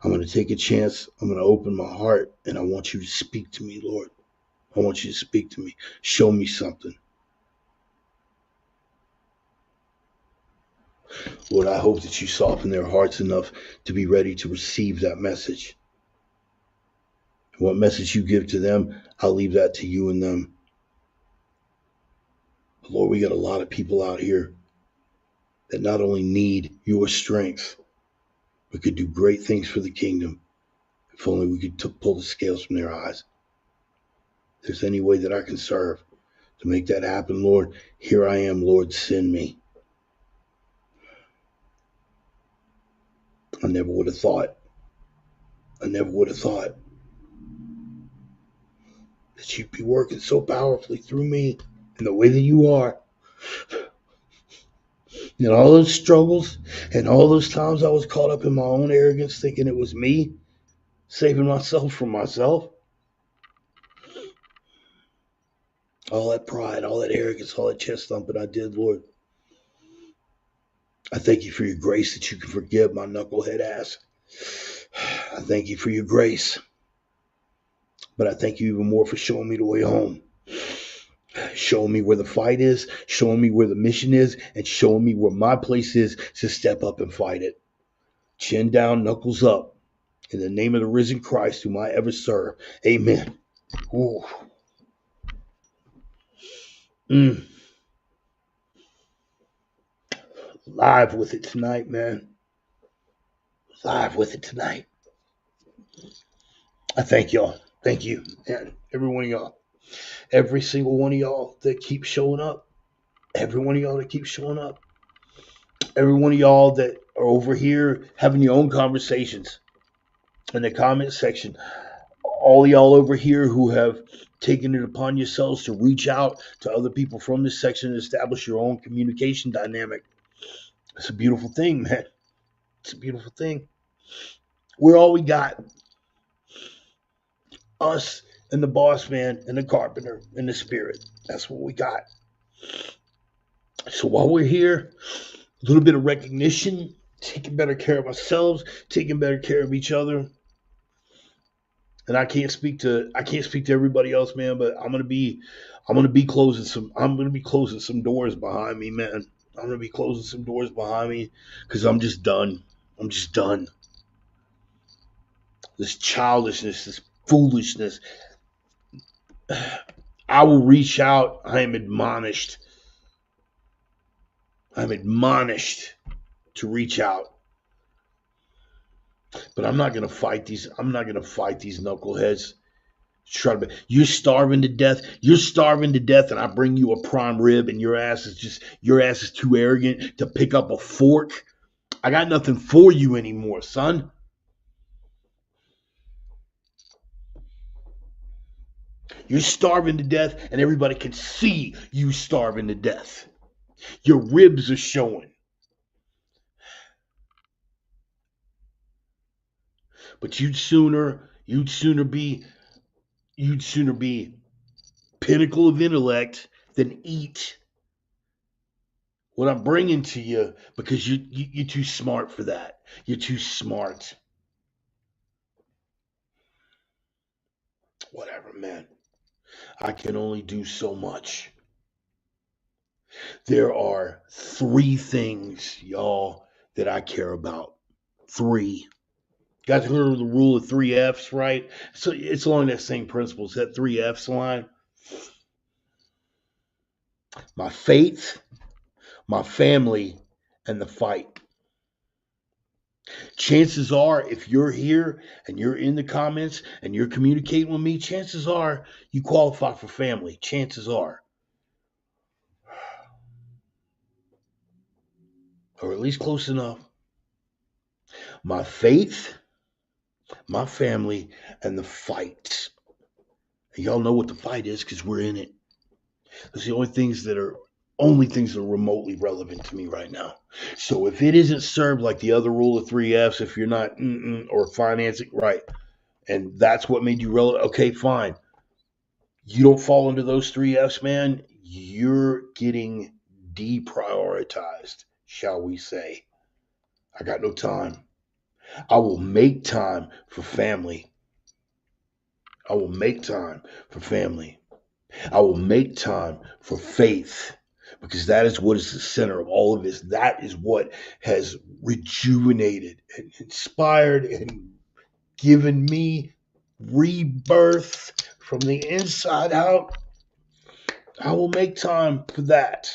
I'm going to take a chance. I'm going to open my heart, and I want you to speak to me, Lord. I want you to speak to me. Show me something. Lord, I hope that you soften their hearts enough to be ready to receive that message. What message you give to them, I'll leave that to you and them. But Lord, we got a lot of people out here that not only need your strength, but could do great things for the kingdom if only we could pull the scales from their eyes. If there's any way that I can serve to make that happen, Lord, here I am, Lord, send me. I never would have thought. I never would have thought that you'd be working so powerfully through me in the way that you are. And all those struggles and all those times I was caught up in my own arrogance thinking it was me saving myself from myself. All that pride, all that arrogance, all that chest thumping I did, Lord. I thank you for your grace that you can forgive my knucklehead ass. I thank you for your grace. But I thank you even more for showing me the way home. Showing me where the fight is, showing me where the mission is, and showing me where my place is to step up and fight it. Chin down, knuckles up. In the name of the risen Christ, whom I ever serve. Amen. Ooh. Live with it tonight, man. Live with it tonight. I thank y'all. Thank you. And every one of y'all. Every single one of y'all that keep showing up. Every one of y'all that keep showing up. Every one of y'all that are over here having your own conversations in the comment section. All y'all over here who have taken it upon yourselves to reach out to other people from this section and establish your own communication dynamic. It's a beautiful thing, man. It's a beautiful thing. We're all we got. Us and the boss man and the carpenter and the spirit. That's what we got. So while we're here, a little bit of recognition, taking better care of ourselves, taking better care of each other. And I can't speak to everybody else, man, but I'm gonna be closing some doors behind me, man. I'm gonna be closing some doors behind me because I'm just done. I'm just done. This childishness, this foolishness. I will reach out. I am admonished. I'm admonished to reach out. But I'm not gonna fight these. I'm not gonna fight these knuckleheads. You're starving to death. You're starving to death, and I bring you a prime rib, and your ass is too arrogant to pick up a fork. I got nothing for you anymore, son. You're starving to death, and everybody can see you starving to death. Your ribs are showing. But you'd sooner be pinnacle of intellect than eat what I'm bringing to you because you're too smart for that. You're too smart. Whatever, man. I can only do so much. There are three things, y'all, that I care about. Three. Guys heard of the rule of three F's, right? So it's along that same principle. It's that three F's line. My faith, my family, and the fight. Chances are, if you're here and you're in the comments and you're communicating with me, chances are you qualify for family. Chances are. Or at least close enough. My faith, my family, and the fight. And y'all know what the fight is because we're in it. Those are the only things that are remotely relevant to me right now. So if it isn't served like the other rule of three F's, if you're not or financing right, and that's what made you relevant, okay, fine. You don't fall into those three F's, man. You're getting deprioritized, shall we say. I got no time. I will make time for family. I will make time for family. I will make time for faith because that is what is the center of all of this. That is what has rejuvenated and inspired and given me rebirth from the inside out. I will make time for that.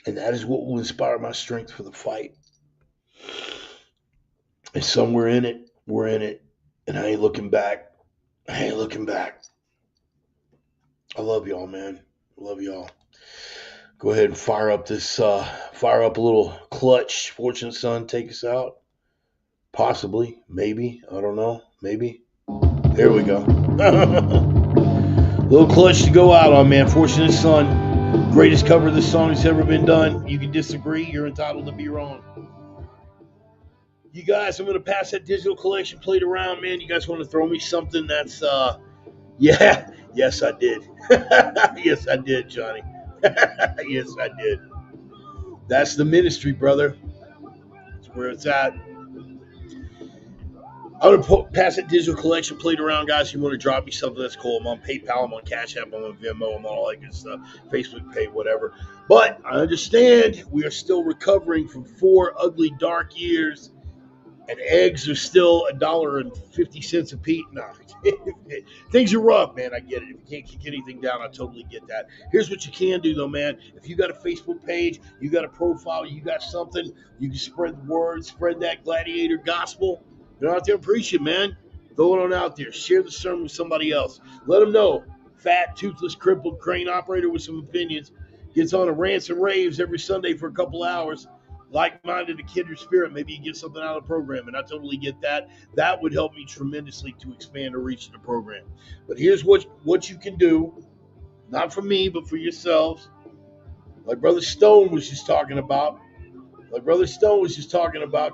And that is what will inspire my strength for the fight. And somewhere in it, we're in it. And I ain't looking back. I ain't looking back. I love y'all, man. I love y'all. Go ahead and fire up a little clutch. Fortunate Son, take us out. Possibly, maybe, I don't know, maybe. There we go. Little clutch to go out on, man. Fortunate Son, greatest cover of this song that's ever been done. You can disagree, you're entitled to be wrong. You guys, I'm gonna pass that digital collection plate around, man. You guys want to throw me something that's yeah, yes I did. Yes I did, Johnny. Yes I did. That's the ministry, brother. That's where it's at. I'm going to pass that digital collection plate around, guys. If you want to drop me something, that's cool. I'm on PayPal, I'm on Cash App, I'm on Venmo, I'm on all that good stuff. Facebook Pay, whatever. But I understand we are still recovering from 4 ugly, dark years, and eggs are still $1.50 a piece. No, things are rough, man. I get it. If you can't kick anything down, I totally get that. Here's what you can do, though, man. If you got a Facebook page, you got a profile, you got something, you can spread the word, spread that gladiator gospel. They're out there preaching, man. Throw it on out there. Share the sermon with somebody else. Let them know. Fat, toothless, crippled crane operator with some opinions gets on a rants and raves every Sunday for a couple hours. Like-minded, a kindred spirit. Maybe you get something out of the program, and I totally get that. That would help me tremendously to expand the reach of the program. But here's what you can do, not for me, but for yourselves. Like Brother Stone was just talking about.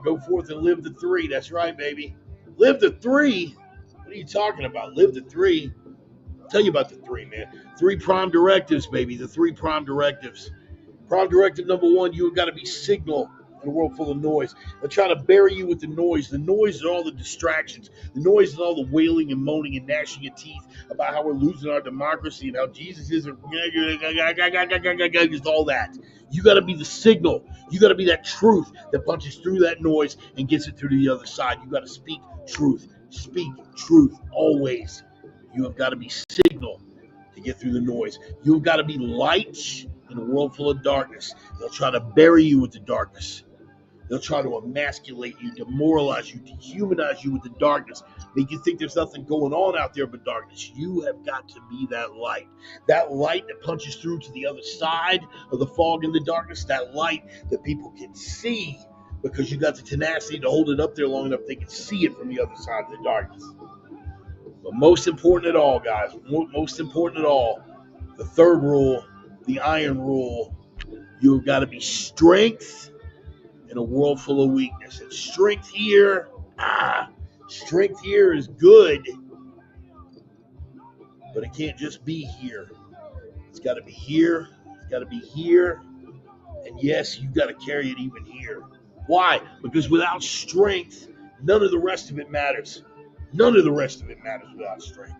Go forth and live the 3. That's right, baby. Live the 3? What are you talking about? Live the 3? I'll tell you about the 3, man. 3 prime directives, baby. The 3 prime directives. Prime directive number 1, you have got to be signal in a world full of noise. They'll try to bury you with the noise. The noise and all the distractions. The noise and all the wailing and moaning and gnashing of teeth about how we're losing our democracy and how Jesus isn't just all that. You got to be the signal. You got to be that truth that punches through that noise and gets it through to the other side. You got to speak truth. Speak truth always. You have got to be signal to get through the noise. You've got to be light in a world full of darkness. They'll try to bury you with the darkness. They'll try to emasculate you, demoralize you, dehumanize you with the darkness, make you think there's nothing going on out there but darkness. You have got to be that light that punches through to the other side of the fog and the darkness, that light that people can see because you got the tenacity to hold it up there long enough they can see it from the other side of the darkness. But most important at all, guys, most important at all, the 3rd rule, the iron rule, you've got to be strength in a world full of weakness. And strength here is good, but it can't just be here. It's got to be here. It's got to be here. And yes, you've got to carry it even here. Why? Because without strength, none of the rest of it matters. None of the rest of it matters without strength.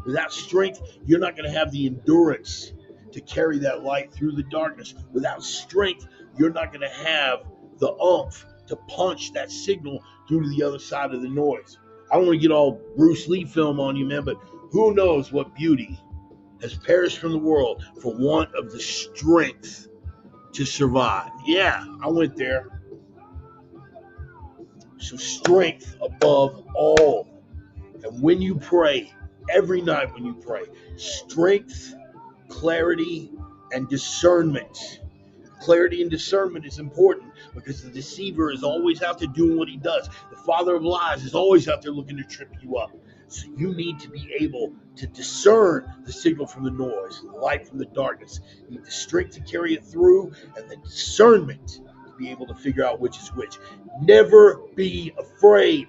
Without strength, you're not going to have the endurance to carry that light through the darkness. Without strength, you're not going to have the oomph to punch that signal through to the other side of the noise. I don't want to get all Bruce Lee film on you, man, but who knows what beauty has perished from the world for want of the strength to survive. Yeah, I went there. So strength above all. And when you pray, every night when you pray, strength, clarity, and discernment. Clarity and discernment is important because the deceiver is always out there doing what he does. The father of lies is always out there looking to trip you up. So you need to be able to discern the signal from the noise, the light from the darkness. You need the strength to carry it through and the discernment to be able to figure out which is which. Never be afraid.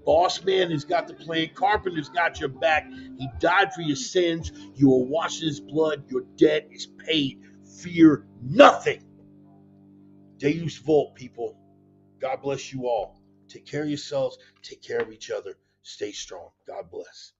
Boss man has got the plan. Carpenter's got your back. He died for your sins. You are washed in his blood. Your debt is paid. Fear nothing. Deus Vult, people. God bless you all. Take care of yourselves. Take care of each other. Stay strong. God bless.